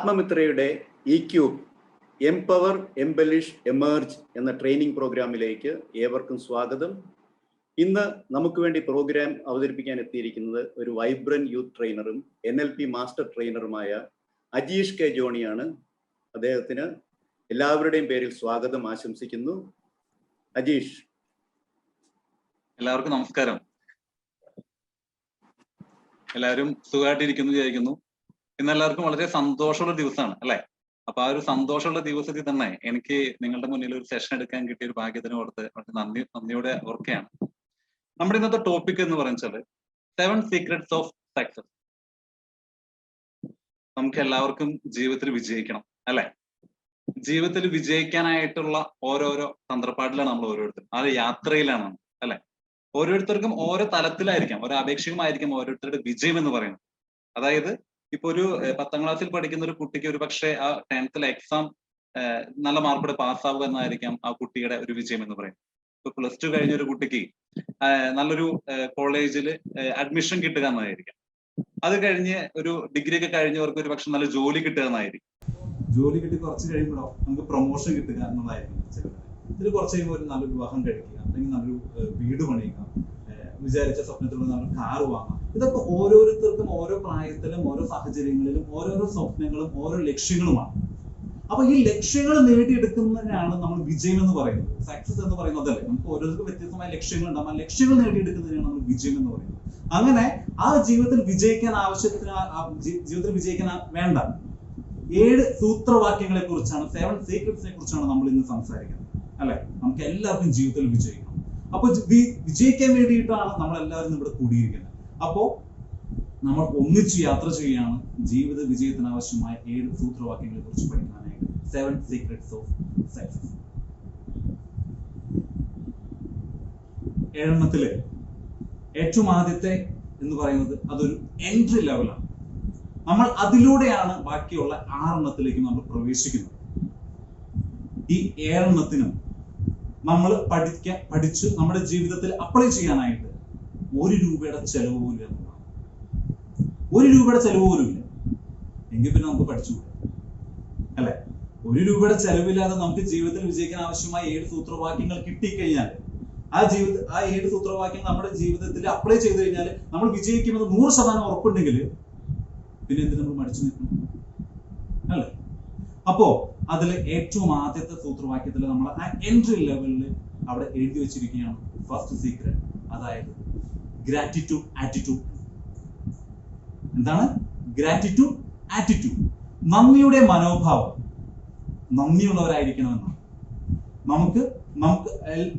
ആത്മമിത്രയുടെ iQube empower embellish emerge എന്ന training പ്രോഗ്രാമിലേക്ക് ഏവർക്കും സ്വാഗതം. ഇന്ന് നമുക്ക് വേണ്ടി പ്രോഗ്രാം അവതരിപ്പിക്കാൻ എത്തിയിരിക്കുന്നത് ഒരു വൈബ്രന്റ് യൂത്ത് ട്രെയിനറും NLP മാസ്റ്റർ ട്രെയിനറുമായ അജീഷ് കെ ജോണിയാണ്. അദ്ദേഹത്തിന് എല്ലാവരുടെയും പേരിൽ സ്വാഗതം ആശംസിക്കുന്നു. അജീഷ്. എല്ലാവർക്കും നമസ്കാരം. എല്ലാവരും സുഖമായിട്ടിരിക്കുന്നു വിചാരിക്കുന്നു. ഇന്ന് എല്ലാവർക്കും വളരെ സന്തോഷമുള്ള ദിവസമാണ് അല്ലെ? അപ്പൊ ആ ഒരു സന്തോഷമുള്ള ദിവസത്തിൽ തന്നെ എനിക്ക് നിങ്ങളുടെ മുന്നിൽ ഒരു സെഷൻ എടുക്കാൻ കിട്ടിയ ഒരു ഭാഗ്യത്തിന് ഓർത്ത് നന്ദിയോടെ ഓർക്കുകയാണ്. നമ്മുടെ ഇന്നത്തെ ടോപ്പിക് എന്ന് പറയുന്നത് 7 സീക്രട്സ് ഓഫ് സക്സസ്. നമുക്ക് എല്ലാവർക്കും ജീവിതത്തിൽ വിജയിക്കണം അല്ലെ? ജീവിതത്തിൽ വിജയിക്കാനായിട്ടുള്ള ഓരോരോ തന്ത്രപ്പാടിലാണ് നമ്മൾ ഓരോരുത്തരും. ആ യാത്രയിലാണ് അല്ലെ? ഓരോരുത്തർക്കും ഓരോ തലത്തിലായിരിക്കാം, ഓരോ അപേക്ഷികമായിരിക്കും ഓരോരുത്തരുടെ വിജയം എന്ന് പറയുന്നത്. അതായത് ഇപ്പൊ ഒരു 10ാം ക്ലാസ്സിൽ പഠിക്കുന്ന ഒരു കുട്ടിക്ക് ഒരു പക്ഷേ ആ 10th എക്സാം നല്ല മാർക്കോടെ പാസ്സാവുക എന്നായിരിക്കാം ആ കുട്ടിയുടെ ഒരു വിജയം എന്ന് പറയുന്നത്. ഇപ്പൊ +2 കഴിഞ്ഞ ഒരു കുട്ടിക്ക് നല്ലൊരു കോളേജിൽ അഡ്മിഷൻ കിട്ടുക എന്നതായിരിക്കാം. അത് കഴിഞ്ഞ് ഒരു ഡിഗ്രി ഒക്കെ കഴിഞ്ഞവർക്ക് ഒരു പക്ഷെ നല്ല ജോലി കിട്ടുക എന്നായിരിക്കും. ജോലി കിട്ടി കുറച്ച് കഴിയുമ്പോഴോ നമുക്ക് പ്രൊമോഷൻ കിട്ടുക എന്നുള്ളതായിരിക്കും ചിലത്. ഇതിൽ കുറച്ച് കഴിയുമ്പോൾ ഒരു നല്ലൊരു വിവാഹം കഴിക്കുക, അല്ലെങ്കിൽ നല്ലൊരു വീട് പണിയുക, വിചാരിച്ച സ്വപ്നത്തിലുള്ള നല്ലൊരു കാർ വാങ്ങാം. ഇതൊക്കെ ഓരോരുത്തർക്കും ഓരോ പ്രായത്തിലും ഓരോ സാഹചര്യങ്ങളിലും ഓരോരോ സ്വപ്നങ്ങളും ഓരോ ലക്ഷ്യങ്ങളുമാണ്. അപ്പൊ ഈ ലക്ഷ്യങ്ങൾ നേടിയെടുക്കുന്നതിനാണ് നമ്മൾ വിജയം എന്ന് പറയുന്നത്. സക്സസ് എന്ന് പറയുന്നതല്ലേ, നമുക്ക് ഓരോരുത്തർക്കും വ്യത്യസ്തമായ ലക്ഷ്യങ്ങൾ ഉണ്ടാകും. ആ ലക്ഷ്യങ്ങൾ നേടിയെടുക്കുന്നതിനാണ് നമ്മൾ വിജയം എന്ന് പറയുന്നത്. അങ്ങനെ ആ ജീവിതത്തിൽ വിജയിക്കാൻ ജീവിതത്തിൽ വിജയിക്കാൻ വേണ്ട 7 സൂത്രവാക്യങ്ങളെ കുറിച്ചാണ്, 7 സീക്രട്സിനെ കുറിച്ചാണ് നമ്മൾ ഇന്ന് സംസാരിക്കുന്നത് അല്ലെ? നമുക്ക് എല്ലാവർക്കും ജീവിതത്തിൽ വിജയിക്കണം. അപ്പൊ വിജയിക്കാൻ വേണ്ടിയിട്ടാണ് നമ്മൾ എല്ലാവരും ഇവിടെ കൂടിയിരിക്കുന്നത്. അപ്പോ നമ്മൾ ഒന്നിച്ച് യാത്ര ചെയ്യുകയാണ് ജീവിത വിജയത്തിന് ആവശ്യമായ 7 സൂത്രവാക്യങ്ങളെ കുറിച്ച് പഠിക്കാനായിട്ട്. 7 സീക്രട്സ് ഓഫ് സക്സസ്. 7 ഏറ്റവും ആദ്യത്തെ എന്ന് പറയുന്നത് അതൊരു എൻട്രി ലെവലാണ്. നമ്മൾ അതിലൂടെയാണ് ബാക്കിയുള്ള 6 നമ്മൾ പ്രവേശിക്കുന്നത്. ഈ 7 നമ്മൾ പഠിച്ച് നമ്മുടെ ജീവിതത്തിൽ അപ്ലൈ ചെയ്യാനായിട്ട് 1 രൂപയുടെ ചെലവ് പോലും ഇല്ല. 1 രൂപയുടെ ചെലവ് പോലും ഇല്ല എങ്കിൽ പിന്നെ നമുക്ക് പഠിച്ചുകൂടെ അല്ലെ? 1 രൂപയുടെ ചെലവില്ലാതെ നമുക്ക് ജീവിതത്തിൽ വിജയിക്കാൻ ആവശ്യമായ 7 സൂത്രവാക്യങ്ങൾ കിട്ടിക്കഴിഞ്ഞാൽ ആ 7 സൂത്രവാക്യങ്ങൾ നമ്മുടെ ജീവിതത്തിൽ അപ്ലൈ ചെയ്ത് കഴിഞ്ഞാൽ നമ്മൾ വിജയിക്കുന്നത് 100% ഉറപ്പുണ്ടെങ്കിൽ പിന്നെ എന്തിനു നമ്മൾ മടിച്ചു നിൽക്കണം അല്ലെ? അപ്പോ അതിൽ ഏറ്റവും ആദ്യത്തെ സൂത്രവാക്യത്തിൽ നമ്മൾ ആ എൻട്രി ലെവലിൽ അവിടെ എഴുതി വെച്ചിരിക്കുകയാണ് ഫസ്റ്റ് സീക്രട്ട്. അതായത് ഗ്രാറ്റിറ്റ്യൂഡ് ആറ്റിറ്റ്യൂഡ്. എന്താണ് ഗ്രാറ്റിറ്റ്യൂഡ് ആറ്റിറ്റ്യൂഡ്? നന്ദിയുടെ മനോഭാവം. നന്ദിയുള്ളവരായിരിക്കണമെന്നാണ്. നമുക്ക്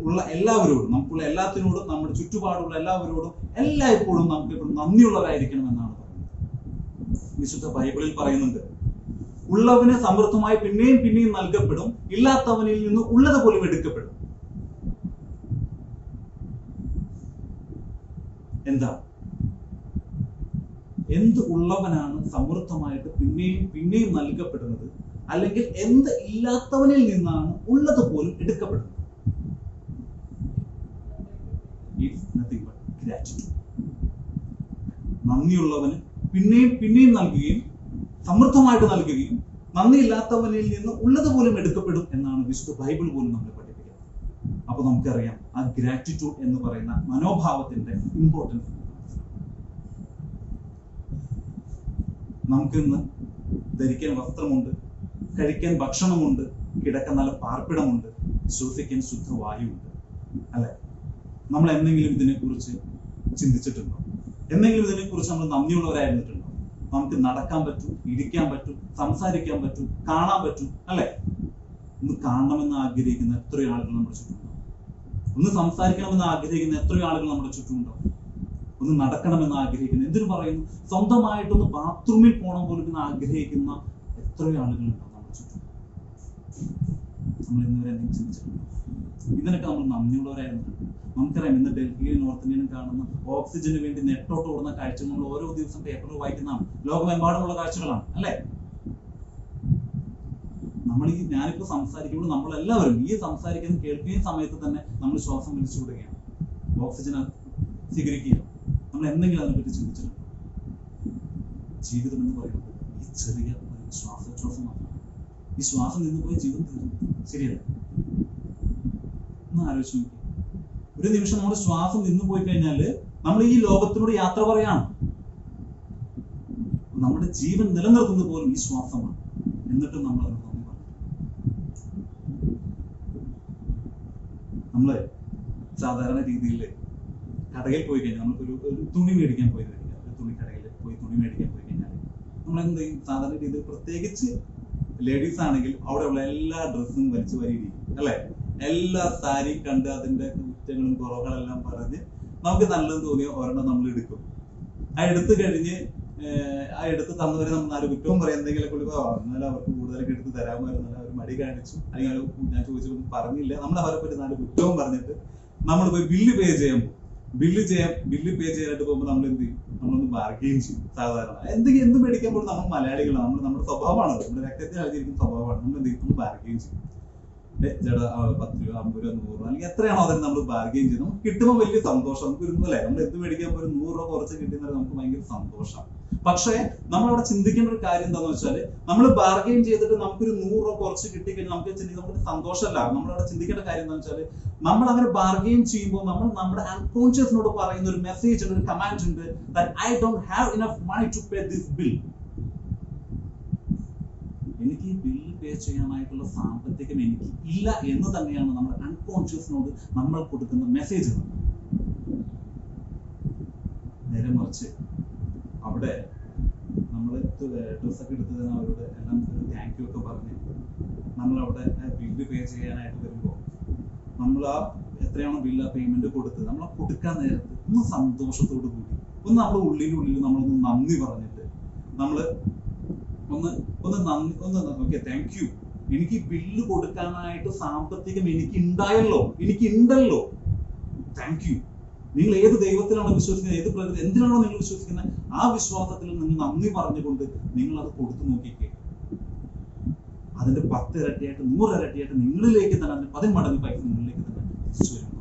ഉള്ള എല്ലാവരോടും, നമുക്കുള്ള എല്ലാത്തിനോടും, നമ്മുടെ ചുറ്റുപാടുള്ള എല്ലാവരോടും എല്ലായ്പ്പോഴും നമുക്ക് എപ്പോഴും നന്ദിയുള്ളവരായിരിക്കണമെന്നാണ് പറയുന്നത്. വിശുദ്ധ ബൈബിളിൽ പറയുന്നുണ്ട്, ഉള്ളവന് സമൃദ്ധമായി പിന്നെയും പിന്നെയും നൽകപ്പെടും, ഇല്ലാത്തവനിൽ നിന്ന് ഉള്ളത് പോലും എടുക്കപ്പെടും. എന്താ? എന്ത് ഉള്ളവനാണ് സമൃദ്ധമായിട്ട് പിന്നെയും പിന്നെയും നൽകപ്പെടുന്നത്, അല്ലെങ്കിൽ എന്ത് ഇല്ലാത്തവനിൽ നിന്നാണ് ഉള്ളത് പോലും എടുക്കപ്പെടുന്നത്? It's nothing but gratitude. നന്ദിയുള്ളവന് പിന്നെയും പിന്നെയും നൽകുകയും സമൃദ്ധമായിട്ട് നൽകുകയും നന്ദിയില്ലാത്തവനിൽ നിന്ന് ഉള്ളത് പോലും എടുക്കപ്പെടും എന്നാണ് വിശുദ്ധ ബൈബിൾ പോലും നമ്മളെ പഠിപ്പിക്കുന്നത്. അപ്പൊ നമുക്കറിയാം ആ ഗ്രാറ്റിറ്റ്യൂഡ് എന്ന് പറയുന്ന മനോഭാവത്തിന്റെ ഇമ്പോർട്ടൻസ്. നമുക്കിന്ന് ധരിക്കാൻ വസ്ത്രമുണ്ട്, കഴിക്കാൻ ഭക്ഷണമുണ്ട്, കിടക്കാൻ നല്ല പാർപ്പിടമുണ്ട്, ശ്വസിക്കാൻ ശുദ്ധവായുണ്ട് അല്ലെ? നമ്മൾ എന്തെങ്കിലും ഇതിനെക്കുറിച്ച് ചിന്തിച്ചിട്ടുണ്ടോ? എന്തെങ്കിലും ഇതിനെക്കുറിച്ച് നമ്മൾ നന്ദിയുള്ളവരായിരുന്നിട്ടുണ്ടോ? നമുക്ക് നടക്കാൻ പറ്റും, ഇരിക്കാൻ പറ്റും, സംസാരിക്കാൻ പറ്റും, കാണാൻ പറ്റും അല്ലെ? ഒന്ന് കാണണമെന്ന് ആഗ്രഹിക്കുന്ന എത്രയോ ആളുകൾ നമ്മുടെ ചുറ്റുമുണ്ടാവും. ഒന്ന് സംസാരിക്കണമെന്ന് ആഗ്രഹിക്കുന്ന എത്രയോ ആളുകൾ നമ്മുടെ ചുറ്റുമുണ്ടാവും. ഒന്ന് നടക്കണമെന്ന് ആഗ്രഹിക്കുന്ന, എന്തിനു പറയുന്നു, സ്വന്തമായിട്ടൊന്ന് ബാത്റൂമിൽ പോകണം പോലും എന്ന് ആഗ്രഹിക്കുന്ന എത്രയോ ആളുകളുണ്ടാവും നമ്മുടെ ചുറ്റും. നമ്മൾ ഇന്നുവരെ എന്തെങ്കിലും ചിന്തിച്ചിട്ടുണ്ടോ? ഇതിനൊക്കെ നമ്മൾ നന്ദിയുള്ളവരായിരുന്നു. നമുക്കറിയാം ഇന്ന് ഡൽഹിയിലും നോർത്ത് ഇന്ത്യയിലും കാണുന്ന ഓക്സിജന് വേണ്ടി നെട്ടോട്ട് ഓടുന്ന കാഴ്ചകൾ നമ്മൾ ഓരോ ദിവസം പേപ്പറിൽ വായിക്കുന്നതാണ്. ലോകമെമ്പാടുമുള്ള കാഴ്ചകളാണ് അല്ലെ? ഞാനിപ്പോ സംസാരിക്കുമ്പോൾ നമ്മളെല്ലാവരും ഈ സംസാരിക്കുന്ന കേൾക്കുന്ന സമയത്ത് തന്നെ നമ്മൾ ശ്വാസം വലിച്ചു വിടുകയാണ്, ഓക്സിജൻ സ്വീകരിക്കുക. നമ്മൾ എന്തെങ്കിലും അതിനെപ്പറ്റി ചിന്തിച്ചിട്ടുണ്ടോ? ജീവിതം എന്ന് പറയുന്നത് ഈ ചെറിയ ഒരു ശ്വാസോച്ഛ്വാസം മാത്രമാണ്. ഈ ശ്വാസം നിന്ന് പോയി ജീവൻ തീർന്നു. ശരിയല്ല? ഒന്ന് ആലോചിച്ച് നോക്കി. ഒരു നിമിഷം നമ്മുടെ ശ്വാസം നിന്ന് പോയി കഴിഞ്ഞാല് നമ്മൾ ഈ ലോകത്തിനോട് യാത്ര പറയാണ്. നമ്മുടെ ജീവൻ നിലനിർത്തുന്നത് പോലും ഈ ശ്വാസമാണ്. എന്നിട്ടും നമ്മൾ അതിന് നന്ദി പറഞ്ഞു. നമ്മള് സാധാരണ രീതിയിൽ കടയിൽ പോയി കഴിഞ്ഞാൽ നമുക്കൊരു തുണി മേടിക്കാൻ പോയി കഴിഞ്ഞാൽ, ഒരു തുണിക്കടയിൽ പോയി തുണി മേടിക്കാൻ പോയി കഴിഞ്ഞാൽ നമ്മൾ എന്ത് ചെയ്യും? സാധാരണ രീതിയിൽ പ്രത്യേകിച്ച് ലേഡീസ് ആണെങ്കിൽ അവിടെയുള്ള എല്ലാ ഡ്രസ്സും വലിച്ചു വരിയിരിക്കും അല്ലെ? എല്ലാ സാരി കണ്ട് അതിന്റെ കുറ്റങ്ങളും കുറവുകളെല്ലാം പറഞ്ഞ് നമുക്ക് നല്ലത് തോന്നിയ ഒരെണ്ണം നമ്മൾ എടുക്കും. ആ എടുത്തു കഴിഞ്ഞ് ആ എടുത്ത് തന്നവരെ നമ്മൾ നാല് കുറ്റവും പറയാം, എന്തെങ്കിലും എന്നാലും അവർക്ക് കൂടുതലൊക്കെ എടുത്ത് തരാമായിരുന്നു, അവർ മടി കാണിച്ചു, അല്ലെങ്കിൽ ഞാൻ ചോദിച്ചപ്പോൾ പറഞ്ഞില്ല, നമ്മൾ അവരെ പറ്റി നാല് കുറ്റവും പറഞ്ഞിട്ട് നമ്മൾ പോയി ബില്ല് പേ ചെയ്യാൻ പോകും. ബില്ല് പേ ചെയ്യാനായിട്ട് പോകുമ്പോൾ നമ്മൾ എന്ത് ചെയ്യും? നമ്മളൊന്ന് ബാർഗെയിൻ ചെയ്യും. സാധാരണ എന്ത് മേടിക്കുമ്പോൾ നമ്മൾ മലയാളികളാണ്, നമ്മുടെ സ്വഭാവമാണ്, നമ്മുടെ രക്തത്തിൽ അഴിഞ്ഞിരിക്കുന്ന സ്വഭാവമാണ്. നമ്മൾ എന്ത് ചെയ്യും? നമ്മൾ ബാർഗെയിൻ ചെയ്യും. ചേട്ടാ 10 രൂപ 50 രൂപ 100 രൂപ അല്ലെങ്കിൽ എത്രയാണോ അതിന് നമ്മൾ ബാർഗെയിൻ ചെയ്യും. നമുക്ക് കിട്ടുമ്പോൾ വലിയ സന്തോഷം. നമുക്ക് ഇരുന്നല്ലേ നമ്മൾ എന്ത് മേടിക്കാൻ ഒരു 100 രൂപ കുറച്ച് കിട്ടുന്നത് നമുക്ക് ഭയങ്കര സന്തോഷം. പക്ഷേ നമ്മളവിടെ ചിന്തിക്കേണ്ട ഒരു കാര്യം എന്താണെന്ന് വെച്ചാൽ, നമ്മൾ ബാർഗെയിൻ ചെയ്തിട്ട് നമുക്കൊരു 100 രൂപ കുറച്ച് കിട്ടിക്കഴിഞ്ഞാൽ നമുക്ക് സന്തോഷമല്ല. നമ്മളവിടെ ചിന്തിക്കേണ്ട കാര്യം എന്താണെന്ന് വെച്ചാൽ, നമ്മൾ അങ്ങനെ ബാർഗെയിൻ ചെയ്യുമ്പോൾ നമ്മൾ നമ്മുടെ അൺകോൺഷ്യസിനോട് പറയുന്ന ഒരു മെസ്സേജ് ഉണ്ട്, ഒരു കമാൻഡ് ഉണ്ട്, that I don't have enough money to pay this bill. എനിക്ക് ഈ ബില്ല് പേ ചെയ്യാനായിട്ടുള്ള സാമ്പത്തികം എനിക്ക് ഇല്ല എന്ന് തന്നെയാണ് നമ്മുടെ അൺകോൺഷ്യസിനോട് നമ്മൾ കൊടുക്കുന്ന മെസ്സേജ്. നേരെ മറിച്ച് അവിടെ നമ്മൾ ഡ്രസ്സൊക്കെ എടുത്തതിന് അവരോട് എല്ലാം ഒരു താങ്ക് യു ഒക്കെ പറഞ്ഞ് നമ്മളവിടെ ബില്ല് പേ ചെയ്യാനായിട്ട് വരുമ്പോൾ നമ്മൾ ആ എത്രയാണോ ബില്ല് ആ പേയ്മെന്റ് കൊടുത്തത് നമ്മൾ കൊടുക്കാൻ നേരത്ത് ഒന്ന് സന്തോഷത്തോടു കൂടി ഒന്ന് നമ്മുടെ ഉള്ളിൽ നമ്മളൊന്ന് നന്ദി പറഞ്ഞിട്ട് നമ്മൾ ഒന്ന് ഓക്കെ താങ്ക് യു, എനിക്ക് ബില്ല് കൊടുക്കാനായിട്ട് സാമ്പത്തികം എനിക്കുണ്ടല്ലോ, താങ്ക് യു. നിങ്ങൾ ഏത് ദൈവത്തിലാണോ വിശ്വസിക്കുന്നത്, ഏത് പ്രകൃതി എന്തിനാണോ നിങ്ങൾ വിശ്വസിക്കുന്നത്, ആ വിശ്വാസത്തിൽ നിങ്ങൾ നന്ദി പറഞ്ഞുകൊണ്ട് നിങ്ങൾ അത് കൊടുത്തു നോക്കിക്കേ. അതിന്റെ 10 ഇരട്ടിയായിട്ട് 100 ഇരട്ടിയായിട്ട് നിങ്ങളിലേക്ക് തന്നെ, അതിന്റെ 10 മടങ്ങ് പൈസ നിങ്ങളിലേക്ക് തന്നെ തിരിച്ചു വരും.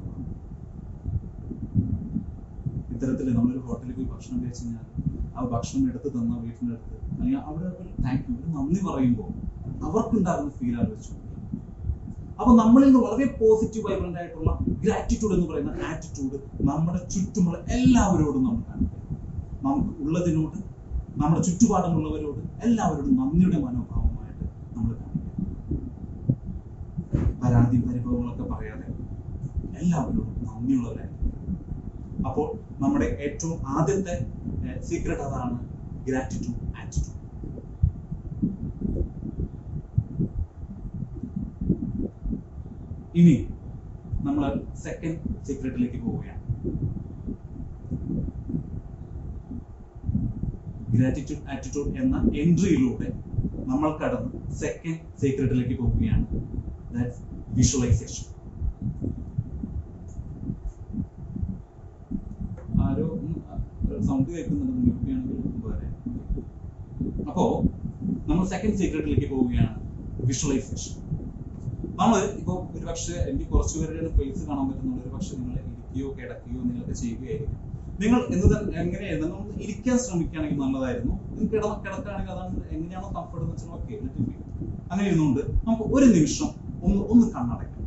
ഇത്തരത്തില് നമ്മളൊരു ഹോട്ടലിൽ പോയി ഭക്ഷണം കഴിച്ചു കഴിഞ്ഞാൽ ആ ഭക്ഷണം എടുത്ത് തന്ന വീട്ടിൻ്റെ അടുത്ത് അല്ലെങ്കിൽ അവിടെ താങ്ക് യു നന്ദി പറയുമ്പോൾ അവർക്കുണ്ടാകുന്ന ഫീൽ ആലോചിച്ചു. അപ്പൊ നമ്മളിൽ നിന്ന് വളരെ പോസിറ്റീവ് വൈബ്രന്റ് ആയിട്ടുള്ള ഗ്രാറ്റിറ്റ്യൂഡ് എന്ന് പറയുന്ന ആറ്റിറ്റ്യൂഡ് നമ്മുടെ ചുറ്റുമുള്ള എല്ലാവരോടും നമ്മൾ കാണിക്കുക. നമുക്ക് ഉള്ളതിനോട്, നമ്മുടെ ചുറ്റുപാടുമുള്ളവരോട് എല്ലാവരോടും നന്ദിയുടെ മനോഭാവമായിട്ട് നമ്മൾ കാണിക്കുക. പരാതി പരിഭവങ്ങളൊക്കെ പറയാതെ എല്ലാവരോടും നന്ദിയുള്ളവരായിരിക്കും. അപ്പോൾ നമ്മുടെ ഏറ്റവും ആദ്യത്തെ സീക്രട്ട് അതാണ്, ഗ്രാറ്റിറ്റ്യൂഡ് ആറ്റിറ്റ്യൂഡ്. ഇനി നമ്മൾ സെക്കൻഡ് സീക്രട്ടിലേക്ക് പോവുകയാണ്. ഗ്രാറ്റിറ്റ്യൂഡ് ആറ്റിറ്റ്യൂഡ് എന്ന എൻട്രിയിലൂടെ നമ്മൾ കടന്ന് സെക്കൻഡ് സീക്രട്ടിലേക്ക് പോവുകയാണ്. That's visualisation. ആരോ സൗണ്ട് കേൾക്കുന്നുണ്ട്, മ്യൂട്ട് ആണെങ്കിൽ വേറെ. അപ്പോ നമ്മൾ സെക്കൻഡ് സീക്രട്ടിലേക്ക് പോവുകയാണ്, വിഷ്വലൈസേഷൻ. നമ്മൾ ഇപ്പോൾ ഒരു പക്ഷേ എനിക്ക് കുറച്ചുപേരുടെ ഫേസ് കാണാൻ പറ്റുന്നുണ്ട്. ഒരു പക്ഷെ നിങ്ങൾ ഇരിക്കുകയോ കിടക്കുകയോ നിങ്ങളൊക്കെ ചെയ്യുകയായിരിക്കും. നിങ്ങൾ എങ്ങനെയായിരുന്നു നമ്മൾ ഇരിക്കാൻ ശ്രമിക്കുകയാണെങ്കിൽ നല്ലതായിരുന്നു. നിങ്ങൾക്ക് കിടക്കുകയാണെങ്കിൽ അതാണ് എങ്ങനെയാണോ കംഫർട്ട് എന്ന് വെച്ചാൽ ഓക്കെ അങ്ങനെ ഇരുന്നുകൊണ്ട് നമുക്ക് ഒരു നിമിഷം ഒന്ന് കണ്ണടയ്ക്കാം.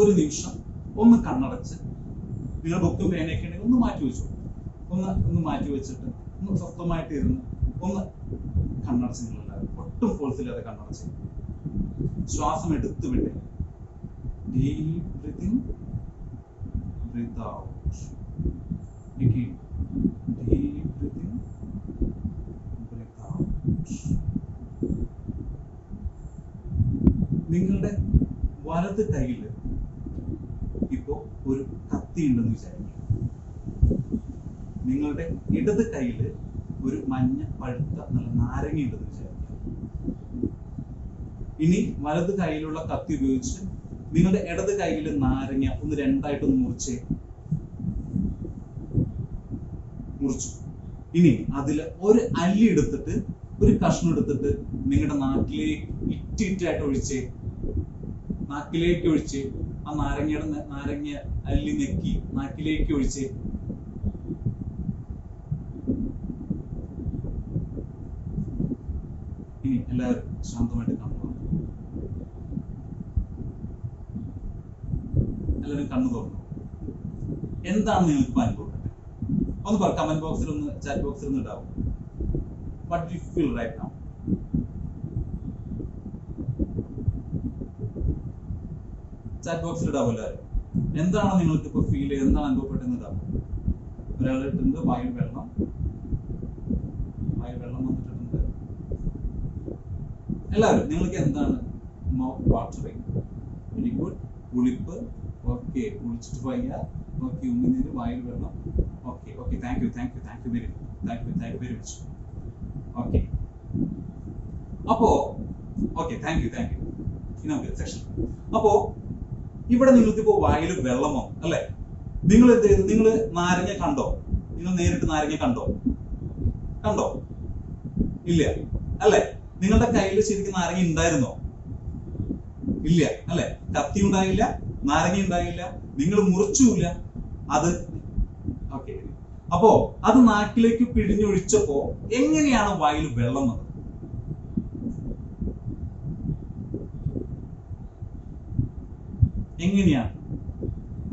ഒരു നിമിഷം ഒന്ന് കണ്ണടച്ച് നിങ്ങൾ ബുക്കും പേനയൊക്കെ ഉണ്ടെങ്കിൽ ഒന്ന് മാറ്റി വെച്ചു, ഒന്ന് മാറ്റി വെച്ചിട്ട് ഒന്ന് സ്വസ്ഥമായിട്ട് ഇരുന്ന് ഒന്ന് കണ്ണടച്ച് നിങ്ങളെല്ലാവരും ഒട്ടും ഫോഴ്സില്ലാതെ കണ്ണടച്ച് ശ്വാസം എടുത്തു വിട്ടേ. Deep breathing, breathe out. Again, deep breathing, breath out. നിങ്ങളുടെ വലത് കയ്യിൽ ഇപ്പോ ഒരു കത്തി ഉണ്ടെന്ന് വിചാരിക്കുക. നിങ്ങളുടെ ഇടത് കയ്യിൽ ഒരു മഞ്ഞ പഴുത്ത നല്ല നാരങ്ങ ഉണ്ടെന്ന് വിചാരിക്കുക. ഇനി വലത് കയ്യിലുള്ള കത്തി ഉപയോഗിച്ച് നിങ്ങളുടെ ഇടത് കയ്യിലെ നാരങ്ങ ഒന്ന് രണ്ടായിട്ടൊന്ന് മുറിച്ചു. ഇനി അതിൽ ഒരു അല്ലി എടുത്തിട്ട്, ഒരു കഷ്ണം എടുത്തിട്ട് നിങ്ങളുടെ നാക്കിലേക്ക് ഇറ്റിറ്റായിട്ട് ഒഴിച്ച്, നാക്കിലേക്ക് ഒഴിച്ച് ആ നാരങ്ങ അല്ലി നെക്കി നാക്കിലേക്ക് ഒഴിച്ച് ഇനി എല്ലാവരും ശാന്തമായിട്ട് കണ്ണു എല്ലാവരും കണ്ണു തുറന്നു. എന്താണ് നിങ്ങൾക്ക് ഇപ്പൊ അനുഭവപ്പെട്ടത്? ഒന്ന് പറ, കമന്റ് ബോക്സിൽ ഒന്ന്, ചാറ്റ് ബോക്സിൽ ഒന്ന് ഇടാവും. What do you feel right now? Chat ബോക്സിൽ ഇടാവും എല്ലാവരും. എന്താണ് നിങ്ങൾക്ക് ഇപ്പൊ ഫീൽ ചെയ്ത്, എന്താണ് അനുഭവപ്പെട്ടെന്ന് ഇടാവും. ഒരാളിട്ടുണ്ട് വായിൽ വെള്ളം വന്നിട്ടുണ്ട്. എല്ലാവരും നിങ്ങൾക്ക് എന്താണ്? Mouth watering, very good. പുളിപ്പ്, ഓക്കെ. കുളിച്ചിട്ട് വയ്യ, ഓക്കെ. ഉമ്മിനീര്, വായിൽ വെള്ളം, okay okay. Thank you very much. Okay, അപ്പോ ഓക്കെ, താങ്ക് യു. ഇനി നമുക്ക് സെഷൻ. അപ്പോ ഇവിടെ നിങ്ങൾക്ക് ഇപ്പോ വായിൽ വെള്ളമോ അല്ലെ? നിങ്ങൾ എന്ത് ചെയ്തു? നിങ്ങൾ നാരങ്ങ കണ്ടോ? നിങ്ങൾ നേരിട്ട് നാരങ്ങ കണ്ടോ? ഇല്ല അല്ലെ? നിങ്ങളുടെ കയ്യിൽ ശരിക്കും നാരങ്ങ ഉണ്ടായിരുന്നോ? ഇല്ല അല്ലെ? കത്തി ഉണ്ടായില്ല, നാരങ്ങ ഉണ്ടായില്ല, നിങ്ങൾ മുറിച്ചില്ല അത്. ഓക്കെ, അപ്പോ അത് നാക്കിലേക്ക് പിഴിഞ്ഞൊഴിച്ചപ്പോ എങ്ങനെയാണ് വായിൽ വെള്ളം വന്നത്? എങ്ങനെയാണ്?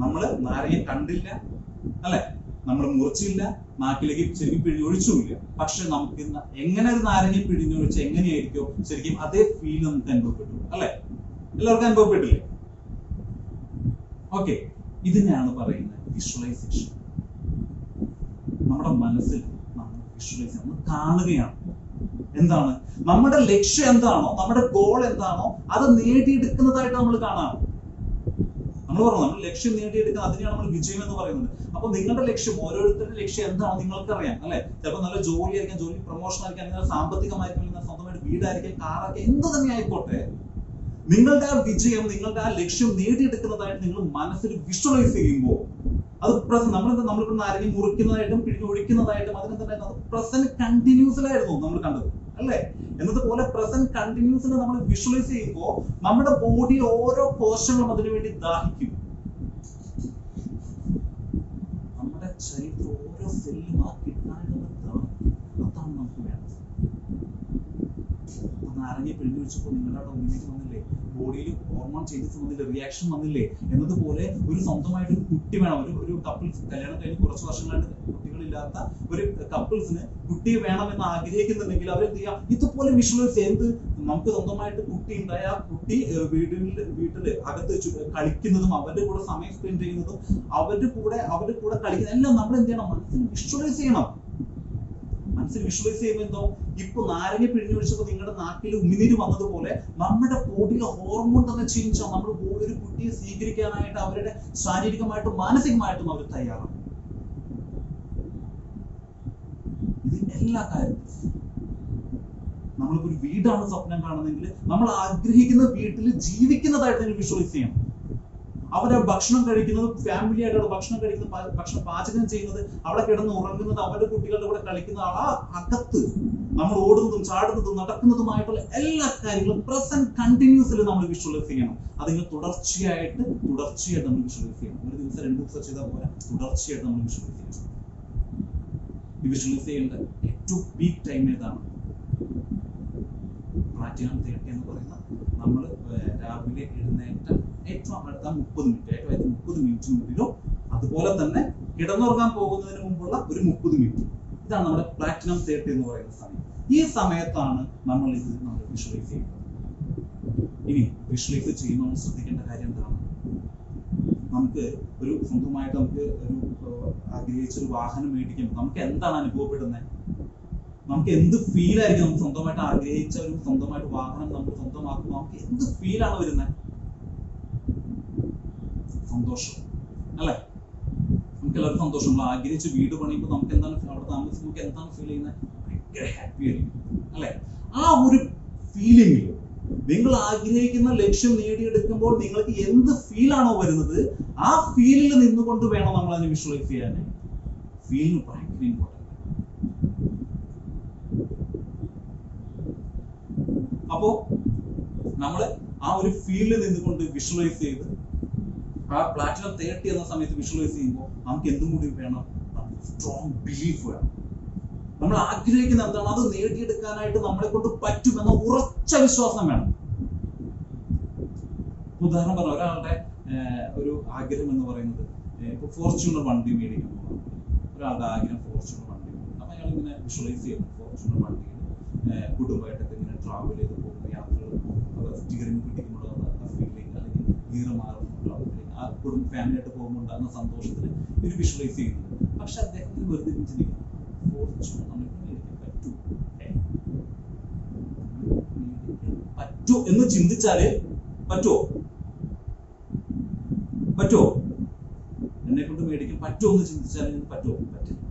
നമ്മള് നാരങ്ങ കണ്ടില്ല അല്ലെ? നമ്മൾ മുറിച്ചില്ല, നാക്കിലേക്ക് ശരിക്കും പിഴിഞ്ഞൊഴിച്ചില്ല. പക്ഷെ നമുക്ക് എങ്ങനെ ഒരു നാരങ്ങ പിഴിഞ്ഞൊഴിച്ച് എങ്ങനെയായിരിക്കും ശരിക്കും അതേ ഫീൽ നമുക്ക് അനുഭവപ്പെട്ടു അല്ലെ? എല്ലാവർക്കും അനുഭവപ്പെട്ടില്ലേ? ഓക്കെ, ഇതിനെയാണ് പറയുന്നത് വിഷ്വലൈസേഷൻ. നമ്മുടെ മനസ്സിൽ നമ്മൾ വിഷ്വലൈസ് നമ്മൾ കാണുകയാണ്. എന്താണ് നമ്മുടെ ലക്ഷ്യം? എന്താണോ നമ്മുടെ ഗോൾ എന്താണോ അത് നേടിയെടുക്കുന്നതായിട്ട് നമ്മൾ കാണാം. നമ്മൾ പറഞ്ഞു നമ്മൾ ലക്ഷ്യം നേടിയെടുക്കുക, അതിനെയാണ് നമ്മൾ വിജയം എന്ന് പറയുന്നത്. അപ്പൊ നിങ്ങളുടെ ലക്ഷ്യം, ഓരോരുത്തരുടെ ലക്ഷ്യം എന്താണോ നിങ്ങൾക്കറിയാം അല്ലെ? ചിലപ്പോൾ നല്ല ജോലി ആയിരിക്കാം, ജോലി പ്രൊമോഷൻ ആയിരിക്കാം, അല്ലെങ്കിൽ സാമ്പത്തികമായിരിക്കും, അല്ലെങ്കിൽ സ്വന്തമായിട്ട് വീടായിരിക്കാം, കാറായിരിക്കാം, എന്ത് തന്നെ ആയിക്കോട്ടെ, നിങ്ങളുടെ ആ വിജയം, നിങ്ങളുടെ ആ ലക്ഷ്യം നേടിയെടുക്കുന്നതായിട്ട് നിങ്ങൾ മനസ്സിൽ വിഷ്വലൈസ് ചെയ്യുമ്പോൾ അത് നമ്മളിപ്പോ നാരങ്ങ മുറിക്കുന്നതായിട്ടും പിഴിഞ്ഞൊഴിക്കുന്നതായിട്ടും അതിനെന്തായിരുന്നു? അത് പ്രസന്റ് കണ്ടിന്യൂസിലായിരുന്നു നമ്മൾ കണ്ടത് അല്ലെ? എന്നതുപോലെ പ്രസന്റ് കണ്ടിന്യൂസിൽ നമ്മൾ വിഷ്വലൈസ് ചെയ്യുമ്പോൾ നമ്മുടെ ബോഡിയിൽ ഓരോ കോശങ്ങളും അതിനുവേണ്ടി ദാഹിക്കും. നമ്മുടെ ശരീരത്തിൽ ഓരോ സെല്ലും ആ കിട്ടാനായിട്ട് ദാഹിക്കും. അതാണ് നമുക്ക് വേണ്ടത്. നാരങ്ങ പിഴിഞ്ഞൊഴിച്ചപ്പോൾ നിങ്ങളുടെ അവിടെ ഉള്ളിലേക്ക് വന്നില്ലേ? ബോഡിയിൽ ഹോർമോൺ ചേഞ്ചസ് വന്നില്ലേ? റിയാക്ഷൻ വന്നില്ലേ? എന്നതുപോലെ ഒരു സ്വന്തമായിട്ട് ഒരു കുട്ടി വേണം. ഒരു കപ്പിൾസ് കല്യാണം കഴിഞ്ഞ് കുറച്ച് വർഷങ്ങളായിട്ട് കുട്ടികളില്ലാത്ത ഒരു കപ്പിൾസിന് കുട്ടി വേണമെന്ന് ആഗ്രഹിക്കുന്നുണ്ടെങ്കിൽ അവരെന്ത് ചെയ്യാം? ഇതുപോലെ വിഷ്വലൈസ് ചെയ്ത് നമുക്ക് സ്വന്തമായിട്ട് കുട്ടി ഉണ്ടായ ആ കുട്ടി വീട്ടില് അകത്ത് കളിക്കുന്നതും അവരുടെ കൂടെ സമയം സ്പെൻഡ് ചെയ്യുന്നതും അവരുടെ കൂടെ കളിക്കുന്ന എല്ലാം നമ്മൾ എന്ത് ചെയ്യണം? മനസ്സിൽ വിഷ്വലൈസ് ചെയ്യണം. മനസ്സിൽ വിഷ്വലൈസ് ചെയ്യുമ്പോൾ എന്തോ ഇപ്പൊ നാരങ്ങ പിഴിഞ്ഞൊഴിച്ചപ്പോൾ നിങ്ങളുടെ നാക്കിൽ ഉമിനീര് വന്നതുപോലെ നമ്മുടെ ബോഡിയിലെ ഹോർമോൺ തന്നെ ചേഞ്ച് ആവും. നമ്മുടെ ബോഡി ഒരു കുട്ടിയെ സ്വീകരിക്കാനായിട്ട് അവരുടെ ശാരീരികമായിട്ടും മാനസികമായിട്ടും അവർ തയ്യാറാണ്. ഇത് എല്ലാ കാര്യത്തിലും നമ്മളിപ്പോ ഒരു വീടാണ് സ്വപ്നം കാണുന്നതെങ്കിൽ നമ്മൾ ആഗ്രഹിക്കുന്ന വീട്ടിൽ ജീവിക്കുന്നതായിട്ട് നിങ്ങൾ വിഷ്വലൈസ് ചെയ്യണം. അവരെ ഭക്ഷണം കഴിക്കുന്നത്, ഫാമിലി ആയിട്ട് ഭക്ഷണം കഴിക്കുന്നത്, ഭക്ഷണം പാചകം ചെയ്യുന്നത്, അവിടെ കിടന്ന് ഉറങ്ങുന്നത്, അവരുടെ കുട്ടികളുടെ കൂടെ കളിക്കുന്ന ആ അകത്ത് നമ്മൾ ഓടുന്നതും ചാടുന്നതും നടക്കുന്നതുമായിട്ടുള്ള എല്ലാ കാര്യങ്ങളും പ്രസന്റ് കണ്ടിന്യൂസിൽ നമ്മൾ വിഷ്വലൈസ് ചെയ്യണം. അതിന് തുടർച്ചയായിട്ട് നമ്മൾ വിഷ്വലൈസ് ചെയ്യണം. ഒരു ദിവസം 2 ദിവസം ചെയ്താൽ പോരാ, തുടർച്ചയായിട്ട് നമ്മൾ വിഷ്വലൈസ് ചെയ്യണം. ഈ വിഷ്വലൈസ് ചെയ്യേണ്ട ഏറ്റവും പീക്ക് ടൈം ഏതാണ്? പ്ലാറ്റിനം 30 എന്ന് പറയുന്ന നമ്മൾ രാവിലെ എഴുന്നേറ്റ ഏറ്റവും അടുത്ത 30 മിനിറ്റിനുള്ളിലോ അതുപോലെ തന്നെ കിടന്നുറങ്ങാൻ പോകുന്നതിന് മുമ്പുള്ള ഒരു 30 മിനിറ്റ്, ഇതാണ് നമ്മുടെ പ്ലാറ്റിനം 30 എന്ന് പറയുന്ന സമയം. ഈ സമയത്താണ് നമ്മൾ വിഷ്വലൈസ് ചെയ്യുന്നത്. ഇനി വിഷ്വലൈസ് ചെയ്യുമ്പോൾ നമ്മൾ ശ്രദ്ധിക്കേണ്ട കാര്യം എന്താണ്? നമുക്ക് ഒരു സ്വന്തമായിട്ട് നമുക്ക് ഒരു ആഗ്രഹിച്ചൊരു വാഹനം മേടിക്കുമ്പോൾ നമുക്ക് എന്താണ് അനുഭവപ്പെടുന്നത്? നമുക്ക് എന്ത് ഫീൽ ആയിരിക്കും? നമുക്ക് സ്വന്തമായിട്ട് ആഗ്രഹിച്ച ഒരു സ്വന്തമായിട്ട് വാഹനം നമ്മൾ സ്വന്തമാക്കുമ്പോൾ നമുക്ക് എന്ത് ഫീലാണ് വരുന്നത്? സന്തോഷം അല്ലെ? നമുക്ക് എല്ലാവർക്കും സന്തോഷം. നമ്മൾ ആഗ്രഹിച്ച് വീട് പണിയുമ്പോൾ നമുക്ക് എന്താണ് അവിടെ താമസിക്കുമ്പോൾ നമുക്ക് എന്താണ് ഫീൽ ചെയ്യുന്നത്? ഭയങ്കര ഹാപ്പി ആയിരിക്കും അല്ലെ? ആ ഒരു ഫീലിംഗിൽ നിങ്ങൾ ആഗ്രഹിക്കുന്ന ലക്ഷ്യം നേടിയെടുക്കുമ്പോൾ നിങ്ങൾക്ക് എന്ത് ഫീലാണോ വരുന്നത്, ആ ഫീലിൽ നിന്നുകൊണ്ട് വേണം നമ്മൾ അതിനെ വിഷ്വലൈസ് ചെയ്യാൻ. ഫീലിന് ഭയങ്കര ഇമ്പോർട്ടൻ്റ്. അപ്പോ നമ്മള് ആ ഒരു ഫീൽഡിൽ നിന്നുകൊണ്ട് വിഷ്വലൈസ് ചെയ്ത് ആ പ്ലാറ്റിനം 30 എന്ന സമയത്ത് വിഷ്വലൈസ് ചെയ്യുമ്പോൾ നമുക്ക് എന്തും കൂടി വേണം? സ്ട്രോങ് ബിലീഫ് വേണം. നമ്മൾ ആഗ്രഹിക്കുന്ന എന്താണ് അത് നേടിയെടുക്കാനായിട്ട് നമ്മളെ കൊണ്ട് പറ്റുമെന്ന ഉറച്ച വിശ്വാസം വേണം. ഉദാഹരണം പറഞ്ഞ ഒരാളുടെ ഒരു ആഗ്രഹം എന്ന് പറയുന്നത് ഇപ്പൊ ഫോർച്യൂണർ വണ്ടി മേടിക്കാൻ പോകുന്നത്. ഒരാളുടെ ആഗ്രഹം ഫോർച്യൂണർ വണ്ടി മേടിക്കും. അപ്പൊ അയാൾ ഇങ്ങനെ വിഷ്വലൈസ് ചെയ്യുന്നു ഫോർച്യൂണർ വണ്ടിയിൽ കുടുംബമായിട്ടൊക്കെ ഇങ്ങനെ ട്രാവൽ ചെയ്ത് പോകുന്ന യാത്രകൾ പോകുമ്പോൾ സ്റ്റിയറിംഗ് പിടിക്കുമ്പോൾ ഫീലിംഗ് അല്ലെങ്കിൽ ഗിയർ മാറുമ്പോൾ ആ കുടുംബ ഫാമിലിയായിട്ട് പോകുമ്പോൾ ഉണ്ടാകുന്ന സന്തോഷത്തിന് ഒരു വിഷ്വലൈസ് ചെയ്യുന്നുണ്ട്. പക്ഷെ അദ്ദേഹത്തിന് വെറുതെ ചിന്തിക്കും ഫോർച്യൂണർ നമുക്ക് മേടിക്കാൻ പറ്റൂ എന്ന് ചിന്തിച്ചാല് പറ്റുമോ എന്നെ കൊണ്ട് മേടിക്കാൻ പറ്റുമോ എന്ന് ചിന്തിച്ചാൽ പറ്റുമോ? പറ്റില്ല.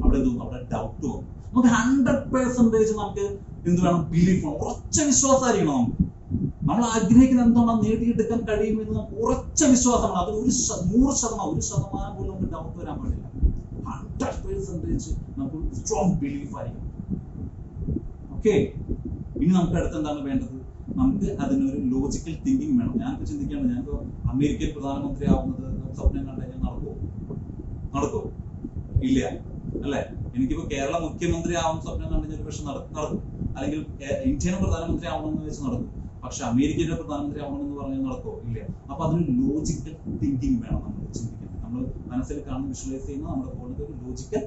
അവിടെ ഡൗട്ട് വന്നു. നമുക്ക് 100% നമുക്ക് എന്ത് വേണം? ബിലീഫ് വേണം, ഉറച്ച വിശ്വാസമായിരിക്കണം. നമ്മൾ ആഗ്രഹിക്കുന്ന എന്താണോ നേടിയെടുക്കാൻ കഴിയുമെന്ന് നമുക്ക് ഉറച്ച വിശ്വാസമാണ്. അത് 100% പോലും നമുക്ക് ഡൗട്ട് വരാൻ പാടില്ല. 100% നമുക്ക് സ്ട്രോങ് ബിലീഫ് ആയിരിക്കണം. ഓക്കെ, ഇനി നമുക്ക് അടുത്ത് എന്താണ് വേണ്ടത്? നമുക്ക് അതിനൊരു ലോജിക്കൽ തിങ്കിങ് വേണം. ഞാനിപ്പോ ചിന്തിക്കുകയാണ്, ഞാനിപ്പോ അമേരിക്കൻ പ്രധാനമന്ത്രി ആവുന്നത് സ്വപ്നം കണ്ടു കഴിഞ്ഞാൽ നടക്കുമോ? ഇല്ല അല്ലെ? എനിക്കിപ്പോ കേരള മുഖ്യമന്ത്രി ആവുന്ന സ്വപ്നം കണ്ടു കഴിഞ്ഞാൽ പക്ഷെ നടക്കും. അല്ലെങ്കിൽ ഇന്ത്യയുടെ പ്രധാനമന്ത്രി ആവണമെന്ന് വെച്ച് നടക്കും. പക്ഷെ അമേരിക്കയുടെ പ്രധാനമന്ത്രി ആവണമെന്ന് പറഞ്ഞാൽ നടക്കുമോ? ഇല്ല. അപ്പൊ അതിന് ലോജിക്കൽ തിങ്കിങ് വേണം. നമ്മൾ ചിന്തിക്കുന്നത്, നമ്മൾ മനസ്സിൽ കാണുന്ന വിഷ്വലൈസ് ചെയ്യുന്ന നമ്മുടെ ഫോണിൽ ഒരു ലോജിക്കൽ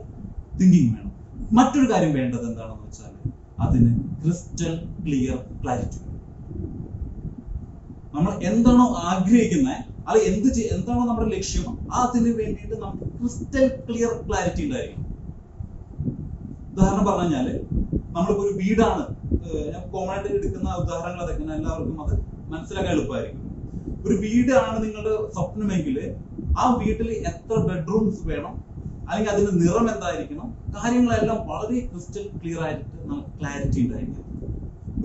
തിങ്കിങ് വേണം. മറ്റൊരു കാര്യം വേണ്ടത് എന്താണെന്ന് വെച്ചാൽ അതിന് ക്രിസ്റ്റൽ ക്ലിയർ ക്ലാരിറ്റി. നമ്മൾ എന്താണോ ആഗ്രഹിക്കുന്നത്, അത് എന്താണോ നമ്മുടെ ലക്ഷ്യം, അതിന് വേണ്ടിയിട്ട് നമുക്ക് ക്രിസ്റ്റൽ ക്ലിയർ ക്ലാരിറ്റി ഉണ്ടായിരിക്കും. ഉദാഹരണം പറഞ്ഞു കഴിഞ്ഞാല് നമ്മളിപ്പോ ഒരു വീടാണ്, ഞാൻ കോമൺ ആയിട്ട് എടുക്കുന്ന ഉദാഹരണങ്ങൾ അതൊക്കെ എല്ലാവർക്കും അത് മനസ്സിലാക്കാൻ എളുപ്പമായിരിക്കും. ഒരു വീടാണ് നിങ്ങളുടെ സ്വപ്നമെങ്കിൽ ആ വീട്ടിൽ എത്ര ബെഡ്റൂംസ് വേണം, അല്ലെങ്കിൽ അതിന്റെ നിറം എന്തായിരിക്കണം, കാര്യങ്ങളെല്ലാം വളരെ ക്രിസ്റ്റൽ ക്ലിയർ ആയിട്ട് നമുക്ക് ക്ലാരിറ്റി ഉണ്ടായിരിക്കും.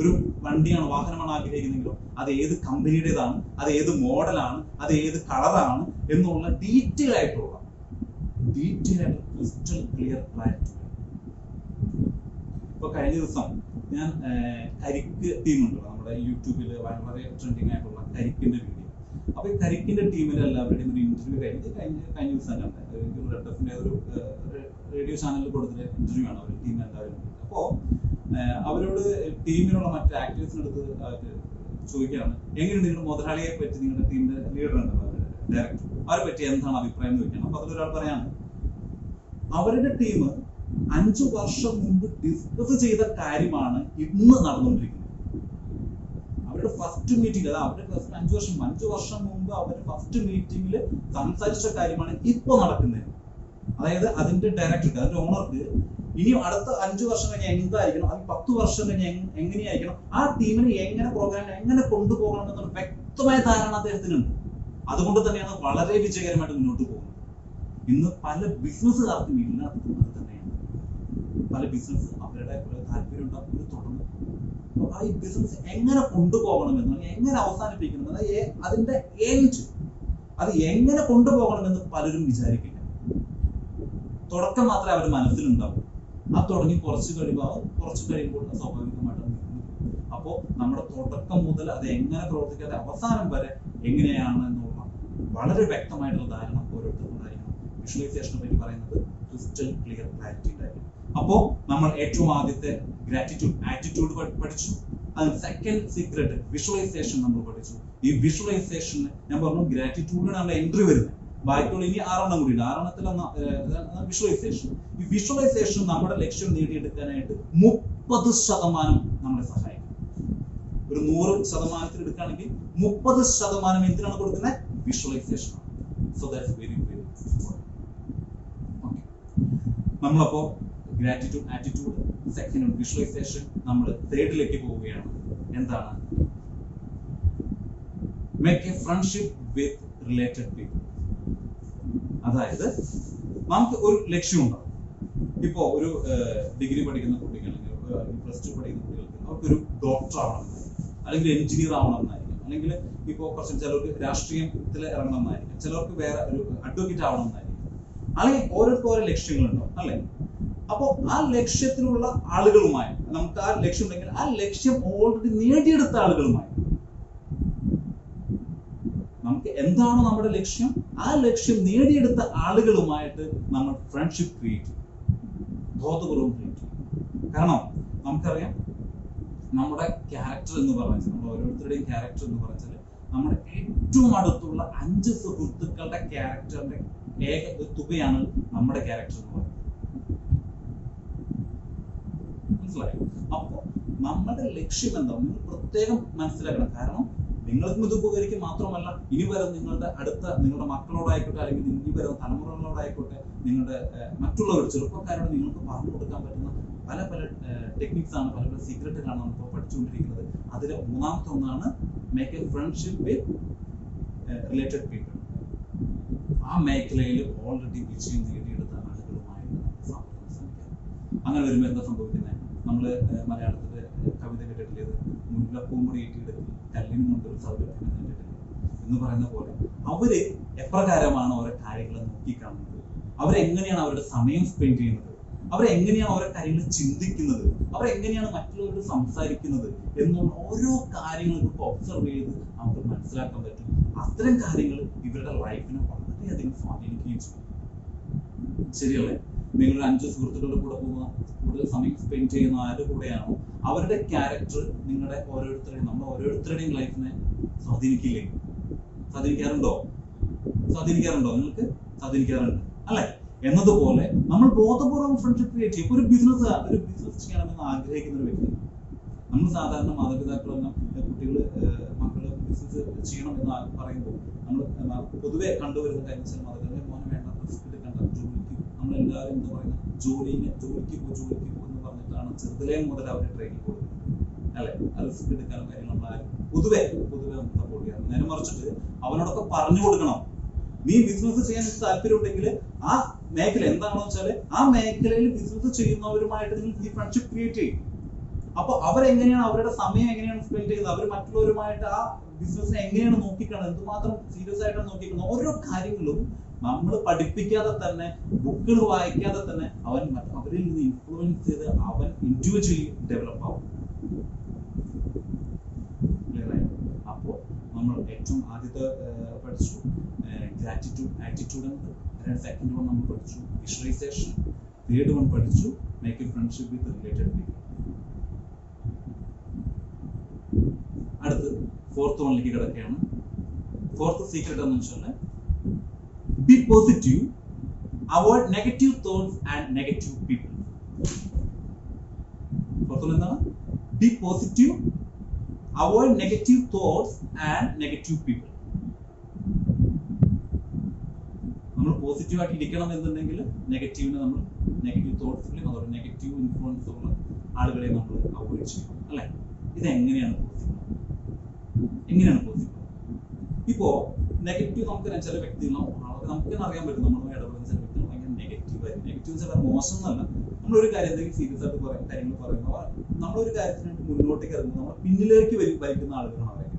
ഒരു വണ്ടിയാണ്, വാഹനമാണ് ആഗ്രഹിക്കുന്നെങ്കിലോ അത് ഏത് കമ്പനിയുടേതാണ്, അത് ഏത് മോഡലാണ്, അത് ഏത് കളറാണ് എന്നുള്ള ഡീറ്റെയിൽ ആയിട്ടുള്ള ക്രിസ്റ്റൽ ക്ലിയർ ക്ലാരിറ്റി. ഇപ്പൊ കഴിഞ്ഞ ദിവസം ഞാൻ കരിക്ക് ടീമുണ്ട് നമ്മുടെ യൂട്യൂബിൽ വളരെ ട്രെൻഡിങ് ആയിട്ടുള്ള കരിക്കിന്റെ വീഡിയോ. അപ്പൊ ഈ കരിക്കിന്റെ ടീമിലെ എല്ലാവരുടെയും ഒരു ഇന്റർവ്യൂ കഴിഞ്ഞ ദിവസം റെഡ് എഫിന്റെ ഒരു റേഡിയോ ചാനലിൽ കൊടുത്തിട്ട് ഇന്റർവ്യൂ ആണ് അവർ ടീം എല്ലാവരും. അപ്പോ അവരോട് ടീമിലുള്ള മറ്റു ആക്ടേഴ്സിനടുത്ത് ചോദിക്കുകയാണ്, എങ്ങനെയുണ്ട് നിങ്ങളുടെ മുതലാളിയെ പറ്റി, നിങ്ങളുടെ ടീമിന്റെ ലീഡർ ഉണ്ടല്ലോ ഡയറക്ടർ, അവരെ പറ്റി എന്താണ് അഭിപ്രായം എന്ന് ചോദിക്കണം. അപ്പൊ അതിലൊരാൾ പറയാണ്, അവരുടെ ടീം 5 വർഷം മുമ്പ് ഡിസ്കസ് ചെയ്ത കാര്യമാണ് ഇന്ന് നടന്നുകൊണ്ടിരിക്കുന്നത്. അവരുടെ ഫസ്റ്റ് മീറ്റിംഗ്, അവരുടെ 5 വർഷം മുമ്പ് അവരുടെ ഫസ്റ്റ് മീറ്റിംഗിൽ സംസാരിച്ച കാര്യമാണ് ഇപ്പൊ നടക്കുന്നത്. അതായത് അതിന്റെ ഡയറക്ടർക്ക്, അതിന്റെ ഓണർക്ക് ഇനി അടുത്ത 5 വർഷം കഴിഞ്ഞ് എന്തായിരിക്കണം, അത് 10 വർഷം കഴിഞ്ഞ് എങ്ങനെയായിരിക്കണം, ആ ടീമിനെ എങ്ങനെ പ്രോഗ്രാമിനെ എങ്ങനെ കൊണ്ടുപോകണം എന്നുള്ള വ്യക്തമായ ധാരണ അദ്ദേഹത്തിനുണ്ട്. അതുകൊണ്ട് തന്നെയാണ് വളരെ വിജയകരമായിട്ട് മുന്നോട്ട് പോകുന്നത്. ഇന്ന് പല ബിസിനസ്സുകാർക്കും ഇല്ലാത്തതും അത് തന്നെയാണ്. പല ബിസിനസ് അവരുടെ താല്പര്യം ഉണ്ടാകുന്നത് തുടർന്ന് ആ ഈ ബിസിനസ് എങ്ങനെ കൊണ്ടുപോകണമെന്ന്, എങ്ങനെ അവസാനിപ്പിക്കണം, അതിന്റെ എൻഡ് അത് എങ്ങനെ കൊണ്ടുപോകണമെന്ന് പലരും വിചാരിക്കില്ല. തുടക്കം മാത്രമേ അവരുടെ മനസ്സിലുണ്ടാവും. അത് തുടങ്ങി കുറച്ച് കഴിയുമ്പോൾ സ്വാഭാവികമായിട്ട് നിൽക്കും. അപ്പോൾ നമ്മുടെ തുടക്കം മുതൽ അത് എങ്ങനെ പ്രവർത്തിക്കാതെ അവസാനം വരെ എങ്ങനെയാണ് എന്നുള്ള വളരെ വ്യക്തമായിട്ടുള്ള ധാരണ ഓരോരുത്തർക്കും ഉണ്ടായിരിക്കണം. വിഷ്വലൈസേഷനെ പറ്റി പറയുന്നത് ക്രിസ്റ്റൽ ക്ലിയർ ക്ലാരിറ്റി ഉണ്ടായിരിക്കും. അപ്പോ നമ്മൾ ഏറ്റവും ആദ്യത്തെ ഗ്രാറ്റിറ്റ്യൂഡ് ആറ്റിറ്റ്യൂഡ് പഠിച്ചു. അതിന് സെക്കൻഡ് സീക്രട്ട് വിഷ്വലൈസേഷൻ നമ്മൾ പഠിച്ചു. ഈ വിഷ്വലൈസേഷന് ഞാൻ പറഞ്ഞു ഗ്രാറ്റിറ്റ്യൂഡിനാണ് എൻട്രി വരുന്നത്. ബാക്കിയുള്ള ഇനി 6 കൂടി ഉണ്ട്. 6 വിഷ്വലൈസേഷൻ. ഈ വിഷ്വലൈസേഷൻ നമ്മുടെ ലക്ഷ്യം നേടിയെടുക്കാനായിട്ട് 30% നമ്മളെ സഹായിക്കും. ഒരു 100% എടുക്കുകയാണെങ്കിൽ 30% എന്തിനാണ് കൊടുക്കുന്നത്? Visualisation. So that's very very important. നമ്മളപ്പോ ഗ്രാറ്റിറ്റ്യൂഡ് ആറ്റിറ്റ്യൂഡ്, സെക്കൻഡ് വിഷ്വലൈസേഷൻ, നമ്മൾ തേർഡിലേക്ക് പോവുകയാണ്. എന്താണ്? Make a friendship with related people. അതായത് നമുക്ക് ഒരു ലക്ഷ്യമുണ്ടാവും. ഇപ്പോ ഒരു ഡിഗ്രി പഠിക്കുന്ന കുട്ടികളെങ്കിൽ +2 പഠിക്കുന്ന കുട്ടികൾക്ക് അവർക്കൊരു ഡോക്ടർ ആവണമെന്നായിരിക്കും, അല്ലെങ്കിൽ എഞ്ചിനീയർ ആവണമെന്നായിരിക്കും, അല്ലെങ്കിൽ ഇപ്പോൾ കുറച്ച് ചിലർക്ക് രാഷ്ട്രീയത്തിൽ ഇറങ്ങണമെന്നായിരിക്കും, ചിലർക്ക് വേറെ ഒരു അഡ്വക്കേറ്റ് ആവണമെന്നായിരിക്കും. അല്ലെങ്കിൽ ഓരോരുത്തർ ഓരോ ലക്ഷ്യങ്ങളുണ്ടാവും അല്ലെ? അപ്പോൾ ആ ലക്ഷ്യത്തിലുള്ള ആളുകളുമായി നമുക്ക് ആ ലക്ഷ്യം ഉണ്ടെങ്കിൽ ആ ലക്ഷ്യം ഓൾറെഡി നേടിയെടുത്ത ആളുകളുമായി നമുക്ക് എന്താണോ നമ്മുടെ ലക്ഷ്യം, ആ ലക്ഷ്യം നേടിയെടുത്ത ആളുകളുമായിട്ട് നമ്മൾ ഫ്രണ്ട്ഷിപ്പ് ക്രിയേറ്റ് ചെയ്യും, ബോധപൂർവ്വം ക്രിയേറ്റ് ചെയ്യും. കാരണം നമുക്കറിയാം നമ്മുടെ ക്യാരക്ടർ എന്ന് പറഞ്ഞാൽ, നമ്മൾ ഓരോരുത്തരുടെയും ക്യാരക്ടർ എന്ന് പറഞ്ഞാൽ നമ്മുടെ ഏറ്റവും അടുത്തുള്ള 5 സുഹൃത്തുക്കളുടെ ക്യാരക്ടറിന്റെ ഏക ഒരു തുകയാണ് നമ്മുടെ ക്യാരക്ടർ എന്ന് പറയുന്നത്. മനസ്സിലായോ? അപ്പൊ നമ്മുടെ ലക്ഷ്യം എന്താ നിങ്ങൾ പ്രത്യേകം മനസ്സിലാക്കണം. കാരണം നിങ്ങൾക്കും ഇത് ഉപകരിക്കും മാത്രമല്ല, ഇനി വരുന്ന നിങ്ങളുടെ മക്കളോടായിക്കോട്ടെ, അല്ലെങ്കിൽ ഇനി വരുന്ന തലമുറകളോടായിക്കോട്ടെ, നിങ്ങളുടെ മറ്റുള്ളവർ ചെറുപ്പക്കാരോട് നിങ്ങൾക്ക് പറഞ്ഞു കൊടുക്കാൻ പറ്റുന്ന പല പല ടെക്നിക്സ് ആണ്, പല പല സീക്രട്ടുകളാണ് നമ്മളിപ്പോൾ പഠിച്ചുകൊണ്ടിരിക്കുന്നത്. അതിൽ മൂന്നാമത്തെ ഒന്നാണ് make a friendship with related people. ആ മേഖലയിൽ ഓൾറെഡി വിജയം നേടിയെടുത്ത ആളുകളുമായിട്ട് സംസാരിക്കാം. അങ്ങനെ വരുമ്പോൾ എന്താ സംഭവിക്കുന്നത്? നമ്മൾ മലയാളത്തിലെ കവിത കേട്ടിട്ടില്ലേ, മുല്ലപ്പൂമ്പൊടി ഏറ്റിയെടുക്കും കല്ലിന് മുൻപിൽ സൗരഭ്യം കേട്ടിട്ടില്ലേ എന്ന് പറയുന്ന പോലെ അവര് എപ്രകാരമാണ് ഓരോ കാര്യങ്ങൾ നോക്കിക്കാണുന്നത്, അവരെങ്ങനെയാണ് അവരുടെ സമയം സ്പെൻഡ് ചെയ്യുന്നത്, അവരെങ്ങനെയാണ് ഓരോ കാര്യങ്ങൾ ചിന്തിക്കുന്നത്, അവരെങ്ങനെയാണ് മറ്റുള്ളവരോട് സംസാരിക്കുന്നത് എന്നുള്ള ഓരോ കാര്യങ്ങളും ഒബ്സർവ് ചെയ്ത് നമുക്ക് മനസ്സിലാക്കാൻ പറ്റും. അത്തരം കാര്യങ്ങൾ ഇവരുടെ ലൈഫിനെ വളരെയധികം സ്വാധീനിക്കുകയും ചെയ്യും. ശരിയല്ലേ? നിങ്ങളുടെ 5 സുഹൃത്തുക്കളുടെ കൂടെ പോകുന്ന, കൂടുതൽ സമയം സ്പെൻഡ് ചെയ്യുന്ന ആരുടെ കൂടെയാണോ അവരുടെ ക്യാരക്ടർ നമ്മുടെ ഓരോരുത്തരുടെയും ലൈഫിനെ സ്വാധീനിക്കില്ലേ? സ്വാധീനിക്കാറുണ്ടോ? നിങ്ങൾക്ക് സ്വാധീനിക്കാറുണ്ട് അല്ലെ? എന്നതുപോലെ നമ്മൾ ബോധപൂർവ്വം ഫ്രണ്ട്ഷിപ്പ് ക്രിയേറ്റ് ചെയ്യും. ഒരു ബിസിനസ് ചെയ്യണമെന്ന് ആഗ്രഹിക്കുന്ന ഒരു വ്യക്തി, നമ്മൾ സാധാരണ മാതാപിതാക്കളെല്ലാം മക്കള് ബിസിനസ് ചെയ്യണം എന്ന് പറയുമ്പോൾ നമ്മൾ പൊതുവെ കണ്ടുവരുന്ന കാര്യം വെച്ചാൽ മാതാപിതാക്കളെ മോനെ വേണ്ട, റിസ്ക് എടുക്കണ്ട, ജോലിക്ക് നമ്മളെല്ലാവരും എന്താ പറയുന്നത്, ജോലിക്ക് പോ എന്ന് പറഞ്ഞിട്ടാണ് ചെറുതിലേ മുതൽ അവരെ ട്രെയിനിങ് കൊടുക്കുന്നത് അല്ലെ? റിസ്ക് എടുക്കാനും കാര്യങ്ങൾ നമ്മളാരും പൊതുവെ നമുക്ക് സപ്പോർട്ട് ചെയ്യാറ്. നേരെ മറിച്ചിട്ട് അവനോടൊക്കെ പറഞ്ഞു കൊടുക്കണം, നീ ബിസിനസ് ചെയ്യാൻ താല്പര്യം ഉണ്ടെങ്കിൽ ആ മേഖല എന്താണെന്ന് വെച്ചാല് ആ മേഖലയിൽ ബിസിനസ് ചെയ്യുന്നവരുമായിട്ട് നിങ്ങൾ ഈ ഫ്രണ്ട്ഷിപ്പ് ക്രിയേറ്റ് ചെയ്യും. അപ്പൊ അവരെങ്ങനെയാണ് അവരുടെ സമയം എങ്ങനെയാണ് സ്പെൻഡ് ചെയ്യുന്നത്, അവർ മറ്റുള്ളവരുമായിട്ട് ആ ബിസിനസിനെ എങ്ങനെയാണ് നോക്കിക്കാണുന്നത്, എന്തുമാത്രം സീരിയസ് ആയിട്ടാണ് നോക്കിക്കുന്നത്, ഓരോ കാര്യങ്ങളും നമ്മൾ പഠിപ്പിക്കാതെ തന്നെ, ബുക്കുകൾ വായിക്കാതെ തന്നെ അവരിൽ നിന്ന് ഇൻഫ്ലുവൻസ് ചെയ്ത് അവൻ ഇൻഡിവിജ്വലി ഡെവലപ്പ് ആവും. അപ്പോൾ നമ്മൾ ഏറ്റവും ആദ്യത്തെ പഠിച്ചു ഗ്രാറ്റിറ്റ്യൂഡ്, ആറ്റിറ്റ്യൂഡ് എന്നത്. സെക്കൻഡ് വൺ നമ്മൾ പഠിച്ചു വിഷ്വലൈസേഷൻ. തേർഡ് വൺ പഠിച്ചു make a friendship with related people. അടുത്ത് ഫോർത്ത് വണ്ണിലേക്ക് കിടക്കുകയാണ്. ഫോർത്ത് സീക്രട്ട് എന്ന് വെച്ചാൽ be positive, avoid negative thoughts and negative people. Fourth one എന്താണ്? Be positive, avoid negative thoughts and negative people. നമ്മൾ പോസിറ്റീവ് ആയിട്ട് ഇരിക്കണം എന്നുണ്ടെങ്കിൽ നെഗറ്റീവ് തോട്ട്സിലും അതോടെ നെഗറ്റീവ് ഇൻഫ്ലുവൻസ് ഉള്ള ആളുകളെ നമ്മൾ അവോയ്ഡ് ചെയ്യണം അല്ലെ? ഇതെങ്ങനെയാണ് പോസിബിൾ? ഇപ്പോ നെഗറ്റീവ് നമുക്ക് ചില വ്യക്തികളോ നമുക്ക് അറിയാൻ പറ്റും, നമ്മളുമായി ഇടപെടുന്ന ചില വ്യക്തികൾ ഭയങ്കര നെഗറ്റീവ് ആയിരിക്കും. നെഗറ്റീവ് വെച്ചാൽ മോശം എന്നല്ല, നമ്മളൊരു കാര്യം എന്തെങ്കിലും സീരിയസ് ആയിട്ട് കാര്യങ്ങൾ പറയുമ്പോൾ നമ്മളൊരു കാര്യത്തിന് വേണ്ടി മുന്നോട്ടേക്ക് ഇറങ്ങുമ്പോൾ നമ്മൾ പിന്നിലേക്ക് വലിക്കുന്ന ആളുകളാണ് അവരൊക്കെ.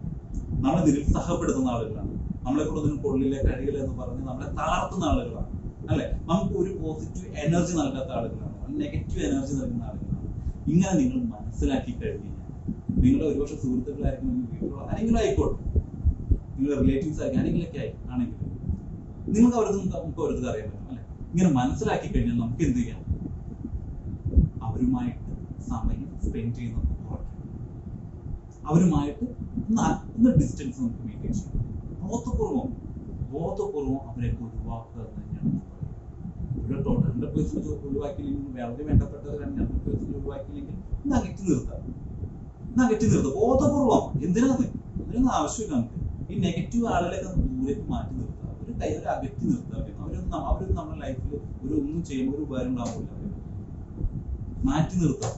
നമ്മളെ നിരുത്സാഹപ്പെടുത്തുന്ന ആളുകളാണ്, നമ്മളെ കൂടുതലും കൊള്ളിലെ കഴിയില്ല എന്ന് പറഞ്ഞ് നമ്മളെ തളർത്തുന്ന ആളുകളാണ് അല്ലെ? നമുക്ക് ഒരു പോസിറ്റീവ് എനർജി നൽകാത്ത ആളുകളാണ്, നെഗറ്റീവ് എനർജി നൽകുന്ന ആളുകളാണ്. ഇങ്ങനെ നിങ്ങൾ മനസ്സിലാക്കി കഴിഞ്ഞാൽ നിങ്ങളുടെ ഒരുപക്ഷെ സുഹൃത്തുക്കളായിരിക്കും, വീട്ടിലുള്ള ആരെങ്കിലും ആയിക്കോട്ടെ, നിങ്ങളുടെ റിലേറ്റീവ്സ് ആയിരിക്കും, ആരെങ്കിലൊക്കെ ആണെങ്കിലും നിങ്ങൾക്ക് നമുക്ക് അവർക്ക് അറിയാൻ പറ്റും അല്ലെ? ഇങ്ങനെ മനസ്സിലാക്കി കഴിഞ്ഞാൽ നമുക്ക് എന്ത് ചെയ്യാം? അവരുമായിട്ട് സമയം സ്പെൻഡ് ചെയ്യുന്നത് കുറയ്ക്കും. അവരുമായിട്ട് ഒന്ന് ഡിസ്റ്റൻസ് നമുക്ക് മെയിൻറ്റെയിൻ ചെയ്യും. ബോധപൂർവം അവരെയൊക്കെ ഒഴിവാക്കുക എന്ന് തന്നെയാണ് ഞാൻ പറയുന്നത്. ഒരു ടോട്ടൽ 100% ഒഴിവാക്കിയില്ലെങ്കിൽ, വളരെ വേണ്ടപ്പെട്ടവരാണ് 100% ഒഴിവാക്കിയില്ലെങ്കിൽ ഒന്ന് അകറ്റി നിർത്തുക ബോധപൂർവം. എന്തിനൊന്നും ആവശ്യമില്ല. നമുക്ക് ഈ നെഗറ്റീവ് ആളുകളൊക്കെ ദൂരേക്ക് മാറ്റി നിർത്തുക, ഒരു അകറ്റി നിർത്തുക. അവരൊന്നും നമ്മുടെ ലൈഫിൽ ഒന്നും ചെയ്യുമ്പോൾ ഒരു ഉപകാരം ഉണ്ടാവില്ല. അവരെ മാറ്റി നിർത്തുക,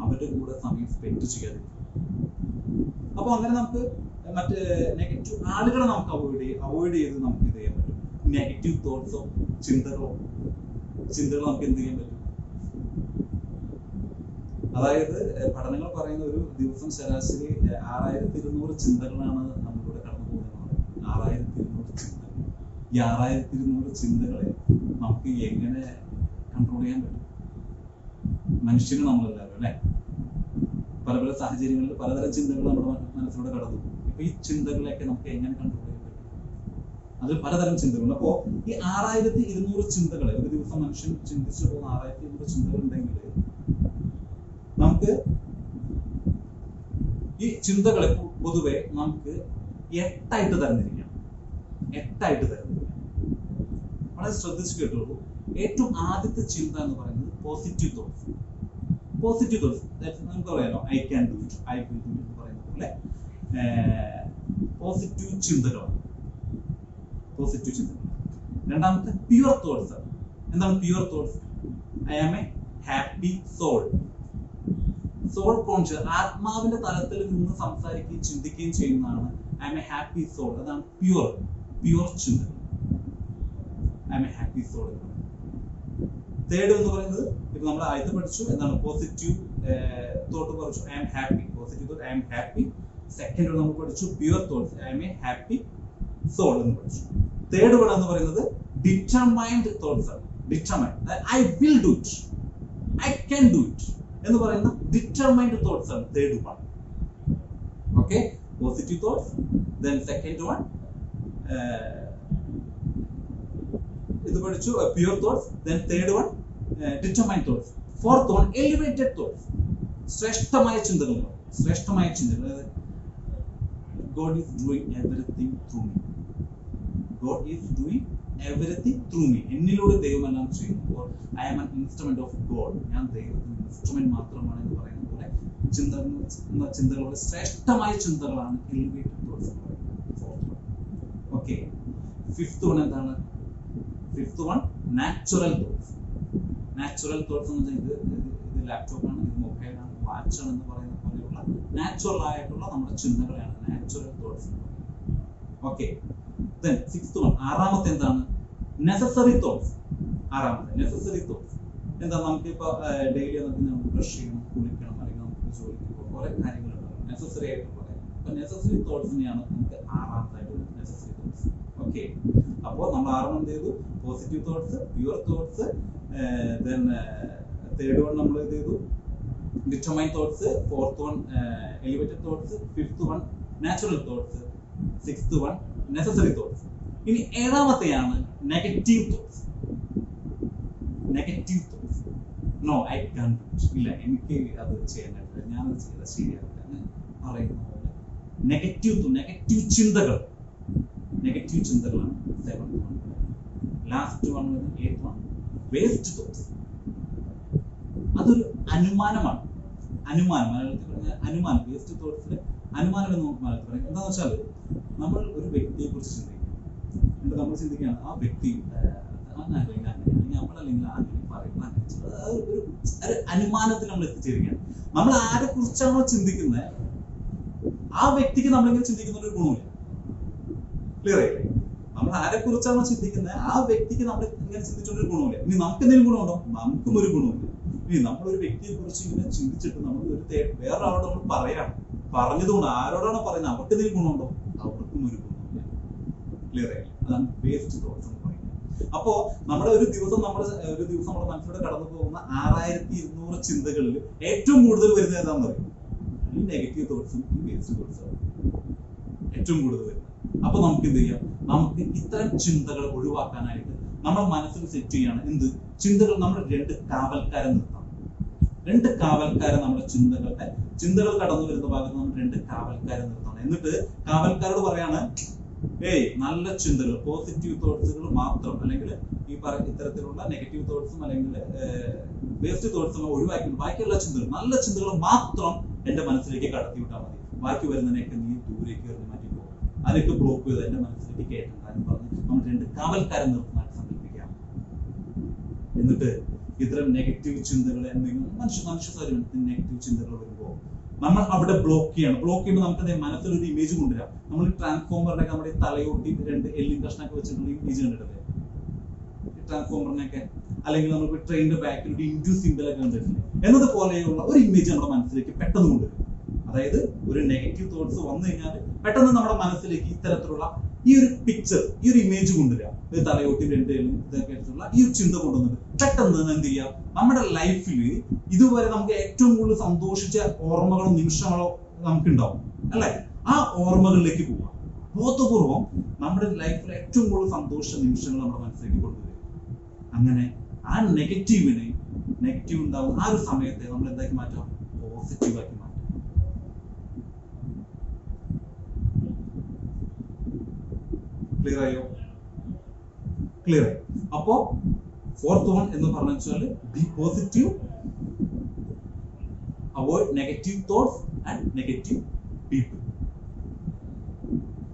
അവരുടെ കൂടെ സമയം സ്പെൻഡ് ചെയ്യാതിരിക്കുക. അപ്പൊ അങ്ങനെ നമുക്ക് മറ്റേ നെഗറ്റീവ് ആളുകളെ നമുക്ക് അവോയ്ഡ് ചെയ്ത് നമുക്ക് ഇത് ചെയ്യാൻ പറ്റും. നെഗറ്റീവ് തോട്ട്സോ ചിന്തകളോ നമുക്ക് എന്ത് ചെയ്യാൻ പറ്റും? അതായത് പഠനങ്ങൾ പറയുന്ന ഒരു ദിവസം ശരാശരി 6200 ചിന്തകളാണ് നമ്മളിലൂടെ കടന്നു പോകുന്നത്. 6200 ചിന്തകൾ. ഈ 6200 ചിന്തകളെ നമുക്ക് എങ്ങനെ കൺട്രോൾ ചെയ്യാൻ പറ്റും? മനുഷ്യന് നമ്മളെല്ലാവരും അല്ലെ, പല പല സാഹചര്യങ്ങളിൽ പലതരം ചിന്തകൾ നമ്മുടെ മനസ്സിലൂടെ കടന്നു. ഇപ്പൊ ഈ ചിന്തകളെയൊക്കെ നമുക്ക് എങ്ങനെ കൺട്രോൾ ചെയ്യാൻ പറ്റും? അതിൽ പലതരം ചിന്തകളുണ്ട്. അപ്പോ ഈ 6200 ചിന്തകളെ ഒരു ദിവസം മനുഷ്യൻ ചിന്തിച്ചു പോകുന്ന 6200 ചിന്തകൾ ഉണ്ടെങ്കിൽ നമുക്ക് ഈ ചിന്തകളെ പൊതുവെ നമുക്ക് 8ആയിട്ട് തരംതിരിക്കാം. വളരെ ശ്രദ്ധിച്ചു കേട്ടോളൂ. ഏറ്റവും ആദ്യത്തെ ചിന്ത എന്ന് പറയുന്നത് പോസിറ്റീവ് തോട്ട്സ്. നമുക്ക് പറയാലോ, I can do it, I will do it എന്ന് പറയുന്നത് പോലെ പോസിറ്റീവ് ചിന്തകളാണ്. രണ്ടാമത്തെ പ്യുവർ തോട്ട്സ്. എന്താണ് pure thoughts? I am a happy soul conscious. ആത്മാവിന്റെ തലത്തിൽ നിന്ന് സംസാരിക്കുകയും ചിന്തിക്കുകയും ചെയ്യുന്നതാണ് I am a happy soul. അതാണ് പ്യുവർ ചിന്തകൾ. I am a happy soul. Third എന്ന് പറയുന്നത് ഇപ്പൊ നമ്മൾ ആദ്യത്തെ പഠിച്ചു, എന്താണ് പോസിറ്റീവ് തോട്ട് പഠിച്ചു, I am happy. Positive thought I am happy. Second നമ്മൾ പഠിച്ചു pure thoughts, I am a happy soul എന്ന് പഠിച്ചു. തേർഡ് വൺ എന്ന് പറയുന്നത് ഡിറ്റർമൈൻഡ് തോട്ട്സ് ആണ്. Determined, I will do it, I can do it എന്ന് പറയുന്ന ഡിറ്റർമൈൻഡ് തോട്ട്സ് ആണ് third one. Okay, positive thoughts, then second one ഇത് പഠിച്ചു pure thoughts, then third one determined thoughts, fourth one elevated thoughts, ശ്രേഷ്ഠമായ ചിന്തകൾ. God is doing everything through me. God is doing everything through me. എന്നിലൂടെ ദൈവം എല്ലാം ചെയ്യുമ്പോൾ I am an instrument of God. ഞാൻ ദൈവത്തിന്റെ ഇൻസ്ട്രുമെന്റ് മാത്രമാണ് എന്ന് പറയുന്ന പോലെ ചിന്തകളുടെ ശ്രേഷ്ഠമായ ചിന്തകളാണ് എലിവേറ്റഡ് തോട്ട്സ് എന്ന് പറയുന്നത്. ഓക്കെ, ഫിഫ്ത്ത് വൺ എന്താണ്? Fifth one natural thoughts. Natural thoughts എന്ന് വെച്ചാൽ ഇത് ലാപ്ടോപ്പാണ്, ഇത് മൊബൈലാണ്, വാച്ചാണ് എന്ന് പറയുന്ന പോലെയുള്ള നാച്ചുറൽ ആയിട്ടുള്ള നമ്മുടെ ചിന്തകളാണ് natural thoughts. Okay, then sixth one, ആറാമത്തെ എന്താണ്? Necessary thoughts. നെസസറി തോട്ട്സ് എന്താ? നമുക്കിപ്പോ ഡെയിലി നമുക്ക് ബ്രഷ് ചെയ്യണം, കുളിക്കണം, അല്ലെങ്കിൽ നമുക്ക് ജോലിക്ക് പോകാം, കുറെ കാര്യങ്ങളുണ്ടാവും നെസസറി ആയിട്ട് പറയാം. അപ്പൊ നെസസറി തോട്ട്സിനെയാണ് നമുക്ക് ആറാമത്തായിട്ട് നെസസറി തോട്ട്സ്. ഓക്കെ, അപ്പോൾ നമ്മൾ ആറെണ്ണം എന്ത് ചെയ്തു? Positive thoughts, pure thoughts, then third one നമ്മൾ എന്ത് ചെയ്തു? Determined thoughts, fourth one elevated thoughts, fifth one natural thoughts, sixth one necessary thoughts. ഇനി ഏഴാമത്തെയാണ് negative thoughts. No, I can do it. ഇല്ല, എനിക്ക് അത് ചെയ്യാൻ കഴിയില്ല, ഞാനത് ചെയ്താൽ ശരിയാവില്ല എന്ന് പറയുന്ന പോലെ നെഗറ്റീവ് ചിന്തകളാണ് seventh one. Last one, eighth one waste thoughts. അതൊരു അനുമാനമാണ്. മലയാളത്തിൽ പറഞ്ഞ അനുമാനം. വേസ്റ്റ് തോട്ട്സിലെ അനുമാനം എന്ന് നമുക്ക് മലയാളത്തിൽ പറയാം. എന്താണെന്ന് വെച്ചാൽ നമ്മൾ ഒരു വ്യക്തിയെ കുറിച്ച് ചിന്തിക്കും, എന്നിട്ട് നമ്മൾ ചിന്തിക്കുകയാണ് ആ വ്യക്തി അല്ലെങ്കിൽ നമ്മളല്ലെങ്കിൽ ആരെങ്കിലും പറയുന്ന ഒരു അനുമാനത്തിൽ നമ്മൾ എത്തിച്ചേരുകയാണ്. നമ്മൾ ആരെ കുറിച്ചാണോ ചിന്തിക്കുന്നത് ആ വ്യക്തിക്ക് നമ്മളിങ്ങനെ ചിന്തിക്കുന്ന ഒരു ഗുണമില്ല. ക്ലിയർ ആയില്ലേ? നമ്മൾ ആരെ കുറിച്ചാണോ ചിന്തിക്കുന്നത് ആ വ്യക്തിക്ക് നമ്മൾ ഇങ്ങനെ ചിന്തിച്ചൊരു ഗുണമില്ല. ഇനി നമുക്ക് എന്തെങ്കിലും ഗുണമുണ്ടോ? നമുക്കും ഒരു ഗുണമില്ല. ഇനി നമ്മളൊരു വ്യക്തിയെ കുറിച്ച് ഇങ്ങനെ ചിന്തിച്ചിട്ട് നമ്മൾ വേറെ ആളോട് നമ്മൾ പറഞ്ഞതുകൊണ്ട് ആരോടാണോ പറയുന്നത് അവർക്ക് എന്തെങ്കിലും ഗുണമുണ്ടോ? അവർക്കും ഒരു ഗുണമില്ല. ക്ലിയർ ആയില്ലേ? അതാണ് വേസ്റ്റ് തോട്ട്സ് എന്ന് പറയുന്നത്. അപ്പോ നമ്മുടെ ഒരു ദിവസം നമ്മുടെ മനസ്സിലൂടെ കടന്നു പോകുന്ന 6200 ചിന്തകളിൽ ഏറ്റവും കൂടുതൽ വരുന്നത് ഏതാണെന്ന് അറിയാം? ഈ നെഗറ്റീവ് തോട്ട്സും ഈ വേസ്റ്റ് തോട്ട്സും ഏറ്റവും കൂടുതൽ വരുന്നത്. അപ്പൊ നമുക്ക് എന്ത് ചെയ്യാം? നമുക്ക് ഇത്തരം ചിന്തകൾ ഒഴിവാക്കാനായിട്ട് നമ്മുടെ മനസ്സിൽ സെറ്റ് ചെയ്യാണ് എന്ത് ചിന്തകൾ? നമ്മൾ രണ്ട് കാവൽക്കാരെ നിർത്താം. നമ്മുടെ ചിന്തകൾ കടന്നു വരുന്ന ഭാഗത്ത് നമ്മൾ രണ്ട് കാവൽക്കാരെ നിർത്തണം. എന്നിട്ട് കാവൽക്കാരോട് പറയാണ്, ഏയ് നല്ല ചിന്തകൾ, പോസിറ്റീവ് തോട്ട്സുകൾ മാത്രം, അല്ലെങ്കിൽ ഈ ഇത്തരത്തിലുള്ള നെഗറ്റീവ് തോട്ട്സും അല്ലെങ്കിൽ വേസ്റ്റ് തോട്ട്സും ഒഴിവാക്കി ബാക്കിയുള്ള ചിന്തകൾ, നല്ല ചിന്തകൾ മാത്രം എന്റെ മനസ്സിലേക്ക് കടത്തി വിട്ടാൽ മതി. ബാക്കി വരുന്നതിനൊക്കെ നീ ദൂരേക്ക് എറിഞ്ഞ് മാറ്റി പോകും, അതിനൊക്കെ ബ്ലോക്ക് ചെയ്ത് എന്റെ മനസ്സിലേക്ക് കയറ്റണ്ട എന്ന് പറഞ്ഞ് നമ്മൾ രണ്ട് കാവൽക്കാരെ നിർത്തുന്നതായിട്ട് സങ്കല്പിക്കാം. എന്നിട്ട് ഇത്തരം നെഗറ്റീവ് ചിന്തകൾ എന്തെങ്കിലും മനുഷ്യ ശരീരത്തിന് നെഗറ്റീവ് ചിന്തകൾ വരുമ്പോൾ നമ്മൾ അവിടെ ബ്ലോക്ക് ചെയ്യുമ്പോൾ നമുക്ക് മനസ്സിൽ ഒരു ഇമേജ് കൊണ്ടുവരാം. നമ്മൾ ട്രാൻസ്ഫോമറിന്റെ നമ്മുടെ തലയോട്ടി രണ്ട് എല്ലിൻ കഷ്ണൊക്കെ വെച്ചിട്ടുള്ള ഇമേജ് കണ്ടിട്ടില്ലേ? ട്രാൻസ്ഫോമറിനൊക്കെ, അല്ലെങ്കിൽ നമുക്ക് ട്രെയിനിന്റെ ബാക്കിൽ ഒരു ഇൻഡ്യൂ സിംബലൊക്കെ കണ്ടിട്ടില്ലേ? എന്നതുപോലെയുള്ള ഒരു ഇമേജ് നമ്മുടെ മനസ്സിലേക്ക് പെട്ടെന്ന് കൊണ്ടുവരും. അതായത് ഒരു നെഗറ്റീവ് തോട്ട്സ് വന്നു കഴിഞ്ഞാൽ പെട്ടെന്ന് നമ്മുടെ മനസ്സിലേക്ക് ഇത്തരത്തിലുള്ള ഈ ഒരു പിക്ചർ, ഈ ഒരു ഇമേജ് കൊണ്ടുവരാം. ഒരു തലയോട്ടി രണ്ട് ഇതൊക്കെ ആയിട്ടുള്ള ഈ ഒരു ചിന്ത കൊണ്ടുവന്നിട്ട് പെട്ടെന്ന് എന്ത് ചെയ്യാം? നമ്മുടെ ലൈഫിൽ ഇതുവരെ നമുക്ക് ഏറ്റവും കൂടുതൽ സന്തോഷിച്ച ഓർമ്മകളോ നിമിഷങ്ങളോ നമുക്ക് ഉണ്ടാവും അല്ലെ? ആ ഓർമ്മകളിലേക്ക് പോവാം. ബോധപൂർവം നമ്മുടെ ലൈഫിൽ ഏറ്റവും കൂടുതൽ സന്തോഷ നിമിഷങ്ങൾ നമ്മുടെ മനസ്സിലേക്ക് കൊണ്ടുവരും. അങ്ങനെ ആ നെഗറ്റീവ് ഉണ്ടാവും ആ ഒരു സമയത്തെ നമ്മൾ എന്താക്കി മാറ്റാം? പോസിറ്റീവാക്കി മാറ്റാം. ക്ലിയർ ആയോ? ക്ലിയർ ആയി. അപ്പോ ഫോർത്ത് വൺ എന്ന് പറഞ്ഞാൽ B positive, avoid negative thoughts and negative people.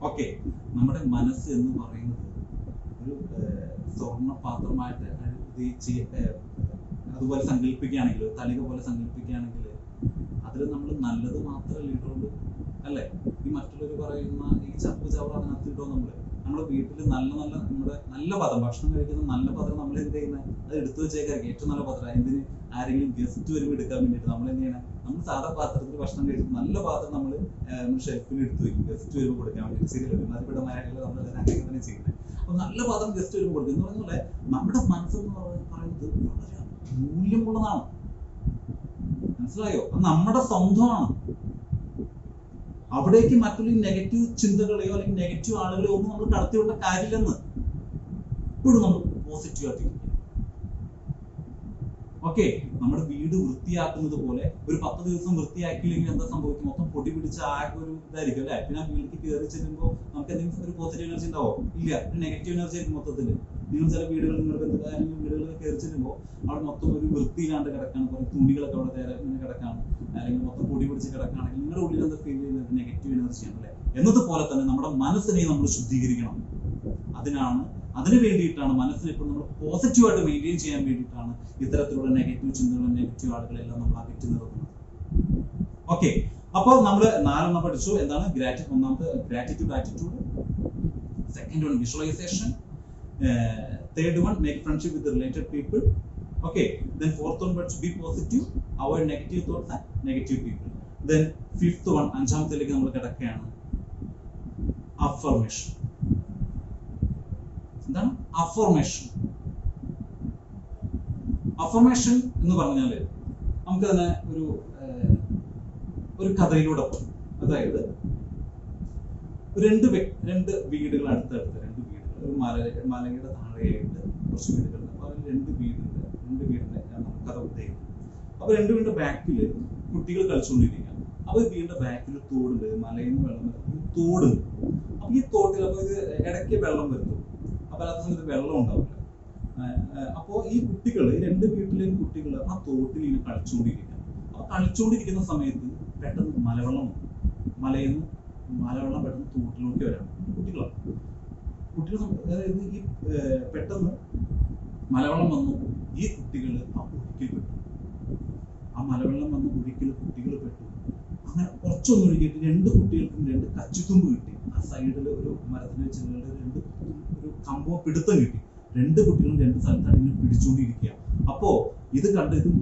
Okay, നമ്മുടെ മനസ്സ് എന്ന് പറയുന്നത് ഒരു സ്വർണ്ണ പാത്രമായിട്ട് അതുപോലെ സങ്കല്പിക്കുകയാണെങ്കിൽ, തളിക പോലെ സങ്കല്പിക്കുകയാണെങ്കിൽ അതിൽ നമ്മൾ നല്ലത് മാത്രമല്ല ഇട്ടുള്ളൂ, അല്ലേ? ഈ മറ്റുള്ളവർ പറയുന്ന ഈ ചപ്പ് ചവറ അതിനകത്ത് ഇട്ടോ നമ്മുടെ വീട്ടിൽ നമ്മുടെ നല്ല പദം, ഭക്ഷണം കഴിക്കുന്ന നല്ല പത്രം നമ്മൾ എന്ത് ചെയ്യുന്നത്? അത് എടുത്തു വെച്ചേക്കായിരിക്കും ഏറ്റവും നല്ല പത്രം. എന്തിന്? ആരെങ്കിലും ഗസ്റ്റ് വരുമ്പോൾ എടുക്കാൻ വേണ്ടിയിട്ട് നമ്മൾ എന്ത് ചെയ്യണം? നമ്മൾ സാധാ പാത്രത്തിൽ ഭക്ഷണം കഴിച്ചിട്ട് നല്ല പാത്രം നമ്മൾ ഷെൽഫിൽ എടുത്തു വയ്ക്കും ഗസ്റ്റ് വരുമ്പോൾ കൊടുക്കാൻ വേണ്ടി. ശരിയല്ലോ? അതിവിടെ മലയാളികൾ നമ്മൾ അങ്ങനെ തന്നെ ചെയ്യുന്നത്. അപ്പൊ നല്ല പാത്രം ഗസ്റ്റ് വരുമ്പോൾ കൊടുക്കും എന്ന് പറഞ്ഞാൽ നമ്മുടെ മനസ്സെന്ന് പറയുന്നത് വളരെ മൂല്യമുള്ളതാണ്. മനസ്സിലായോ? അത് നമ്മുടെ സ്വന്തമാണ്. അവിടേക്ക് മറ്റുള്ള നെഗറ്റീവ് ചിന്തകളെയോ അല്ലെങ്കിൽ നെഗറ്റീവ് ആളുകളെയോ ഒന്നും നമ്മൾ കടത്തിവിടേണ്ട കാര്യമില്ലെന്ന് ഇപ്പോഴും നമ്മൾ പോസിറ്റീവ് ആയിട്ടിരിക്കും. ഓക്കെ, നമ്മുടെ വീട് വൃത്തിയാക്കുന്നത് പോലെ ഒരു 10 ദിവസം വൃത്തിയാക്കിയില്ലെങ്കിൽ എന്താ സംഭവിക്കും? മൊത്തം പൊടി പിടിച്ച ആകെ ഒരു ഇതായിരിക്കും, അല്ലെ? പിന്നെ ആ വീട്ടിലേക്ക് കയറി ചെല്ലുമ്പോൾ നമുക്ക് എന്തെങ്കിലും ഒരു പോസിറ്റീവ് എനർജി ഉണ്ടാവോ? ഇല്ല, ഒരു നെഗറ്റീവ് എനർജി ആയിരിക്കും മൊത്തത്തിൽ. നിങ്ങൾ ചില വീടുകൾ, നിങ്ങൾക്ക് എന്തെങ്കിലും വീടുകളിൽ കയറി ചെല്ലുമ്പോൾ അവിടെ മൊത്തം ഒരു വൃത്തിയില്ലാണ്ട് കിടക്കാണ്, കുറെ തുണികളൊക്കെ അവിടെ ഇങ്ങനെ കിടക്കാണ്, അല്ലെങ്കിൽ മൊത്തം പൊടി പിടിച്ച് കിടക്കുകയാണെങ്കിൽ നിങ്ങളുടെ ഉള്ളിൽ എന്താ ഫീൽ ചെയ്യുന്നത്? നെഗറ്റീവ് എനർജിയാണ്, അല്ലെ? എന്നതുപോലെ തന്നെ നമ്മുടെ മനസ്സിനെ നമ്മൾ ശുദ്ധീകരിക്കണം. അതിനു വേണ്ടിയിട്ടാണ് മനസ്സിനെ ഇപ്പോൾ നമ്മൾ പോസിറ്റീവായിട്ട് മെയിൻറ്റെയിൻ ചെയ്യാൻ വേണ്ടിയിട്ടാണ് ഇത്തരത്തിലുള്ള നെഗറ്റീവ് ചിന്തകളും നെഗറ്റീവ് ആളുകളെല്ലാം നമ്മൾ അകറ്റി നിർത്തുന്നത്. ഓക്കെ, അപ്പോൾ നമ്മൾ 4 പഠിച്ചു. എന്താണ്? ഒന്നാമത്തെ gratitude attitude, second one visualisation, third one make friendship with related people. Okay, then fourth one പഠിച്ചു be positive, avoid negative thoughts and negative people. Then fifth one, അഞ്ചാമത്തേലേക്ക് നമ്മൾ കിടക്കുകയാണ്, അഫർമേഷൻ. എന്താണ് അഫർമേഷൻ? അഫർമേഷൻ എന്ന് പറഞ്ഞാല് നമുക്ക് തന്നെ ഒരു കഥയിലൂടെ പോകും. അതായത് രണ്ട് വീടുകൾ അടുത്തടുത്ത്, രണ്ട് വീടുകൾ, ഒരു മലയുടെ താഴെയായിട്ട് കുറച്ച് വീടുകളുണ്ട്. അപ്പൊ അതിൽ രണ്ട് വീടിന്റെ കഥ ഉദ്ദേശിക്കുന്നത്. അപ്പൊ രണ്ട് വീടിന്റെ ബാക്കില് കുട്ടികൾ കളിച്ചുകൊണ്ടിരിക്കുകയാണ്. അപ്പൊ വീടിന്റെ ബാക്കിൽ തോടുണ്ട്, മലയിൽ നിന്ന് വെള്ളം വരുന്നത് തോടുണ്ട്. അപ്പൊ ഈ തോട്ടിൽ അപ്പൊ ഇത് ഇടയ്ക്ക് വെള്ളം വരുന്നു. അപ്പൊ അല്ലാത്ത സമയത്ത് വെള്ളം ഉണ്ടാവില്ല. അപ്പോ ഈ കുട്ടികൾ, ഈ രണ്ട് വീട്ടിലെയും കുട്ടികൾ ആ തോട്ടിൽ ഇങ്ങനെ കളിച്ചുകൊണ്ടിരിക്കുകയാണ്. അപ്പൊ കളിച്ചുകൊണ്ടിരിക്കുന്ന സമയത്ത് പെട്ടെന്ന് മലയിൽ നിന്ന് മലവെള്ളം പെട്ടെന്ന് തോട്ടിലേക്ക് വരാം. കുട്ടികൾ അതായത് ഈ പെട്ടെന്ന് മലവെള്ളം വന്നു, ഈ കുട്ടികൾ ആ ഒഴുക്കിൽ പെട്ടു. ആ മലവെള്ളം വന്ന് ഒഴുക്കിൽ കുട്ടികൾ പെട്ടു. അങ്ങനെ കുറച്ചൊന്നും ഒഴുകിയിട്ട് രണ്ട് കുട്ടികൾക്കും രണ്ട് കച്ചിത്തുമ്പ് കിട്ടി. ആ സൈഡിൽ ഒരു മരത്തിന്റെ ചെല്ലുകളുടെ ഒരു കമ്പോ പിടുത്തം കിട്ടി. രണ്ട് കുട്ടികളും രണ്ട് സ്ഥലത്താണ് ഇങ്ങനെ പിടിച്ചുകൊണ്ടിരിക്കുക. അപ്പോ ഇത്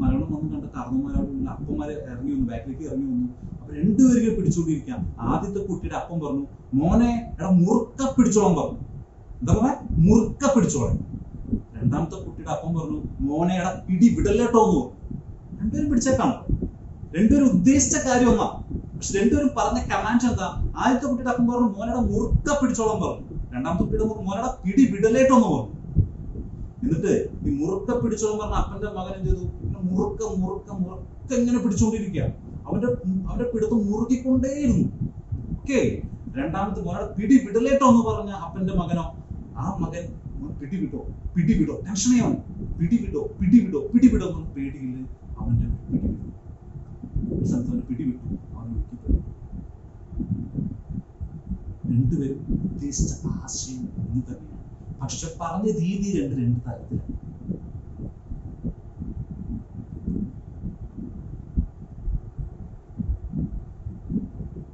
മലവെള്ളം വന്ന് കണ്ട കാരണന്മാരുടെ അപ്പന്മാരെ ഇറങ്ങി വന്നു, ബാക്കിലേക്ക് ഇറങ്ങി വന്നു. അപ്പൊ രണ്ടുപേരും പിടിച്ചുകൊണ്ടിരിക്കാം. ആദ്യത്തെ കുട്ടിയുടെ അപ്പം പറഞ്ഞു, മോനെ എടാ മുറുക്ക പിടിച്ചോളാൻ പറഞ്ഞു. എന്താ പറഞ്ഞ? മുറുക്ക പിടിച്ചോളാം. രണ്ടാമത്തെ കുട്ടിയുടെ അപ്പം പറഞ്ഞു, മോനെ എടാ പിടി വിടല്ലേട്ടോ എന്ന് പറഞ്ഞു. രണ്ടുപേരും പിടിച്ചേക്കാണ്. രണ്ടുപേരും ഉദ്ദേശിച്ച കാര്യം ഒന്നാ, പക്ഷെ രണ്ടുപേരും പറഞ്ഞ കമാൻഡ് എന്താ? ആദ്യത്തെ കുട്ടിയുടെ അപ്പം പറഞ്ഞു, മോനെടാ മുറുക്ക പിടിച്ചോളാൻ പറഞ്ഞു. രണ്ടാമത്തെ കുട്ടിയുടെ മോനെടാ പിടി വിടലേട്ടോ എന്ന് പറഞ്ഞു. എന്നിട്ട് ഈ മുറുക്ക പിടിച്ചോളം പറഞ്ഞ അപ്പന്റെ മകൻ എന്ത് ചെയ്തു? മുറുക്ക ഇങ്ങനെ പിടിച്ചുകൊണ്ടിരിക്കുക. അവന്റെ പിടുത്തം മുറുകിക്കൊണ്ടേയിരുന്നു. ഓക്കെ, രണ്ടാമത്തെ മോനെ പിടി വിടലേട്ടോ എന്ന് പറഞ്ഞ അപ്പന്റെ മകനോ, ആ മകൻ പിടിവിടോ ടെൻഷനെയാണ്, പിടിവിടോ എന്ന് പേടിയില്ല. അവന്റെ പിടിവിട്ടു, അവൻ ഒഴുക്കിപ്പെട്ടു. രണ്ടുപേരും ഉദ്ദേശിച്ച ആശയം ഒന്ന് തന്നെയാണ്, പക്ഷെ പറഞ്ഞ രീതി രണ്ട് തരത്തിലാണ്.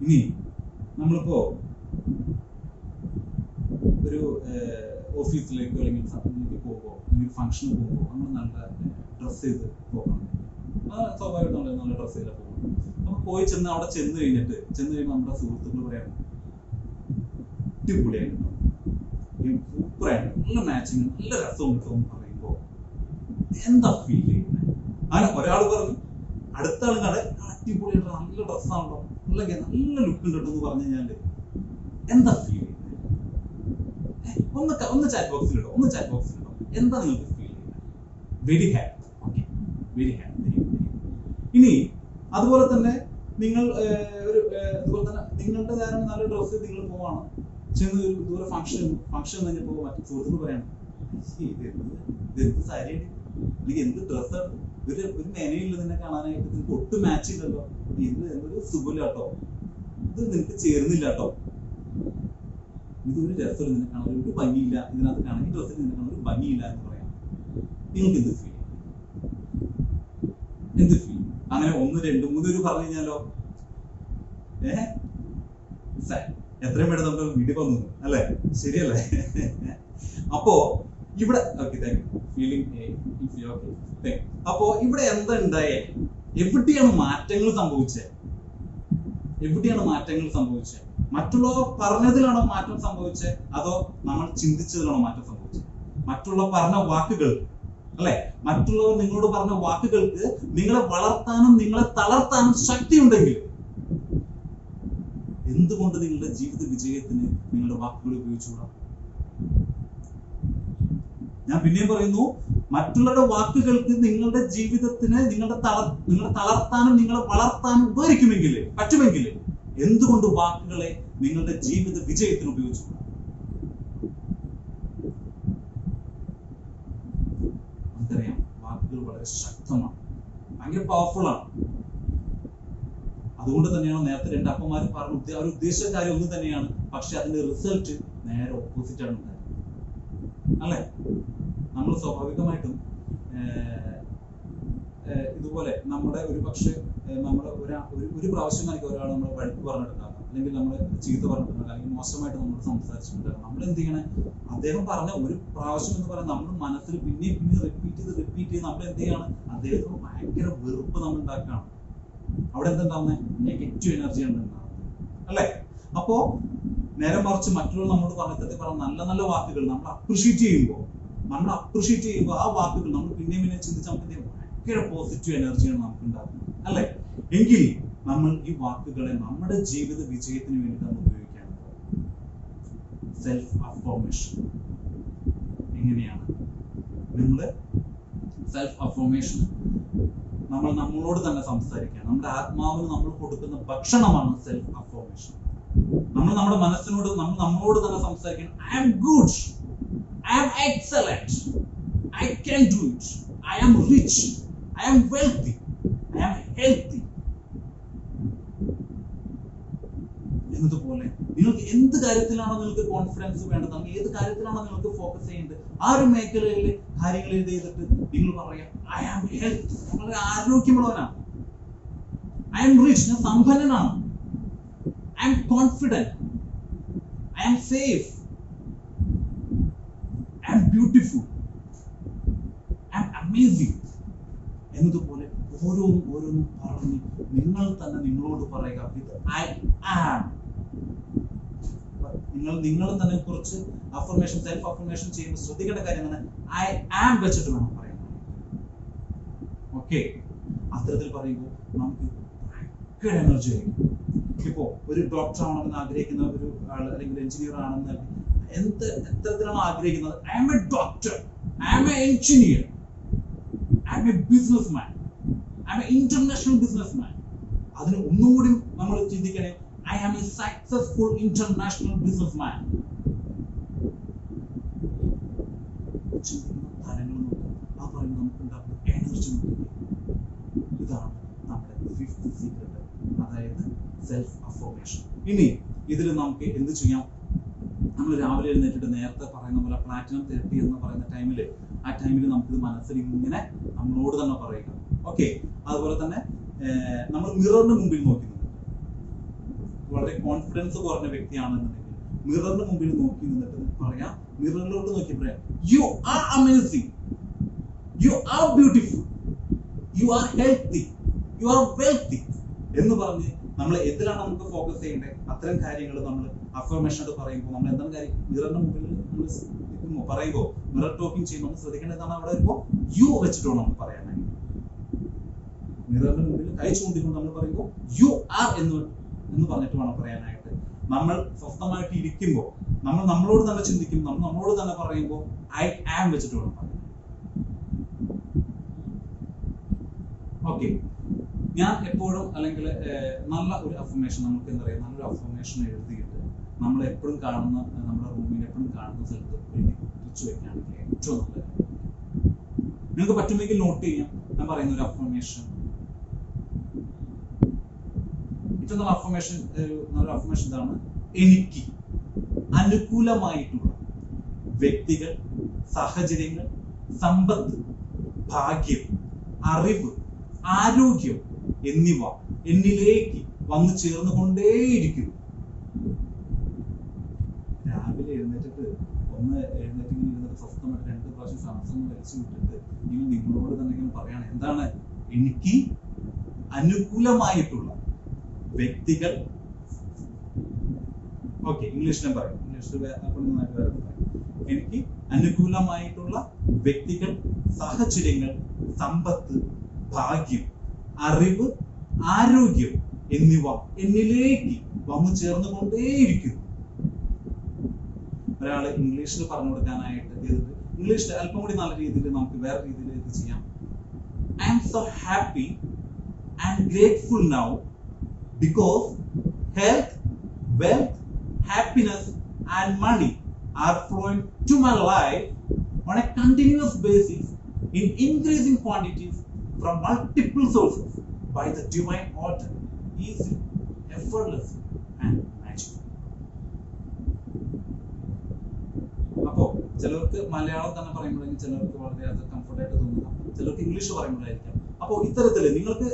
ഇനി നമ്മളിപ്പോ ഒരു ഓഫീസിലേക്കോ അല്ലെങ്കിൽ സംഘത്തിലേക്ക് പോകുമ്പോൾ അല്ലെങ്കിൽ ഫംഗ്ഷന് പോകുമ്പോൾ നമ്മൾ നല്ല ഡ്രസ് ചെയ്ത് പോകണം. സ്വാഭാവികമായിട്ട് നമ്മൾ നല്ല ഡ്രസ് ചെയ്ത് പോകണം. അപ്പൊ അവിടെ ചെന്ന് കഴിയുമ്പോൾ നമ്മുടെ സുഹൃത്തുക്കൾ പറയാം, അടിപൊളിയായിട്ടുണ്ടാവും, സൂപ്പറായിട്ട്, നല്ല മാച്ചിങ്, നല്ല രസം കിട്ടും പറയുമ്പോ എന്താ ഫീൽ ചെയ്യുന്നത്? അങ്ങനെ ഒരാൾ പറഞ്ഞു, അടുത്ത ആൾ അടിപൊളിയായിട്ട് നല്ല ഡ്രസ്സാണല്ലോ, നല്ല ലുക്ക് ഉണ്ട് എന്ന് പറഞ്ഞു കഴിഞ്ഞാല് എന്താ ഫീൽ ചെയ്യുന്നത്? ഒന്ന് ചാറ്റ് ബോക്സിലിടോ, എന്താ നിങ്ങൾക്ക് ഫീൽ ചെയ്യുന്നത്? Very happy. Okay, very happy. ഇനി അതുപോലെ തന്നെ നിങ്ങൾ അതുപോലെ തന്നെ നിങ്ങളുടെ കാരണം നല്ല ഡ്രസ്സ് നിങ്ങൾ പോവാണ്, ചെന്ന് ഒരു ദൂരെ ഫംഗ്ഷൻ കഴിഞ്ഞപ്പോ മറ്റു സുഹൃത്തുക്കൾ പറയാണ്, ഇതെന്ത് സാരിയാണ്, അല്ലെങ്കിൽ എന്ത് ഡ്രസ്സാണ്, ഒരു മെനയില്ല നിന്നെ കാണാനായിട്ട്, നിനക്ക് ഒട്ടും മാച്ച് ഇല്ലല്ലോ, ഇത് എന്തൊരു സുഖമില്ല കേട്ടോ, ഇത് നിനക്ക് ചേർന്നില്ല കേട്ടോ, ഇതൊരു രസമില്ല, നിന്നെ കാണാൻ ഒരു ഭംഗിയില്ല, ഇതിനകത്ത് കാണാൻ ഈ ഡ്രസ്സിൽ നിന്നെ കാണാൻ ഒരു ഭംഗിയില്ല എന്ന് പറയാം. നിങ്ങൾക്ക് എന്ത് ഫീൽ? അങ്ങനെ 1, 2, 3 പറഞ്ഞു കഴിഞ്ഞാലോ എത്രയും പെട്ടെന്ന് നമ്മൾ വീട്ടിൽ വന്നു അല്ലേ? ശരിയല്ലേ? അപ്പോ ഇവിടെ അപ്പോ ഇവിടെ എന്താ ഉണ്ടായേ? എവിടെയാണ് മാറ്റങ്ങൾ സംഭവിച്ചത്? മറ്റുള്ളവർ പറഞ്ഞതിലാണോ മാറ്റം സംഭവിച്ചത്, അതോ നമ്മൾ ചിന്തിച്ചതിലാണോ മാറ്റം സംഭവിച്ചത്? മറ്റുള്ളവർ പറഞ്ഞ വാക്കുകൾ അല്ലെ, മറ്റുള്ളവർ നിങ്ങളോട് പറഞ്ഞ വാക്കുകൾക്ക് നിങ്ങളെ വളർത്താനും നിങ്ങളെ തളർത്താനും ശക്തിയുണ്ടെങ്കിൽ എന്തുകൊണ്ട് നിങ്ങളുടെ ജീവിത വിജയത്തിന് നിങ്ങളുടെ വാക്കുകൾ ഉപയോഗിച്ചുകൂടാ? ഞാൻ പിന്നെയും പറയുന്നു, മറ്റുള്ളവരുടെ വാക്കുകൾക്ക് നിങ്ങളുടെ ജീവിതത്തിന് നിങ്ങളെ തളർത്താനും നിങ്ങളെ വളർത്താനും പറ്റുമെങ്കിൽ എന്തുകൊണ്ട് വാക്കുകളെ നിങ്ങളുടെ ജീവിത വിജയത്തിന് ഉപയോഗിച്ചുകൂടാ? നമുക്കറിയാം, വാക്കുകൾ വളരെ ശക്തമാണ്, ഭയങ്കര പവർഫുൾ ആണ്. അതുകൊണ്ട് തന്നെയാണ് നേരത്തെ 2 അപ്പന്മാർ പറഞ്ഞ അവർ ഉദ്ദേശിച്ച കാര്യം ഒന്നും തന്നെയാണ്, പക്ഷെ അതിന്റെ റിസൾട്ട് നേരെ ഓപ്പോസിറ്റ് ആണ് ഉണ്ടായത് അല്ലെ? നമ്മൾ സ്വാഭാവികമായിട്ടും ഇതുപോലെ നമ്മുടെ ഒരു പക്ഷെ നമ്മുടെ ഒരു പ്രാവശ്യം ആയിരിക്കും ഒരാൾ നമ്മൾ വഴക്ക് പറഞ്ഞിട്ടുണ്ടാകാം, അല്ലെങ്കിൽ നമ്മൾ ചീത്ത പറഞ്ഞിട്ടുണ്ടാകാം, അല്ലെങ്കിൽ മോശമായിട്ട് നമ്മൾ സംസാരിച്ചിട്ടുണ്ടാകാം. നമ്മൾ എന്ത് ചെയ്യണേ? അദ്ദേഹം പറഞ്ഞ ഒരു പ്രാവശ്യം എന്ന് പറയാൻ നമ്മുടെ മനസ്സിൽ പിന്നെയും റിപ്പീറ്റ് ചെയ്ത് നമ്മൾ എന്ത് ചെയ്യാണ്? അദ്ദേഹത്തിന് ഭയങ്കര വെറുപ്പ് നമ്മൾ ഉണ്ടാക്കുകയാണ്. അവിടെ എന്തുണ്ടാവുന്നത്? നെഗറ്റീവ് എനർജിയാണ് ഉണ്ടാവുന്നത് അല്ലെ? അപ്പോ നേരെ മറിച്ച് മറ്റുള്ളവർ നമ്മളോട് പറഞ്ഞ നല്ല നല്ല വാക്കുകൾ നമ്മൾ അപ്രിഷിയേറ്റ് ചെയ്യുമ്പോൾ ആ വാക്കുകൾ നമ്മൾ പിന്നെയും ചിന്തിച്ച് നമുക്ക് ഭയങ്കര പോസിറ്റീവ് എനർജിയാണ് നമുക്ക് ഉണ്ടാകുന്നത് അല്ലെ? എങ്കിൽ നമ്മൾ ഈ വാക്കുകളെ നമ്മുടെ ജീവിത വിജയത്തിന് വേണ്ടി നമ്മൾ ഉപയോഗിക്കാൻ സെൽഫ് അഫർമേഷൻ. എങ്ങനെയാണ് നമ്മള് സെൽഫ് അഫർമേഷൻ? നമ്മൾ നമ്മളോട് തന്നെ സംസാരിക്കുക. നമ്മുടെ ആത്മാവിന് നമ്മൾ കൊടുക്കുന്ന ഭക്ഷണമാണ് സെൽഫ് അഫർമേഷൻ. നമ്മൾ നമ്മുടെ മനസ്സിനോട് നമ്മളോട് തന്നെ സംസാരിക്കണം. I am good, I am excellent, I can do it, I am rich, I am wealthy, I am healthy എന്നതുപോലെ നിങ്ങൾക്ക് എന്ത് കാര്യത്തിലാണോ നിങ്ങൾക്ക് കോൺഫിഡൻസ് വേണ്ടത്, ഏത് കാര്യത്തിലാണോ നിങ്ങൾക്ക് ഫോക്കസ് ചെയ്യേണ്ടത്, ആ ഒരു മേഖലയിലെ കാര്യങ്ങൾ ചെയ്തിട്ട് നിങ്ങൾ പറയാം ഐ ആം ഹെൽത്ത്, വളരെ ആരോഗ്യമുള്ളവനാണ്, ഐ ആം റിച്ച്, ഞാൻ സമ്പന്നനാണ്, I am confident, I am safe, I am beautiful, I am amazing എന്നതുപോലെ ഓരോന്നും പറഞ്ഞ് നിങ്ങൾ തന്നെ നിങ്ങളോട് പറയുക വിത്ത് ഐ ആം. നിങ്ങൾ തന്നെ കുറച്ച് അഫർമേഷൻ സെൽഫ് അഫർമേഷൻ ചെയ്യുമ്പോൾ ശ്രദ്ധിക്കേണ്ട കാര്യമാണ് ഐ ആം വെച്ചിട്ട് വേണം പറയാൻ. ഓക്കെ, അത്തരത്തിൽ പറയുമ്പോൾ നമുക്ക് ഭയങ്കര എനർജി ആയിരിക്കും. ഇപ്പോ ഒരു ഡോക്ടർ ആണെന്ന് ആഗ്രഹിക്കുന്ന ഒരു ആൾ, അല്ലെങ്കിൽ എഞ്ചിനീയർ ആണെന്ന് എത്തരത്തിലാണ് ആഗ്രഹിക്കുന്നത്, I am a doctor, I am a engineer, I am a business man, I am a international business man. അതിന് ഒന്നും കൂടി നമ്മൾ ചിന്തിക്കണേ, I am a successful international business man. ചിന്തിക്കുന്ന തലങ്ങൾ നോക്കുക, ആ പറയുമ്പോൾ നമുക്ക് ഉണ്ടാക്കുന്ന എനർജി നോക്കുക. ഇതാണ് നമ്മുടെ 5th സീക്രട്ട്, അതായത് സെൽഫ് അഫർമേഷൻ. ഇനി ഇതിൽ നമുക്ക് എന്ത് ചെയ്യാം? നമ്മൾ രാവിലെ എഴുന്നേറ്റിട്ട് നേരത്തെ പറയുന്ന പോലെ പ്ലാറ്റിനം തെറപ്പി എന്ന് പറയുന്ന ടൈമിൽ, ആ ടൈമിൽ നമുക്കിത് മനസ്സിൽ ഇങ്ങനെ നമ്മളോട് തന്നെ പറയുക. ഓക്കെ, അതുപോലെ തന്നെ നമ്മൾ മിററിന് മുമ്പിൽ നോക്കി നിന്നിട്ട്, വളരെ കോൺഫിഡൻസ് കുറഞ്ഞ വ്യക്തിയാണെന്നുണ്ടെങ്കിൽ മിററിന് മുമ്പിൽ നോക്കി നിന്നിട്ട് പറയാം, മിററിലോട്ട് നോക്കി പറയാം, you are amazing, you are beautiful, you are healthy, you are wealthy എന്ന് പറഞ്ഞ് നമ്മൾ എന്തിനാണ് നമുക്ക് ഫോക്കസ് ചെയ്യേണ്ടത്? അത്തരം കാര്യങ്ങൾ നമ്മൾ അഫർമേഷനോട് പറയുമ്പോൾ നമ്മൾ എന്താണ് കാര്യം? മിററിന് മുമ്പിൽ നമ്മൾ പറയുമ്പോൾ, മിറർ ടോക്കിംഗ് ചെയ്യുമ്പോൾ നമ്മൾ ശ്രദ്ധിക്കേണ്ടതാണ്, അവിടെ വരുമ്പോൾ യു വെച്ചിട്ട് നമ്മൾ പറയാനായി. മിററിന് മുമ്പിൽ കൈ ചൂണ്ടിക്കൊണ്ട് നമ്മൾ പറയുമ്പോൾ യു ആർ എന്ന് പറഞ്ഞിട്ട് വേണം പറയാനായിട്ട്. നമ്മൾ സ്വസ്ഥമായിട്ട് ഇരിക്കുമ്പോൾ നമ്മൾ നമ്മളോട് തന്നെ ചിന്തിക്കും, നമ്മൾ നമ്മളോട് തന്നെ പറയുമ്പോൾ ഐ ആം വെച്ചിട്ട് വേണം പറയാൻ. ഓക്കെ, ഞാൻ എപ്പോഴും അല്ലെങ്കിൽ നല്ല ഒരു അഫർമേഷൻ, നമുക്ക് എന്താ പറയുക, നല്ലൊരു അഫർമേഷൻ എഴുതിയിട്ട് നമ്മൾ എപ്പോഴും കാണുന്ന, നമ്മുടെ റൂമിൽ എപ്പോഴും കാണുന്ന സ്ഥലത്ത് എഴുതി ഒട്ടിച്ചു വെക്കുകയാണെങ്കിൽ ഏറ്റവും നല്ല കാര്യം. നിങ്ങൾക്ക് പറ്റുമെങ്കിൽ നോട്ട് ചെയ്യാം. ഞാൻ പറയുന്ന ഒരു അഫർമേഷൻ, ഏറ്റവും നല്ല അഫർമേഷൻ, നല്ല അഫർമേഷൻ ഇതാണ്: എനിക്ക് അനുകൂലമായിട്ടുള്ള വ്യക്തികൾ, സാഹചര്യങ്ങൾ, സമ്പത്ത്, ഭാഗ്യം, അറിവ്, ആരോഗ്യം എന്നിവ എന്നിലേക്ക് വന്നു ചേർന്നുകൊണ്ടേയിരിക്കുന്നു. രാവിലെ എഴുന്നേറ്റിട്ട് സ്വസ്ഥമായിട്ട് 2 പ്രാവശ്യം ശ്വാസം വലിച്ചു വിട്ടിട്ട് നിങ്ങൾ നിങ്ങളോട് തന്നെ ഇങ്ങനെ പറയാണ്, എന്താണ്? എനിക്ക് അനുകൂലമായിട്ടുള്ള വ്യക്തികൾ, ഓക്കെ ഇംഗ്ലീഷിലും പറയും, ഇംഗ്ലീഷിൽ എനിക്ക് അനുകൂലമായിട്ടുള്ള വ്യക്തികൾ, സാഹചര്യങ്ങൾ, സമ്പത്ത്, ഭാഗ്യം, അറിവ്, ആരോഗ്യം എന്നിവ എന്നിലേക്ക് വന്നു ചേർന്നുകൊണ്ടേയിരിക്കുന്നു. ഒരാള് ഇംഗ്ലീഷിൽ പറഞ്ഞു കൊടുക്കാനായിട്ട് ഇംഗ്ലീഷിൽ അല്പം കൂടി നല്ല രീതിയിൽ നമുക്ക് വേറെ രീതിയിൽ ഇത് ചെയ്യാം. I am so happy and grateful now because health, wealth, happiness and money are flowing to my life on a continuous basis in increasing quantities from multiple sources by the divine order, easy, effortless and magic. അപ്പോ ചിലർക്ക് മലയാളം തന്നെ പറയുമ്പോഴെങ്കിൽ ചിലർക്ക് വളരെ അത് comfort ആയിട്ട് തോന്നുക, ചിലർക്ക് English പറയുമ്പോഴായിരിക്കാം. അപ്പോൾ ഇത്തരത്തില് നിങ്ങൾക്ക്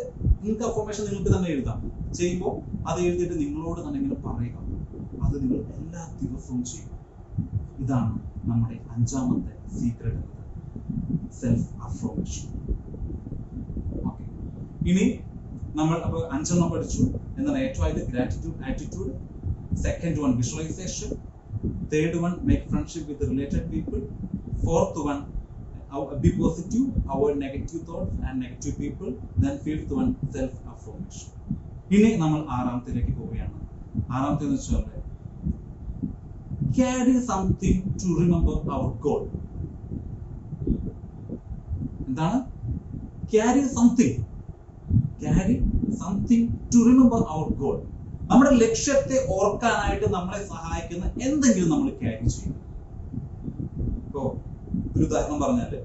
അഫർമേഷൻ നിങ്ങൾക്ക് തന്നെ എഴുതാം. ചെയ്യുമ്പോൾ അത് എഴുതിയിട്ട് നിങ്ങളോട് തന്നെ ഇങ്ങനെ പറയുക. അത് നിങ്ങൾ എല്ലാ ദിവസവും ചെയ്യുക. ഇതാണ് നമ്മുടെ 5ാമത്തെ സീക്രട്ട് എന്നത്, സെൽഫ് അഫർമേഷൻ. ഓക്കെ, ഇനി നമ്മൾ അപ്പോൾ 5 പഠിച്ചു. എന്താണ് ഏറ്റവും ആയത്? Gratitude, attitude. Second one visualisation. Third one make friendship with related people. Fourth one be positive, avoid negative thoughts and negative people. Then fifth one, self affirmation. ഇനി നമ്മൾ 6ാമത്തേലേക്ക് പോവുകയാണ്. 6ാമത്തെ എന്ന് വെച്ചാൽ carry something to remember our goal. എന്താണ്? carry something to remember our goal. നമ്മുടെ ലക്ഷ്യത്തെ ഓർക്കാനായിട്ട് നമ്മളെ സഹായിക്കുന്ന എന്തെങ്കിലും നമ്മൾ ക്യാരി ചെയ്യും. ഇപ്പോ ഒരു ഉദാഹരണം പറഞ്ഞാല്,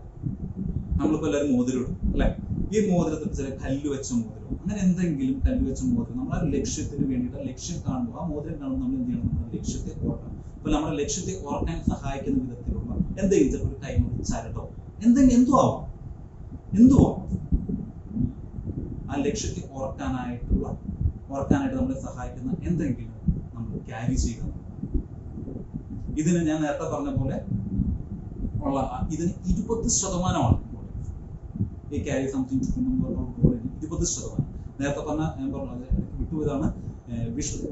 നമ്മളിപ്പോ എല്ലാവരും മോതിരം ഇടും അല്ലെ? ഈ മോതിരത്തിൽ ചില കല്ല് വെച്ച മോതിരം, അങ്ങനെ എന്തെങ്കിലും കല്ല് വെച്ച മോതിരം നമ്മൾ ആ ലക്ഷ്യത്തിന് വേണ്ടിയിട്ട് ലക്ഷ്യം കാണുമ്പോൾ, ആ മോതിരം കാണുമ്പോൾ നമ്മൾ എന്ത് ചെയ്യണം? നമ്മുടെ ലക്ഷ്യത്തെ ഓർക്കണം. അപ്പൊ നമ്മുടെ ലക്ഷ്യത്തെ ഓർക്കാൻ സഹായിക്കുന്ന വിധത്തിലുള്ള എന്തെങ്കിലും ഒരു കൈമൊഴി, ചരടോ, എന്തോ ആവാം. ആ ലക്ഷ്യത്തെ ഓർക്കാനായിട്ട് നമ്മളെ സഹായിക്കുന്ന എന്തെങ്കിലും നമ്മൾ ക്യാരി ചെയ്യുക. ഇതിന് ഞാൻ നേരത്തെ പറഞ്ഞ പോലെ ഇതിന് 20% ഈ carry something to remember our goal. 20%. നേരത്തെ ഞാൻ പറഞ്ഞത് വിട്ടുപോയതാണ്.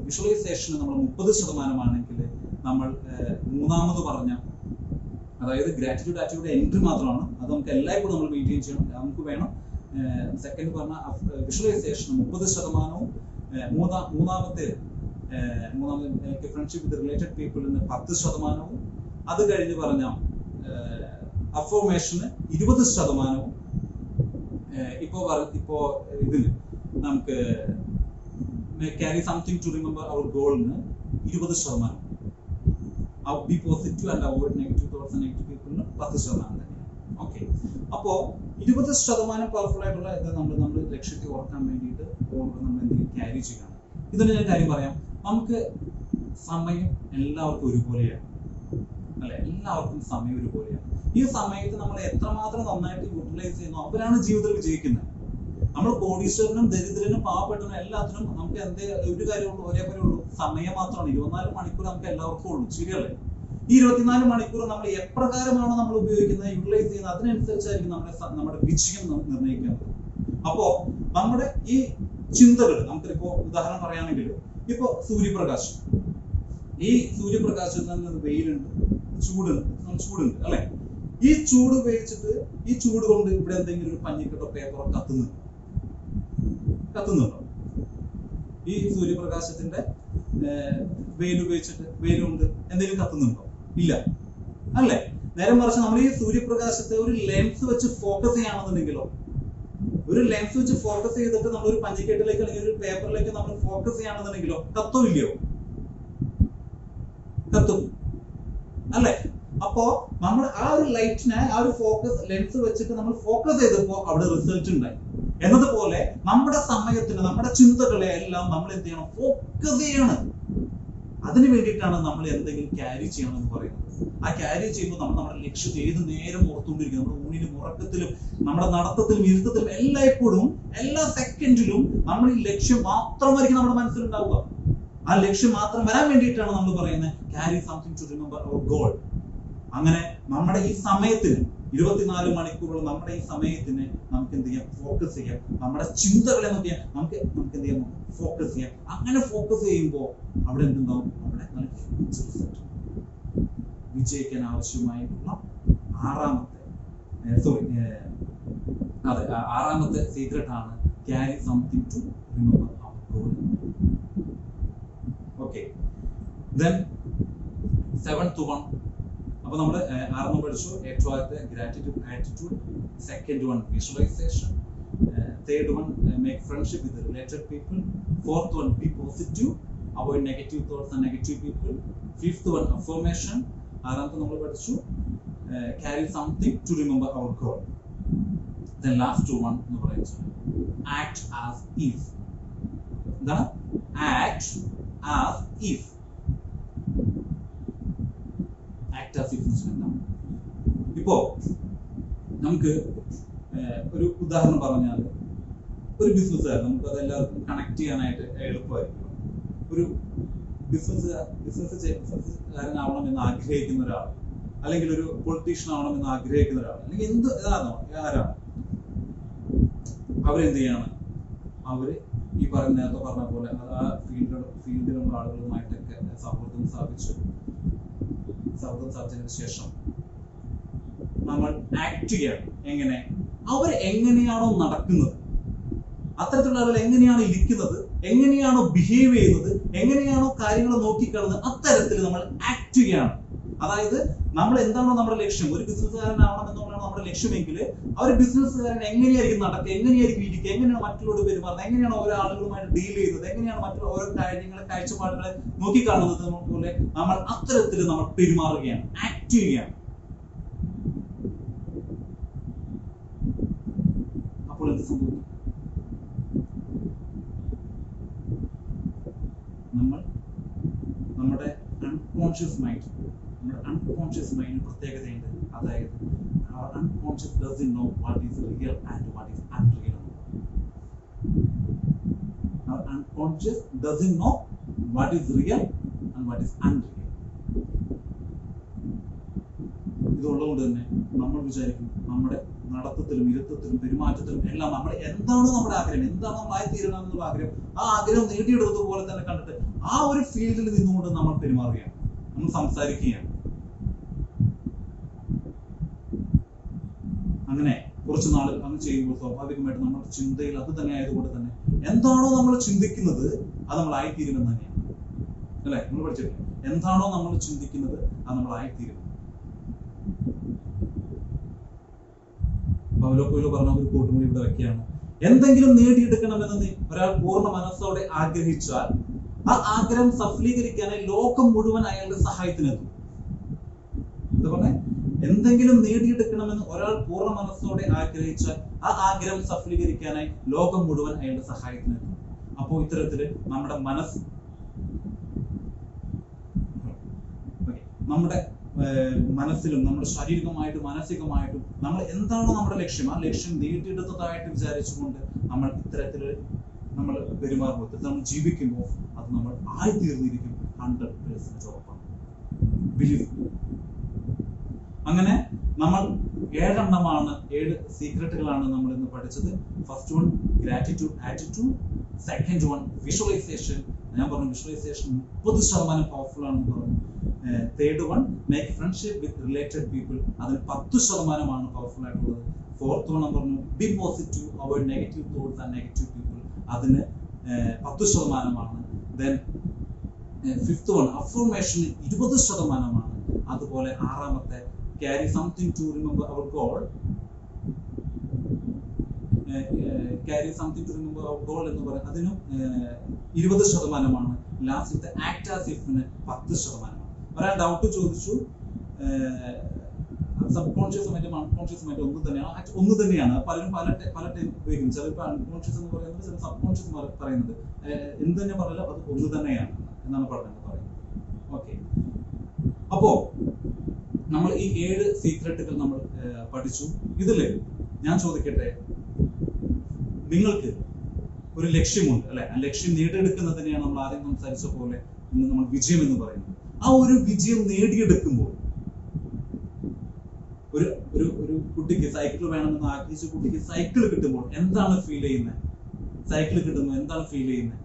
വിഷ്വലൈസേഷന് നമ്മൾ 30% ആണെങ്കിൽ, നമ്മൾ 3ാമത് പറഞ്ഞ, അതായത് ഗ്രാറ്റിറ്റ്യൂഡ്, ആറ്റിറ്റ്യൂഡ് എൻട്രി മാത്രമാണ്. അത് നമുക്ക് എല്ലായ്പ്പോഴും നമ്മൾ മെയിൻറ്റെയിൻ ചെയ്യണം, നമുക്ക് വേണം. സെക്കൻഡ് പറഞ്ഞ വിഷ്വലൈസേഷൻ 30%, മൂന്നാമത്തെ ഫ്രണ്ട്ഷിപ്പ് വിത്ത് റിലേറ്റഡ് പീപ്പിളിന് 10%, അത് കഴിഞ്ഞ് പറഞ്ഞ അഫർമേഷന് 20%, ഇപ്പോ ഇതിന് നമുക്ക് carry something to remember our ഗോളിന് 20%, be positive and avoid negative thoughts and negative പീപ്പിളിന് 10% തന്നെയാണ്. ഓക്കെ, അപ്പോ 20% പവർഫുൾ ആയിട്ടുള്ള ഇത് നമ്മൾ ലക്ഷ്യത്തെ ഓർക്കാൻ വേണ്ടിയിട്ട് നമ്മൾ എന്തെങ്കിലും ക്യാരി ചെയ്യണം. ഇതിന് ഞാൻ കാര്യം പറയാം. നമുക്ക് സമയം എല്ലാവർക്കും ഒരുപോലെയാണ് അല്ലെ? എല്ലാവർക്കും സമയം ഒരുപോലെയാണ്. ഈ സമയത്ത് നമ്മൾ എത്രമാത്രം നന്നായിട്ട് യൂട്ടിലൈസ് ചെയ്യുന്നു, അവരാണ് ജീവിതത്തിൽ വിജയിക്കുന്നത്. നമ്മൾ കോടീശ്വരനും ദരിദ്രനും പാവപ്പെട്ടനും എല്ലാത്തിനും നമുക്ക് ഒരു കാര്യമുള്ളൂ, ഒരേപോലെ ഉള്ളൂ, സമയം മാത്രമാണ്. 24 മണിക്കൂർ നമുക്ക് എല്ലാവർക്കും ഉള്ളൂ, ശരിയല്ലേ? ഈ 24 മണിക്കൂർ നമ്മൾ എപ്രകാരമാണോ നമ്മൾ ഉപയോഗിക്കുന്നത്, യൂട്ടിലൈസ് ചെയ്യുന്നത്, അതിനനുസരിച്ചായിരിക്കും നമ്മുടെ വിജയം നിർണ്ണയിക്കുന്നത്. അപ്പോ നമ്മുടെ ഈ ചിന്തകൾ, നമുക്കിപ്പോ ഉദാഹരണം പറയുകയാണെങ്കിൽ, ഇപ്പൊ സൂര്യപ്രകാശം, ഈ സൂര്യപ്രകാശത്തിൽ നിന്ന് വെയിലുണ്ട്, ചൂടുണ്ട് അല്ലെ? ഈ ചൂട് ഉപയോഗിച്ചിട്ട്, ഈ ചൂട് കൊണ്ട് ഇവിടെ എന്തെങ്കിലും ഒരു പഞ്ഞിക്കെട്ടോ പേപ്പറോ കത്തുന്നുണ്ടോ? ഈ സൂര്യപ്രകാശത്തിന്റെ വെയിൽ ഉപയോഗിച്ചിട്ട് വെയിലുകൊണ്ട് എന്തെങ്കിലും കത്തുന്നുണ്ടോ? ഇല്ല, അല്ലേ? നേരെ മറിച്ച് നമ്മൾ ഈ സൂര്യപ്രകാശത്തെ ഒരു ലെൻസ് വെച്ച് ഫോക്കസ് ചെയ്യുകയാണെന്നുണ്ടെങ്കിലോ, ഒരു ലെൻസ് വെച്ച് ഫോക്കസ് ചെയ്തിട്ട് നമ്മൾ ഒരു പഞ്ചക്കെട്ടിലേക്ക് അല്ലെങ്കിൽ ഒരു പേപ്പറിലേക്ക് നമ്മൾ ഫോക്കസ് ചെയ്യുകയാണെന്നുണ്ടെങ്കിലോ കത്തോ ഇല്ലയോ? കത്തും, അല്ലേ? അപ്പോ നമ്മൾ ആ ഒരു ലൈറ്റിനെ ആ ഒരു ഫോക്കസ് ലെൻസ് വെച്ചിട്ട് നമ്മൾ ഫോക്കസ് ചെയ്തപ്പോ അവിടെ റിസൾട്ട് ഉണ്ടായി. എന്നതുപോലെ നമ്മുടെ സമയത്തിന് നമ്മുടെ ചിന്തകളെ എല്ലാം നമ്മൾ എന്ത് ചെയ്യണം? ഫോക്കസ് ചെയ്യണം. അതിന് വേണ്ടിയിട്ടാണ് നമ്മൾ എന്തെങ്കിലും ക്യാരി ചെയ്യണം എന്ന് പറയുന്നത്. ആ ക്യാരി ചെയ്യുമ്പോൾ നമ്മൾ നമ്മുടെ ലക്ഷ്യത്തെ ഏത് നേരം ഓർത്തുകൊണ്ടിരിക്കും. നമ്മുടെ ഊണിലും ഉറക്കത്തിലും നമ്മുടെ നടത്തത്തിലും ഇരുത്തത്തിലും എല്ലായ്പ്പോഴും എല്ലാ സെക്കൻഡിലും നമ്മൾ ഈ ലക്ഷ്യം മാത്രമായിരിക്കും നമ്മുടെ മനസ്സിലുണ്ടാവുക. ആ ലക്ഷ്യം മാത്രം വരാൻ വേണ്ടിയിട്ടാണ് നമ്മൾ പറയുന്നത് carry something to remember our goal. അങ്ങനെ നമ്മുടെ ഈ സമയത്തിന് 24 മണിക്കൂറുകൾ നമ്മുടെ ഈ സമയത്തിന് നമുക്ക് എന്ത് ചെയ്യാം? ഫോക്കസ് ചെയ്യാം. നമ്മുടെ ചിന്തകളെ നമുക്ക് എന്ത് ചെയ്യാം? ഫോക്കസ് ചെയ്യാം. അങ്ങനെ ഫോക്കസ് ചെയ്യുമ്പോൾ അവിടെ എന്തുണ്ടാവും? അവിടെ നല്ല റിസൾട്ട്. വിജയിക്കാൻ ആവശ്യമായിട്ടുള്ള ആറാമത്തെ സീക്രട്ട് ആണ് carry something to remember our goal. Okay, then 7th one. അപ്പൊ നമ്മൾ 6 പഠിച്ചു. ഏറ്റവും ആദ്യത്തെ gratitude attitude, second one visualisation, third one make friendship with related people, fourth one be positive, avoid negative thoughts and negative people, fifth one affirmation, ആറാമത്തെ നമ്മൾ പഠിച്ചു carry something to remember our goal. Then last one എന്ന് പറയുന്നത് act as if. എന്താണ്? Act as if. ഇപ്പോ നമുക്ക് ഒരു ഉദാഹരണം പറഞ്ഞാൽ, ഒരു ബിസിനസ്സുകാരൻ, നമുക്ക് അതെല്ലാവർക്കും കണക്ട് ചെയ്യാനായിട്ട് എളുപ്പമായിരിക്കും. ഒരു ബിസിനസ്സുകാരനാവണം എന്ന് ആഗ്രഹിക്കുന്ന ഒരാൾ, അല്ലെങ്കിൽ ഒരു പൊളിറ്റീഷ്യൻ ആവണം എന്ന് ആഗ്രഹിക്കുന്ന ഒരാൾ, അല്ലെങ്കിൽ ആരാണ് അവരെന്ത് ചെയ്യണം? അവര് ഈ നേരത്തെ പറഞ്ഞ പോലെ ആ ഫീൽഡിലുള്ള ആളുകളുമായിട്ടൊക്കെ സൗഹൃദം സ്ഥാപിച്ചതിന് ശേഷം നമ്മൾ ആക്ട് ചെയ്യണം. എങ്ങനെ? അവർ എങ്ങനെയാണോ നടക്കുന്നത്, അത്തരത്തിലുള്ള ആളുകൾ എങ്ങനെയാണോ ഇരിക്കുന്നത്, എങ്ങനെയാണോ ബിഹേവ് ചെയ്യുന്നത്, എങ്ങനെയാണോ കാര്യങ്ങൾ നോക്കിക്കാണുന്നത്, അത്തരത്തിൽ നമ്മൾ ആക്ട് ചെയ്യണം. അതായത് നമ്മൾ എന്താണോ നമ്മുടെ ലക്ഷ്യം, ഒരു ബിസിനസ്സുകാരനാവണം എന്നുള്ളതാണ് നമ്മുടെ ലക്ഷ്യമെങ്കിൽ ആ ഒരു ബിസിനസ്സുകാരൻ എങ്ങനെയായിരിക്കും നടക്കുക, എങ്ങനെയായിരിക്കും ഇരിക്കുക, എങ്ങനെയാണ് മറ്റുള്ളവരോട് പെരുമാറുന്നത്, എങ്ങനെയാണ് ഓരോ ആളുകളുമായിട്ട് ഡീൽ ചെയ്യുന്നത്, എങ്ങനെയാണ് മറ്റുള്ള ഓരോ കാര്യങ്ങളെ കാഴ്ചപ്പാടുകളെ നോക്കിക്കാണുന്നത് പോലെ നമ്മൾ അത്തരത്തിൽ നമ്മൾ പെരുമാറുകയാണ്, ആക്ട് ചെയ്യുകയാണ്. അപ്പോൾ എന്ത് സംഭവിക്കും? നമ്മൾ നമ്മുടെ അൺകോൺഷ്യസ് മൈൻഡ് പ്രത്യേകതയുണ്ട്. അതായത് our unconscious doesn't know what is real and what is unreal. Our unconscious doesn't know what is real and what is unreal. ഇതുള്ളതുകൊണ്ട് തന്നെ നമ്മൾ വിചാരിക്കും നമ്മുടെ നടത്തത്തിലും ഇരുത്തത്തിലും പെരുമാറ്റത്തിലും എല്ലാം നമ്മൾ എന്താണോ നമ്മുടെ ആഗ്രഹം, എന്താണോ നമ്മൾ ആയിത്തീരണം എന്നുള്ള ആഗ്രഹം, ആ ആഗ്രഹം നേടിയെടുത്തതുപോലെ തന്നെ കണ്ടിട്ട് ആ ഒരു ഫീൽഡിൽ നിന്നുകൊണ്ട് നമ്മൾ പെരുമാറുകയാണ്, നമ്മൾ സംസാരിക്കുകയാണ്. അങ്ങനെ കുറച്ച് നാൾ അങ്ങനെ ചെയ്യുമ്പോൾ സ്വാഭാവികമായിട്ട് നമ്മുടെ ചിന്തയിൽ അത് തന്നെ ആയതുകൊണ്ട് തന്നെ എന്താണോ നമ്മൾ ചിന്തിക്കുന്നത് അത് നമ്മൾ ആയിത്തീരുമെന്ന് തന്നെയാണ്, അല്ലെ? നമ്മൾ പഠിച്ചിട്ടില്ല, എന്താണോ നമ്മൾ ചിന്തിക്കുന്നത് അത് നമ്മൾ ആയിത്തീരും. പൗലോ കൊയ്ലോ പറഞ്ഞ ഒരു കൂട്ടുകൂടി ഇവിടെ വെക്കുകയാണ്. എന്തെങ്കിലും നേടിയെടുക്കണമെന്ന് ഒരാൾ പൂർണ്ണ മനസ്സോടെ ആഗ്രഹിച്ചാൽ ആ ആഗ്രഹം സഫലീകരിക്കാനായി ലോകം മുഴുവൻ അയാളുടെ സഹായത്തിനെത്തും. എന്താ പറഞ്ഞേ? എന്തെങ്കിലും നേടിയെടുക്കണമെന്ന് ഒരാൾ പൂർണ്ണ മനസ്സോടെ ആഗ്രഹിച്ചാൽ ആ ആഗ്രഹം സഫലീകരിക്കാനായി ലോകം മുഴുവൻ അയാളുടെ സഹായത്തിനെത്തും. അപ്പോൾ ഇത്തരത്തില് നമ്മുടെ മനസ്സിലും നമ്മുടെ ശാരീരികമായിട്ടും മാനസികമായിട്ടും നമ്മൾ എന്താണോ നമ്മുടെ ലക്ഷ്യം, ആ ലക്ഷ്യം നേടിയെടുത്തതായിട്ട് വിചാരിച്ചുകൊണ്ട് നമ്മൾ ഇത്തരത്തില് നമ്മൾ പെരുമാറുമ്പോൾ, നമ്മൾ ജീവിക്കുമ്പോൾ അത് നമ്മൾ ആയിത്തീർന്നിരിക്കും. 100% ഉറപ്പാണ്. ബിലീവ്. അങ്ങനെ നമ്മൾ 7 സീക്രട്ടുകളാണ് നമ്മൾ ഇന്ന് പഠിച്ചത്. First one gratitude attitude, second one visualisation. ഞാൻ പറഞ്ഞു വിഷ്വലൈസേഷൻ 30% പവർഫുൾ ആണെന്ന് പറഞ്ഞു. Third one make friendship with related people, അതിന് 10% പവർഫുൾ ആയിട്ടുള്ളത്. ഫോർത്ത് വൺ പറഞ്ഞു be positive, avoid negative thoughts and negative people, അതിന് 10%. Then fifth one affirmation 20%. അതുപോലെ ആറാമത്തെ carry something to remember our goal, carry something to remember our goal എന്ന് പറയുന്നത് അതിനും 20%. ലാസ്റ്റത്തെ ആക്ട് ആസ് ഇഫിന് 10%. ഒരാൾ ഡൗട്ട് ചോദിച്ചു, സബ് കോൺഷ്യസുമായിട്ടും അൺകോൺഷ്യസുമായിട്ടും ഒന്ന് തന്നെയാണ്. പലരും പല ടൈം ഉപയോഗിക്കും. ചിലപ്പോൾ അൺകോൺഷ്യസ് എന്ന് പറയുന്നത്, ചില സബ് കോൺഷ്യസ് പറയുന്നത്. എന്ത് തന്നെ പറഞ്ഞാലും അത് ഒന്ന് തന്നെയാണ് എന്നാണ് പറയുന്നത്. ഓക്കെ, അപ്പോ നമ്മൾ ഈ 7 സീക്രട്ടുകൾ നമ്മൾ പഠിച്ചു. ഇതില് ഞാൻ ചോദിക്കട്ടെ, നിങ്ങൾക്ക് ഒരു ലക്ഷ്യമുണ്ട് അല്ലെ? ആ ലക്ഷ്യം നേടിയെടുക്കുന്നതിനെയാണ് നമ്മൾ ആദ്യം സംസാരിച്ച പോലെ ഇന്ന് നമ്മൾ വിജയം എന്ന് പറയുന്നത്. ആ ഒരു വിജയം നേടിയെടുക്കുമ്പോൾ ഒരു കുട്ടിക്ക് സൈക്കിൾ വേണമെന്ന് ആഗ്രഹിച്ച കുട്ടിക്ക് സൈക്കിൾ കിട്ടുമ്പോൾ എന്താണ് ഫീൽ ചെയ്യുന്നത്? സൈക്കിൾ കിട്ടുമ്പോൾ എന്താണ് ഫീൽ ചെയ്യുന്നത്?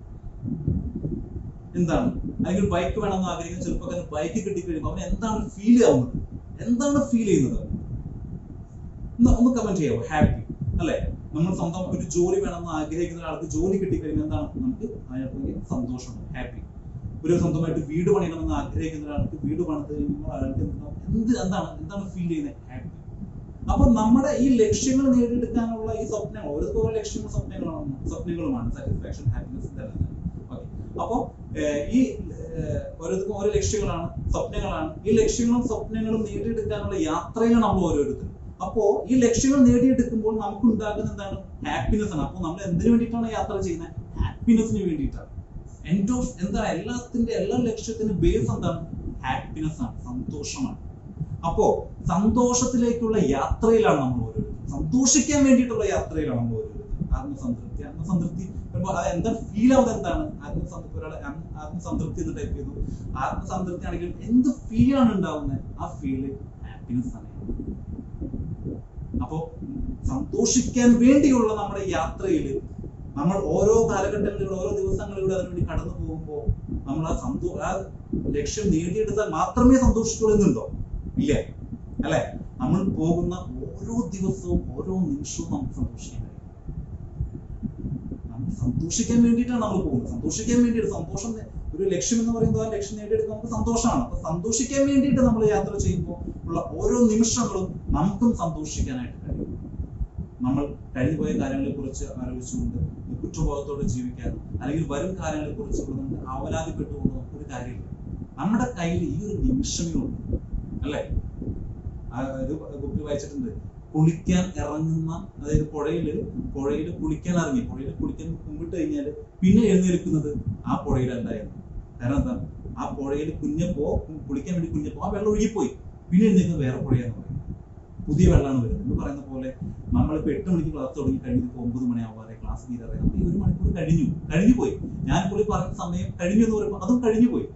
എന്താണ്? അല്ലെങ്കിൽ ബൈക്ക് വേണമെന്ന് ആഗ്രഹിക്കുന്ന ചെറുപ്പക്കാരൻ ബൈക്ക് കിട്ടിക്കഴിയുമ്പോൾ അവൻ എന്താണ് ഫീൽ ആവുന്നത്? എന്താണ് ഫീൽ ചെയ്യുന്നത്? ഒന്ന് കമന്റ് ചെയ്യാവോ? ഹാപ്പി അല്ലെ? നമ്മൾ സ്വന്തം ഒരു ജോലി വേണമെന്ന് ആഗ്രഹിക്കുന്ന ആൾക്ക് ജോലി കിട്ടിക്കഴിയുമ്പോൾ എന്താണ്? നമുക്ക് അതിനകത്ത് സന്തോഷം, ഹാപ്പി. ഒരു സ്വന്തമായിട്ട് വീട് പണിയണമെന്ന് ആഗ്രഹിക്കുന്ന ഒരാൾക്ക് വീട് പണിത് കഴിയുമ്പോൾ അയാൾക്ക് എന്താണ് ഫീൽ ചെയ്യുന്നത്? ഹാപ്പി. അപ്പൊ നമ്മുടെ ഈ ലക്ഷ്യങ്ങൾ നേടിയെടുക്കാനുള്ള ഈ സ്വപ്നങ്ങൾ, ഓരോ ലക്ഷ്യങ്ങളും സ്വപ്നങ്ങളുമാണ്. Satisfaction, happiness. ഓക്കെ, അപ്പൊ ഈ ഓരോരുത്തർക്കും ഓരോ ലക്ഷ്യങ്ങളാണ്, സ്വപ്നങ്ങളാണ്. ഈ ലക്ഷ്യങ്ങളും സ്വപ്നങ്ങളും നേടിയെടുക്കാനുള്ള യാത്രയിലാണ് നമ്മൾ ഓരോരുത്തരും. അപ്പോ ഈ ലക്ഷ്യങ്ങൾ നേടിയെടുക്കുമ്പോൾ നമുക്ക് ഉണ്ടാകുന്ന എന്താണ്? ഹാപ്പിനെസ് ആണ്. അപ്പൊ നമ്മൾ എന്തിനു വേണ്ടിയിട്ടാണ് യാത്ര ചെയ്യുന്നത്? ഹാപ്പിനെസിന് വേണ്ടിയിട്ടാണ്. എന്താണ്? എല്ലാ ലക്ഷ്യത്തിനും ബേസ് എന്താണ്? ഹാപ്പിനെസ് ആണ്, സന്തോഷമാണ്. അപ്പോ സന്തോഷത്തിലേക്കുള്ള യാത്രയിലാണ് നമ്മൾ ഓരോരുത്തരും. സന്തോഷിക്കാൻ വേണ്ടിയിട്ടുള്ള യാത്രയിലാണ് നമ്മൾ ഓരോരുത്തരും. ആത്മസംതൃപ്തി എന്താ ഫീൽ ആവുന്നത്? എന്താണ് ആത്മസംതൃപ്തി എന്ന് ടൈപ്പ് ചെയ്തു. ആത്മസംതൃപ്തി ആണെങ്കിൽ എന്ത് ഫീൽ ആണ് ഉണ്ടാവുന്നത്? ആ ഫീല് ഹാപ്പിനെസ് ആണ്. അപ്പോ സന്തോഷിക്കാൻ വേണ്ടിയുള്ള നമ്മുടെ യാത്രയിൽ നമ്മൾ ഓരോ കാലഘട്ടങ്ങളിലൂടെ, ഓരോ ദിവസങ്ങളിലൂടെ അതിനുവേണ്ടി കടന്നു പോകുമ്പോൾ നമ്മൾ ആ ലക്ഷ്യം നേടിയെടുത്താൽ മാത്രമേ സന്തോഷിക്കുള്ളൂ എന്നുണ്ടോ? ഇല്ല അല്ലെ? നമ്മൾ പോകുന്ന ഓരോ ദിവസവും ഓരോ നിമിഷവും നമുക്ക് സന്തോഷിക്കാൻ കഴിയും. നമ്മൾ സന്തോഷിക്കാൻ വേണ്ടിയിട്ടാണ് നമ്മൾ പോകുന്നത്. സന്തോഷിക്കാൻ വേണ്ടിയിട്ട്, സന്തോഷം ഒരു ലക്ഷ്യം എന്ന് പറയുമ്പോൾ ആ ലക്ഷ്യം നേടിയെടുക്കാൻ നമുക്ക് സന്തോഷമാണ്. അപ്പൊ സന്തോഷിക്കാൻ വേണ്ടിയിട്ട് നമ്മൾ യാത്ര ചെയ്യുമ്പോൾ ഉള്ള ഓരോ നിമിഷങ്ങളും നമുക്കും സന്തോഷിക്കാനായിട്ട് കഴിയും. നമ്മൾ കഴിഞ്ഞുപോയ കാര്യങ്ങളെ കുറിച്ച് ആലോചിച്ചുകൊണ്ട് കുറ്റബോധത്തോടെ ജീവിക്കാനും അല്ലെങ്കിൽ വരും കാര്യങ്ങളെ കുറിച്ച് ആവലാതിപ്പെട്ടുകൊണ്ട് നമുക്കൊരു കാര്യമില്ല. നമ്മുടെ കയ്യിൽ ഈ ഒരു നിമിഷമേ ഉള്ളൂ അല്ലെ? ഒരു ബുക്ക് വായിച്ചിട്ടുണ്ട്, കുളിക്കാൻ ഇറങ്ങുന്ന, അതായത് പുഴയിൽ കുളിക്കാൻ ഇറങ്ങി, പുഴയിൽ കുളിക്കാൻ കുമ്പിട്ട് കഴിഞ്ഞാൽ പിന്നെ എഴുന്നേൽക്കുന്നത് ആ പുഴയിലല്ലായിരുന്നു. കാരണം എന്താ? ആ പുഴയിൽ കുളിക്കാൻ വേണ്ടി കുഞ്ഞപ്പോ ആ വെള്ളം ഒഴുകിപ്പോയി. പിന്നെ എഴുന്നേൽക്കുന്നത് വേറെ പുഴയാന്ന് പറയും. പുതിയ വെള്ളമാണ് വരുന്നത് എന്ന് പറയുന്ന പോലെ നമ്മളിപ്പോ 8 മണിക്ക് ക്ലാസ് തുടങ്ങി കഴിഞ്ഞിപ്പോ 9 മണിയാവാതെ ക്ലാസ് തീരാതെ നമ്മൾ ഈ 1 മണിക്കൂർ കഴിഞ്ഞു പോയി. ഞാൻ പുള്ളി പറഞ്ഞ സമയം കഴിഞ്ഞു എന്ന് പറയുമ്പോൾ അതും കഴിഞ്ഞു പോയി.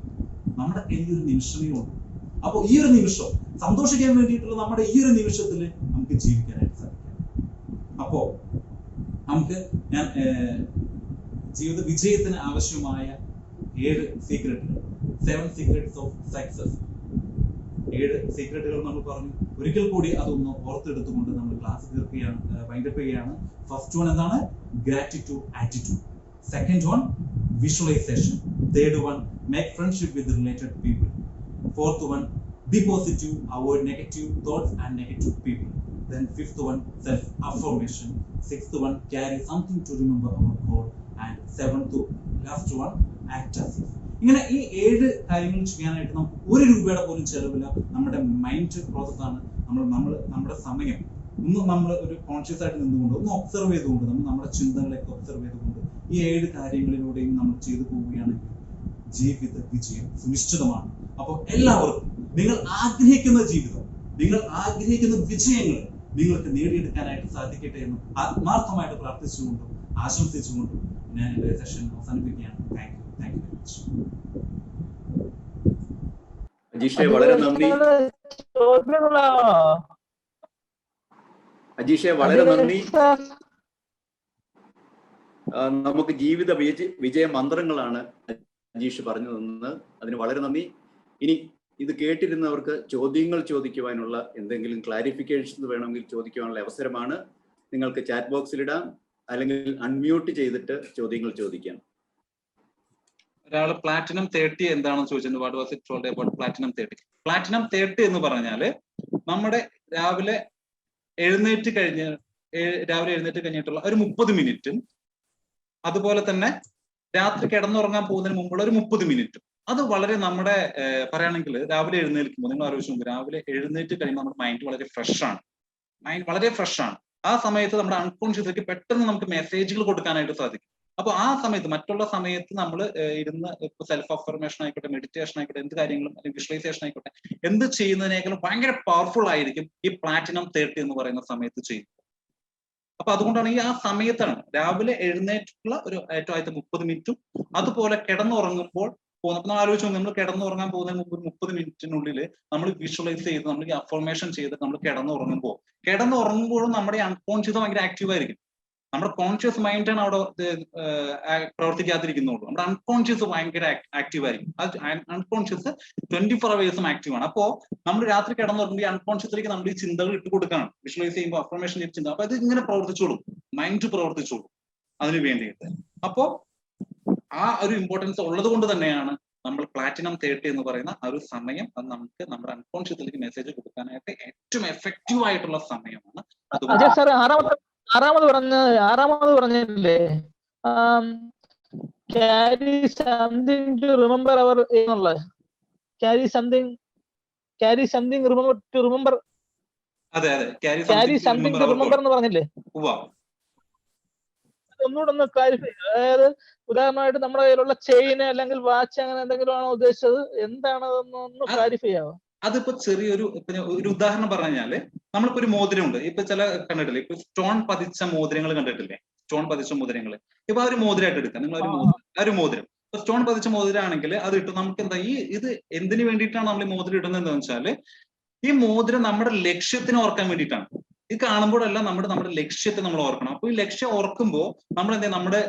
നമ്മുടെ കയ്യിൽ ഒരു നിമിഷമേ ഉള്ളൂ. അപ്പൊ ഈ ഒരു നിമിഷം സന്തോഷിക്കാൻ വേണ്ടിയിട്ടുള്ള നമ്മുടെ ഈ ഒരു നിമിഷത്തിൽ നമുക്ക് ജീവിക്കാനായിട്ട് സാധിക്കും. അപ്പോ നമുക്ക് ഞാൻ ജീവിത വിജയത്തിന് ആവശ്യമായ 7 സീക്രട്ടുകൾ, 7 സീക്രട്സ് ഓഫ് സക്സസ്, 7 സീക്രട്ടുകൾ നമ്മൾ പറഞ്ഞു. ഒരിക്കൽ കൂടി അതൊന്ന് ഓർത്തെടുത്തുകൊണ്ട് നമ്മൾ ക്ലാസ് തീർക്കുകയാണ്, വൈൻഡപ്പ് ചെയ്യുകയാണ്. ഫസ്റ്റ് വൺ എന്താണ്? Gratitude attitude. Second one visualisation. Third one make friendship with related people. Fourth one be positive, avoid negative thoughts and negative people. Then fifth one, self affirmation. Sixth one, carry something to remember our goal. And seventh, last one, act as if. ഇങ്ങനെ ഈ 7 കാര്യങ്ങൾ ചെയ്യാനായിട്ട് നമുക്ക് 1 രൂപയുടെ പോലും ചെലവില്ല. നമ്മുടെ mind പ്രോസസ്സാണ്. നമ്മുടെ സമയം നമ്മൾ ഒരു കോൺഷ്യസ് ആയിട്ട് നിന്നുകൊണ്ട് ഒന്ന് ഒബ്സർവ് ചെയ്തുകൊണ്ട് നമ്മുടെ ചിന്തകളെയൊക്കെ ഒബ്സർവ് ചെയ്തുകൊണ്ട് ഈ 7 കാര്യങ്ങളിലൂടെയും നമ്മൾ ചെയ്തു പോവുകയാണെങ്കിൽ ജീവിത വിജയം സുനിശ്ചിതമാണ്. അപ്പോൾ എല്ലാവർക്കും നിങ്ങൾ ആഗ്രഹിക്കുന്ന ജീവിതം, നിങ്ങൾ ആഗ്രഹിക്കുന്ന വിജയങ്ങൾ നിങ്ങൾക്ക് നേടിയെടുക്കാനായിട്ട് സാധിക്കട്ടെ എന്ന് ആത്മാർത്ഥമായിട്ട് പ്രാർത്ഥിച്ചുകൊണ്ടും ആശംസിച്ചുകൊണ്ടും ഞാൻ എൻ്റെ സെഷൻ അവസാനിപ്പിക്കുകയാണ്. Thank you very much. അജീഷെ വളരെ നന്ദി. അജീഷെ വളരെ നന്ദി. നമുക്ക് ജീവിത വിജയ മന്ത്രങ്ങളാണ് അജീഷ് പറഞ്ഞു തന്നത്. അതിന് വളരെ നന്ദി. ഇനി ഇത് കേട്ടിരുന്നവർക്ക് ചോദ്യങ്ങൾ ചോദിക്കുവാനുള്ള, എന്തെങ്കിലും ക്ലാരിഫിക്കേഷൻസ് വേണമെങ്കിൽ ചോദിക്കുവാനുള്ള അവസരമാണ്. നിങ്ങൾക്ക് ചാറ്റ് ബോക്സിൽ ഇടാം, അല്ലെങ്കിൽ അൺമ്യൂട്ട് ചെയ്തിട്ട് ചോദ്യങ്ങൾ ചോദിക്കാം. ഒരാൾ പ്ലാറ്റിനം 30 എന്താണെന്ന് ചോദിച്ചിട്ടുണ്ട്. What was it told about platinum 30? Platinum 30 എന്ന് പറഞ്ഞാല് നമ്മുടെ രാവിലെ എഴുന്നേറ്റ് കഴിഞ്ഞിട്ടുള്ള ഒരു 30 മിനിറ്റും അതുപോലെ തന്നെ രാത്രി കിടന്നുറങ്ങാൻ പോകുന്നതിന് മുമ്പുള്ള ഒരു 30 മിനിറ്റും അത് വളരെ നമ്മുടെ പറയുകയാണെങ്കിൽ രാവിലെ എഴുന്നേൽക്കുമ്പോൾ നിങ്ങൾ ആലോചിച്ച് നോക്കും, രാവിലെ എഴുന്നേറ്റ് കഴിയുമ്പോൾ നമ്മുടെ മൈൻഡ് വളരെ ഫ്രഷ് ആണ്. ആ സമയത്ത് നമ്മുടെ അൺകോൺഷ്യസിലേക്ക് പെട്ടെന്ന് നമുക്ക് മെസ്സേജുകൾ കൊടുക്കാനായിട്ട് സാധിക്കും. അപ്പൊ ആ സമയത്ത് മറ്റുള്ള സമയത്ത് നമ്മൾ ഇരുന്ന് ഇപ്പൊ സെൽഫ് അഫർമേഷൻ ആയിക്കോട്ടെ, മെഡിറ്റേഷൻ ആയിക്കോട്ടെ, എന്ത് കാര്യങ്ങളും അല്ലെങ്കിൽ വിഷ്വലൈസേഷൻ ആയിക്കോട്ടെ, എന്ത് ചെയ്യുന്നതിനേക്കാളും ഭയങ്കര പവർഫുൾ ആയിരിക്കും ഈ പ്ലാറ്റിനം 30 എന്ന് പറയുന്ന സമയത്ത് ചെയ്യുന്നത്. അപ്പൊ അതുകൊണ്ടാണ് ഈ ആ സമയത്താണ് രാവിലെ എഴുന്നേറ്റുള്ള ഒരു ഏറ്റവും ആദ്യത്തെ 30 മിനിറ്റും അതുപോലെ കിടന്നുറങ്ങുമ്പോൾ നമ്മൾ ആലോചിച്ചു, നമ്മൾ കിടന്നുറങ്ങാൻ പോകുന്നതിന് മുമ്പ് 30 മിനിറ്റിനുള്ളിൽ നമ്മൾ വിഷ്വലൈസ് ചെയ്ത് നമ്മൾ ഈ അഫർമേഷൻ ചെയ്ത് നമ്മൾ കിടന്നുറങ്ങുമ്പോഴും നമ്മുടെ അൺകോൺഷ്യസ് ഭയങ്കര ആക്റ്റീവ് ആയിരിക്കും. നമ്മുടെ കോൺഷ്യസ് മൈൻഡാണ് അവിടെ പ്രവർത്തിക്കാതിരിക്കുന്നുള്ളൂ. നമ്മുടെ അൺകോൺഷ്യസ് ഭയങ്കര ആക്റ്റീവ് ആയിരിക്കും. അൺകോൺഷ്യസ് 24 hours ആക്റ്റീവ് ആണ്. അപ്പോ നമ്മൾ രാത്രി കിടന്നുറങ്ങുമ്പോൾ ഈ അൺകോൺഷ്യസിലേക്ക് നമ്മൾ ഈ ചിന്തകൾ ഇട്ട് കൊടുക്കണം. വിഷ്വലൈസ് ചെയ്യുമ്പോൾ അഫർമേഷൻ ചെയ്ത് ചിന്ത, അപ്പൊ അത് ഇങ്ങനെ പ്രവർത്തിച്ചോളും, മൈൻഡ് പ്രവർത്തിച്ചോളും അതിന് വേണ്ടിയിട്ട്. അപ്പോ ആ ഒരു ഇമ്പോർട്ടൻസ് ഉള്ളത് കൊണ്ട് തന്നെയാണ് നമ്മൾ പ്ലാറ്റിനം 30 എന്ന് പറയുന്ന ആ ഒരു സമയം അത് നമുക്ക് നമ്മുടെ അൺകോൺഷ്യസിലേക്ക് മെസ്സേജ് കൊടുക്കാനായിട്ട് ഏറ്റവും എഫക്റ്റീവ് ആയിട്ടുള്ള സമയമാണ്. ആറാമത് പറഞ്ഞില്ലേ carry something to remember our എന്നുള്ളത്, carry something remember to remember. അതെ, ക്യാരി സംതിങ് ടു റിമെമ്പർ എന്ന് പറഞ്ഞില്ലേ? ഒന്നുകൂടെ ഒന്ന് ക്ലാരിഫൈ. അതായത് ഉദാഹരണമായിട്ട് നമ്മുടെ കയ്യിലുള്ള ചെയിൻ അല്ലെങ്കിൽ വാച്ച് അങ്ങനെ എന്തെങ്കിലും ആണോ ഉദ്ദേശിച്ചത്? എന്താണതെന്നൊന്ന് ക്ലാരിഫൈ ആവോ? അതിപ്പോ ചെറിയൊരു ഒരു ഉദാഹരണം പറഞ്ഞു കഴിഞ്ഞാല് നമ്മളിപ്പോ ഒരു മോതിരം ഉണ്ട്. ഇപ്പൊ ചില കണ്ടിട്ടില്ലേ, ഇപ്പൊ സ്റ്റോൺ പതിച്ച മോതിരങ്ങൾ കണ്ടിട്ടില്ലേ? സ്റ്റോൺ പതിച്ച മോതിരങ്ങൾ ഇപ്പൊ ആ ഒരു മോതിരമായിട്ട് എടുക്കാം. നിങ്ങൾ ഒരു മോതിരം ഇപ്പൊ സ്റ്റോൺ പതിച്ച മോതിരാണെങ്കിൽ അത് ഇട്ട് നമുക്ക് എന്താ ഇത് എന്തിനു വേണ്ടിയിട്ടാണ് നമ്മൾ ഈ മോതിരം ഇടുന്നത് എന്താണെന്ന് വെച്ചാല് ഈ മോതിരം നമ്മുടെ ലക്ഷ്യത്തിന് ഓർക്കാൻ വേണ്ടിയിട്ടാണ്. ഇത് കാണുമ്പോഴെല്ലാം നമ്മുടെ ലക്ഷ്യത്തെ നമ്മൾ ഓർക്കണം. അപ്പൊ ഈ ലക്ഷ്യം ഓർക്കുമ്പോൾ നമ്മൾ എന്താ നമ്മുടെ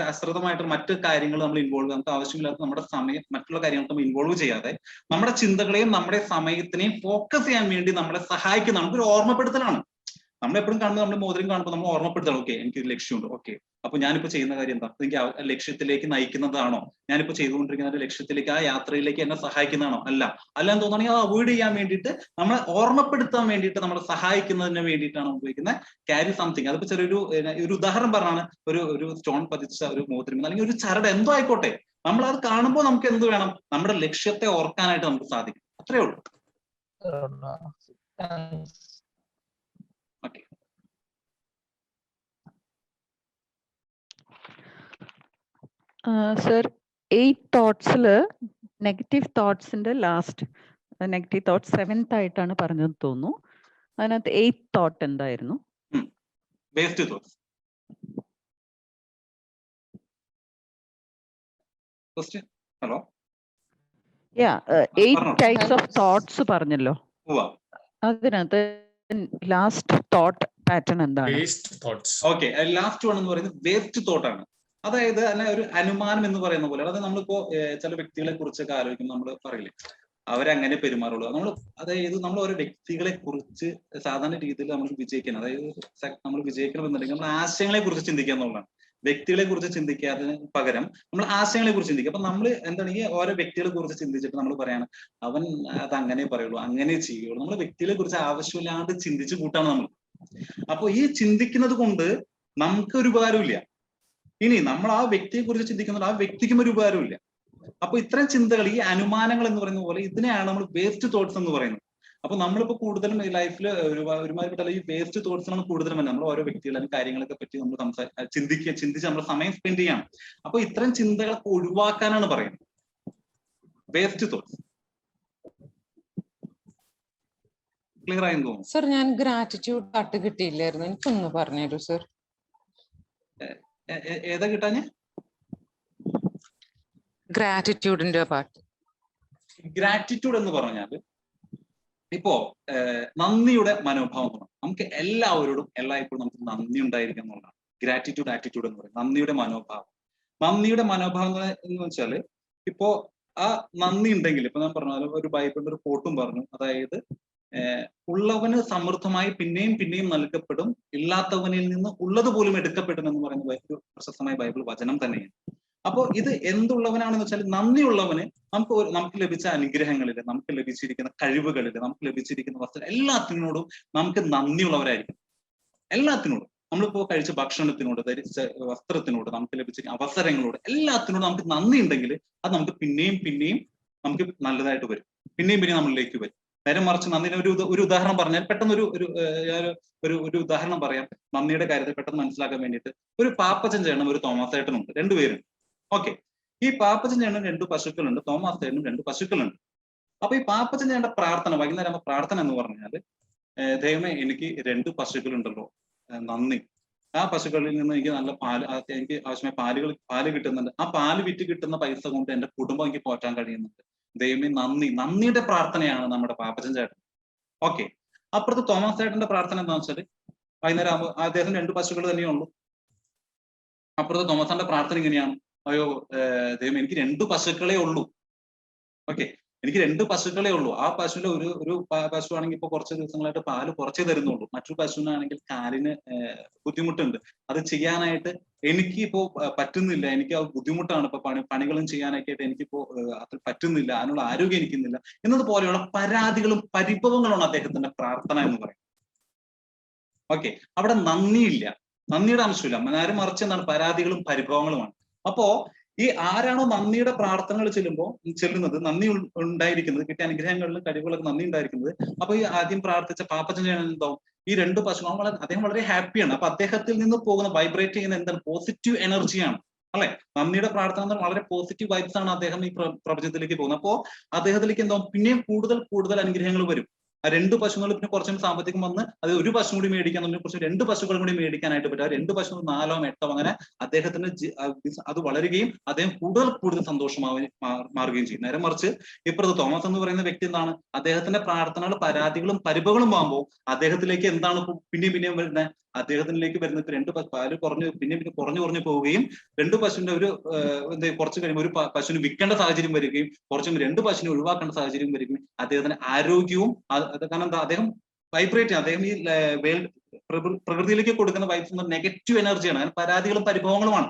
അശ്രദ്ധമായിട്ട് മറ്റു കാര്യങ്ങൾ നമ്മൾ ഇൻവോൾവ്, നമുക്ക് ആവശ്യമില്ലാത്ത നമ്മുടെ സമയം മറ്റുള്ള കാര്യങ്ങൾക്ക് നമ്മൾ ഇൻവോൾവ് ചെയ്യാതെ നമ്മുടെ ചിന്തകളെയും നമ്മുടെ സമയത്തിനെയും ഫോക്കസ് ചെയ്യാൻ വേണ്ടി നമ്മളെ സഹായിക്കുന്ന നമുക്കൊരു ഓർമ്മപ്പെടുത്തലാണ്. നമ്മളെപ്പോഴും കാണുമ്പോൾ നമ്മൾ മോതിരം കാണുമ്പോൾ നമ്മൾ ഓർമ്മപ്പെടുത്തണം, ഓക്കെ എനിക്ക് ലക്ഷ്യമുണ്ട്, ഓക്കെ അപ്പൊ ഞാനിപ്പോ ചെയ്യുന്ന കാര്യം എന്താ, എനിക്ക് ലക്ഷ്യത്തിലേക്ക് നയിക്കുന്നതാണോ, ഞാനിപ്പോ ചെയ്തുകൊണ്ടിരിക്കുന്ന ലക്ഷ്യത്തിലേക്ക് ആ യാത്രയിലേക്ക് എന്നെ സഹായിക്കുന്നതാണോ, അല്ലാന്ന് തോന്നുകയാണെങ്കിൽ അത് അവോയ്ഡ് ചെയ്യാൻ വേണ്ടിയിട്ട് നമ്മളെ ഓർമ്മപ്പെടുത്താൻ വേണ്ടിയിട്ട് നമ്മളെ സഹായിക്കുന്നതിന് വേണ്ടിയിട്ടാണ് ഉപയോഗിക്കുന്നത് ക്യാരി സംതിങ്. അതിപ്പോ ചെറിയൊരു ഉദാഹരണം പറഞ്ഞാണ് ഒരു സ്റ്റോൺ പതിച്ച ഒരു മോതിരം അല്ലെങ്കിൽ ഒരു ചരട് എന്തോ ആയിക്കോട്ടെ, നമ്മൾ അത് കാണുമ്പോൾ നമുക്ക് എന്ത് വേണം, നമ്മുടെ ലക്ഷ്യത്തെ ഓർക്കാനായിട്ട് നമുക്ക് സാധിക്കും. അത്രേ ഉള്ളൂ. ഓക്കെ, സർ 8 തോട്ട്സില് നെഗറ്റീവ് തോട്ട്സിന്റെ ലാസ്റ്റ് നെഗറ്റീവ് തോട്ട് 7th ആയിട്ടാണ് പറഞ്ഞത് തോന്നുന്നു. അതിനകത്ത് 8th തോട്ട് എന്തായിരുന്നു? Waste thoughts. Hello, 8 types of thoughts പറഞ്ഞല്ലോ. അതിനകത്ത് ലാസ്റ്റ് തോട്ട് പാറ്റേൺ എന്താണ്? ഓക്കെ, ലാസ്റ്റ് വൺ എന്ന് പറയുന്നത് വേസ്റ്റ് തോട്ടാണ്. അതായത് തന്നെ ഒരു അനുമാനം എന്ന് പറയുന്ന പോലെ, അതായത് നമ്മളിപ്പോ ചില വ്യക്തികളെ കുറിച്ചൊക്കെ ആലോചിക്കുമ്പോൾ നമ്മൾ പറയില്ലേ അവരങ്ങനെ പെരുമാറുള്ളൂ. അതായത് നമ്മൾ ഓരോ വ്യക്തികളെ കുറിച്ച് സാധാരണ രീതിയിൽ നമ്മൾ വിജയിക്കണം, അതായത് നമ്മൾ വിജയിക്കണമെന്നുണ്ടെങ്കിൽ നമ്മൾ ആശയങ്ങളെ കുറിച്ച് ചിന്തിക്കുക എന്നുള്ളതാണ്. വ്യക്തികളെ കുറിച്ച് ചിന്തിക്കാതിന് പകരം നമ്മൾ ആശയങ്ങളെ കുറിച്ച് ചിന്തിക്കുക. അപ്പൊ നമ്മൾ എന്താണ് ഈ ഓരോ വ്യക്തികളെ കുറിച്ച് ചിന്തിച്ചിട്ട് നമ്മൾ പറയാണ് അവൻ അത് അങ്ങനെ പറയുള്ളൂ, അങ്ങനെ ചെയ്യുള്ളൂ. നമ്മൾ വ്യക്തികളെ കുറിച്ച് ആവശ്യമില്ലാണ്ട് ചിന്തിച്ചു കൂട്ടാണ് നമ്മൾ. അപ്പൊ ഈ ചിന്തിക്കുന്നത് കൊണ്ട് നമുക്ക് ഒരു ഉപകാരമില്ല. ഇനി നമ്മൾ ആ വ്യക്തിയെ കുറിച്ച് ചിന്തിക്കുന്നത് ആ വ്യക്തിക്കും ഒരു ഉപകാരമില്ല. അപ്പൊ ഇത്തരം ചിന്തകൾ, ഈ അനുമാനങ്ങൾ എന്ന് പറയുന്ന പോലെ ഇതിനെയാണ് നമ്മൾ വേസ്റ്റ് തോട്ട്സ് എന്ന് പറയുന്നത്. അപ്പൊ നമ്മളിപ്പോ കൂടുതലും ഈ ലൈഫിൽ ഒരുമാതിരിപ്പെട്ട ഈ വേസ്റ്റ് തോട്ട്സിനാണ് കൂടുതലും നമ്മൾ ഓരോ വ്യക്തികളും കാര്യങ്ങളൊക്കെ പറ്റി നമ്മൾ ചിന്തിച്ച് നമ്മൾ സമയം സ്പെൻഡ് ചെയ്യണം. അപ്പൊ ഇത്തരം ചിന്തകളൊക്കെ ഒഴിവാക്കാനാണ് പറയുന്നത് വേസ്റ്റ് തോട്ട്സ്. ക്ലിയർ ആയെന്ന് തോന്നുന്നു. സർ, ഞാൻ ഗ്രാറ്റിറ്റ്യൂഡ് പാട്ട് കിട്ടിയില്ലായിരുന്നു, എനിക്കൊന്ന് പറഞ്ഞുതരൂ സർ. ഏതാ കിട്ടാഞ്ഞ്? ഗ്രാറ്റിറ്റ്യൂഡിന്റെ പാട്ട്. ഗ്രാറ്റിറ്റ്യൂഡ് എന്ന് പറഞ്ഞാൽ ഇപ്പോ നന്ദിയുടെ മനോഭാവം. നമുക്ക് എല്ലാവരോടും എല്ലായ്പ്പോഴും നമുക്ക് നന്ദി ഉണ്ടായിരിക്കുക എന്നുള്ളതാണ് ഗ്രാറ്റിറ്റ്യൂഡ് ആറ്റിറ്റ്യൂഡ് എന്ന് പറയുന്നത്. നന്ദിയുടെ മനോഭാവം എന്ന് വെച്ചാല് ഇപ്പോ ആ നന്ദി ഉണ്ടെങ്കിൽ, ഇപ്പൊ ഞാൻ പറഞ്ഞ ഒരു ബൈബിളിന്റെ ഒരു കോട്ടും പറഞ്ഞു, അതായത് ഉള്ളവന് സമൃദ്ധമായി പിന്നെയും പിന്നെയും നൽകപ്പെടും, ഇല്ലാത്തവനിൽ നിന്ന് ഉള്ളത് പോലും എടുക്കപ്പെടും എന്ന് പറയുന്ന ഒരു പ്രശസ്തമായ ബൈബിൾ വചനം തന്നെയാണ്. അപ്പോൾ ഇത് എന്തുള്ളവനാണെന്ന് വെച്ചാൽ നന്ദിയുള്ളവന് നമുക്ക് ലഭിച്ച അനുഗ്രഹങ്ങളിൽ, നമുക്ക് ലഭിച്ചിരിക്കുന്ന കഴിവുകളിൽ, നമുക്ക് ലഭിച്ചിരിക്കുന്ന വസ്തു എല്ലാത്തിനോടും നമുക്ക് നന്ദിയുള്ളവരായിരിക്കും. എല്ലാത്തിനോടും, നമ്മളിപ്പോ കഴിച്ച ഭക്ഷണത്തിനോട്, ധരിച്ച വസ്ത്രത്തിനോട്, നമുക്ക് ലഭിച്ച അവസരങ്ങളോട് എല്ലാത്തിനോടും നമുക്ക് നന്ദി ഉണ്ടെങ്കിൽ അത് നമുക്ക് പിന്നെയും പിന്നെയും നമുക്ക് നല്ലതായിട്ട് വരും, പിന്നെയും പിന്നെയും നമ്മളിലേക്ക് വരും. നേരെ മറിച്ച് നന്ദിയുടെ ഒരു ഉദാഹരണം പറഞ്ഞാൽ പെട്ടെന്ന് ഒരു ഉദാഹരണം പറയാം നന്ദിയുടെ കാര്യത്തിൽ പെട്ടെന്ന് മനസ്സിലാക്കാൻ വേണ്ടിയിട്ട്. ഒരു പാപ്പച്ചൻ ചേട്ടനും ഒരു തോമസ് ചേട്ടനുണ്ട്, രണ്ടുപേരും. ഓക്കെ, ഈ പാപ്പച്ചൻ ചേട്ടനും 2 പശുക്കളുണ്ട്, തോമസ് ചേട്ടനും 2 പശുക്കളുണ്ട്. അപ്പൊ ഈ പാപ്പച്ചൻ ചേട്ടന്റെ പ്രാർത്ഥന, വൈകുന്നേരം ആകുമ്പോൾ പ്രാർത്ഥന എന്ന് പറഞ്ഞാല്, ദൈവമേ എനിക്ക് 2 പശുക്കളുണ്ടല്ലോ, നന്ദി. ആ പശുക്കളിൽ നിന്ന് എനിക്ക് നല്ല പാല്, എനിക്ക് ആവശ്യമായ പാല് കിട്ടുന്നുണ്ട്. ആ പാല് വിറ്റ് കിട്ടുന്ന പൈസ കൊണ്ട് എന്റെ കുടുംബം എനിക്ക് പോറ്റാൻ കഴിയുന്നുണ്ട്. ദൈവമേ നന്ദി. നന്ദിയുടെ പ്രാർത്ഥനയാണ് നമ്മുടെ പാപ്പച്ചൻ ചേട്ടൻ. ഓക്കെ, അപ്പുറത്ത് തോമസ് ചേട്ടന്റെ പ്രാർത്ഥന എന്താണെന്ന് വെച്ചാൽ, വൈകുന്നേരം ആകുമ്പോൾ അദ്ദേഹത്തിന് 2 പശുക്കൾ തന്നെയുള്ളൂ. അപ്പുറത്ത് തോമസാന്റെ പ്രാർത്ഥന ഇങ്ങനെയാണ്, അയ്യോ ദൈവം എനിക്ക് 2 പശുക്കളേ ഉള്ളൂ. ഓക്കെ, എനിക്ക് 2 പശുക്കളേ ഉള്ളൂ. ആ പശുവിന്റെ ഒരു പശു ആണെങ്കിൽ ഇപ്പൊ കുറച്ച് ദിവസങ്ങളായിട്ട് പാല് കുറച്ചേ തരുന്നുള്ളൂ. മറ്റൊരു പശുവിനാണെങ്കിൽ കാലിന് ബുദ്ധിമുട്ടുണ്ട്. അത് ചെയ്യാനായിട്ട് എനിക്കിപ്പോ പറ്റുന്നില്ല, എനിക്ക് ആ ബുദ്ധിമുട്ടാണ്. ഇപ്പൊ പണികളും ചെയ്യാനായിട്ട് എനിക്കിപ്പോ അത് പറ്റുന്നില്ല, അതിനുള്ള ആരോഗ്യം എനിക്കുന്നില്ല എന്നതുപോലെയുള്ള പരാതികളും പരിഭവങ്ങളുമാണ് അദ്ദേഹത്തിന്റെ പ്രാർത്ഥന എന്ന് പറയുന്നത്. ഓക്കെ, അവിടെ നന്ദിയില്ല, നന്ദിയുടെ അംശമില്ല, നേരെ മറിച്ച് എന്താണ്, പരാതികളും പരിഭവങ്ങളുമാണ്. അപ്പോ ഈ ആരാണോ നന്ദിയുടെ പ്രാർത്ഥനകൾ ചെല്ലുന്നത്, നന്ദി ഉണ്ടായിരിക്കുന്നത്, കിട്ടിയ അനുഗ്രഹങ്ങളിലും കഴിവുകളൊക്കെ നന്ദി ഉണ്ടായിരിക്കുന്നത്, അപ്പൊ ഈ ആദ്യം പ്രാർത്ഥിച്ച പാപ്പച്ചൻ എന്താവും, ഈ 2 പശുക്കളും അദ്ദേഹം വളരെ ഹാപ്പിയാണ്. അപ്പൊ അദ്ദേഹത്തിൽ നിന്ന് പോകുന്ന വൈബ്രേറ്റ് ചെയ്യുന്ന എന്താണ്, പോസിറ്റീവ് എനർജിയാണ്, അല്ലെ? നന്ദിയുടെ പ്രാർത്ഥന വളരെ പോസിറ്റീവ് വൈബ്സ് ആണ് അദ്ദേഹം ഈ പ്രപഞ്ചത്തിലേക്ക് പോകുന്നത്. അപ്പോ അദ്ദേഹത്തിലേക്ക് എന്താവും, പിന്നെയും കൂടുതൽ അനുഗ്രഹങ്ങൾ വരും. ആ 2 പശുക്കൾ പിന്നെ കുറച്ചും സാമ്പത്തികം വന്ന് അത് 1 പശു കൂടി മേടിക്കാൻ, കുറച്ച് 2 പശുക്കളും കൂടി മേടിക്കാനായിട്ട് പറ്റും. ആ 2 പശു 4 8 അങ്ങനെ അദ്ദേഹത്തിന് അത് വളരുകയും അദ്ദേഹം കൂടുതൽ മാറുകയും ചെയ്യും. നേരെ മറിച്ച് ഇപ്പുറത്ത് തോമസ് എന്ന് പറയുന്ന വ്യക്തി എന്താണ്, അദ്ദേഹത്തിന്റെ പ്രാർത്ഥനകൾ പരാതികളും പരിഭവങ്ങളും ആകുമ്പോൾ അദ്ദേഹത്തിലേക്ക് എന്താണ് പിന്നെയും വരുന്നത്, അദ്ദേഹത്തിലേക്ക് വരുന്ന 2 പാല് പിന്നെ കുറഞ്ഞു പോവുകയും 2 പശുവിന്റെ കുറച്ച് കഴിയുമ്പോൾ ഒരു പശുവിന് വിൽക്കേണ്ട സാഹചര്യം വരികയും കുറച്ചും 2 പശുവിനെ ഒഴിവാക്കേണ്ട സാഹചര്യം വരികയും അദ്ദേഹത്തിന്റെ ആരോഗ്യവും, കാരണം എന്താ, അദ്ദേഹം വൈബ്രേറ്റ് ചെയ്യും. അദ്ദേഹം ഈ പ്രകൃതിയിലേക്ക് കൊടുക്കുന്ന വൈബ്സ് നെഗറ്റീവ് എനർജിയാണ്, അങ്ങനെ പരാതികളും പരിഭവങ്ങളുമാണ്.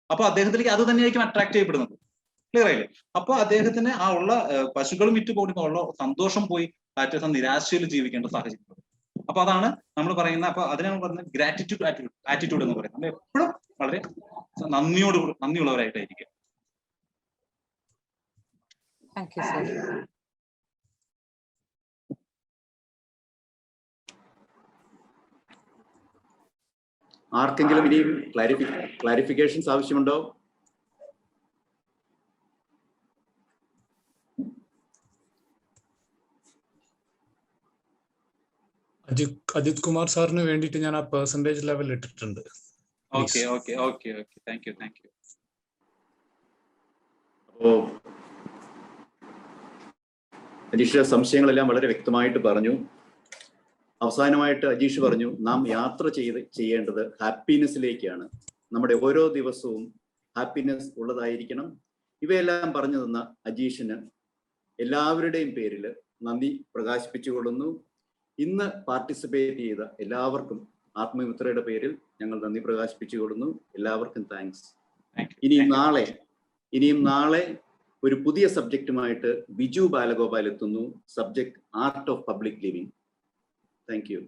അപ്പൊ അദ്ദേഹത്തിലേക്ക് അത് തന്നെയായിരിക്കും അട്രാക്ട് ചെയ്യപ്പെടുന്നത്. ക്ലിയർ ആയില്ലേ? അപ്പൊ അദ്ദേഹത്തിന് ആ ഉള്ള പശുക്കളും വിറ്റ് പോകുമ്പോൾ ഉള്ള സന്തോഷം പോയി ഏറ്റവും നിരാശയിൽ ജീവിക്കേണ്ട സാഹചര്യം. അപ്പൊ അതാണ് നമ്മൾ പറയുന്ന, അപ്പൊ അതിനാണ് പറയുന്നത് ഗ്രാറ്റിറ്റ്യൂഡ് ആറ്റിറ്റ്യൂഡ് എന്ന് പറയുന്നത്. നമ്മൾ എപ്പോഴും വളരെ നന്ദിയുള്ളവരായിട്ടായിരിക്കും. Thank you sir. ആർക്കെങ്കിലും ഇനിയും ക്ലാരിഫിക്കേഷൻസ് ആവശ്യമുണ്ടോ? അജിത് കുമാർ സാറിന് വേണ്ടിയിട്ട് ഞാൻ ആ പെർസെന്റേജ് ലെവൽ ഇട്ടിട്ടുണ്ട്. Okay thank U. അപ്പോ അജീഷ് സംശയങ്ങളെല്ലാം വളരെ വ്യക്തമായിട്ട് പറഞ്ഞു. അവസാനമായിട്ട് അജീഷ് പറഞ്ഞു, നാം യാത്ര ചെയ്യേണ്ടത് ഹാപ്പിനെസ്സിലേക്കാണ്. നമ്മുടെ ഓരോ ദിവസവും ഹാപ്പിനെസ് ഉള്ളതായിരിക്കണം. ഇവയെല്ലാം പറഞ്ഞു തന്ന അജീഷിന് എല്ലാവരുടെയും പേരിൽ നന്ദി പ്രകാശിപ്പിച്ചുകൊള്ളുന്നു. ഇന്ന് പാർട്ടിസിപ്പേറ്റ് ചെയ്ത എല്ലാവർക്കും ആത്മമിത്രയുടെ പേരിൽ ഞങ്ങൾ നന്ദി പ്രകാശിപ്പിച്ചുകൊള്ളുന്നു. എല്ലാവർക്കും താങ്ക്സ്. ഇനിയും നാളെ ഒരു പുതിയ സബ്ജക്റ്റുമായിട്ട് ബിജു ബാലഗോപാൽ എത്തുന്നു. Subject art of public living. Thank you.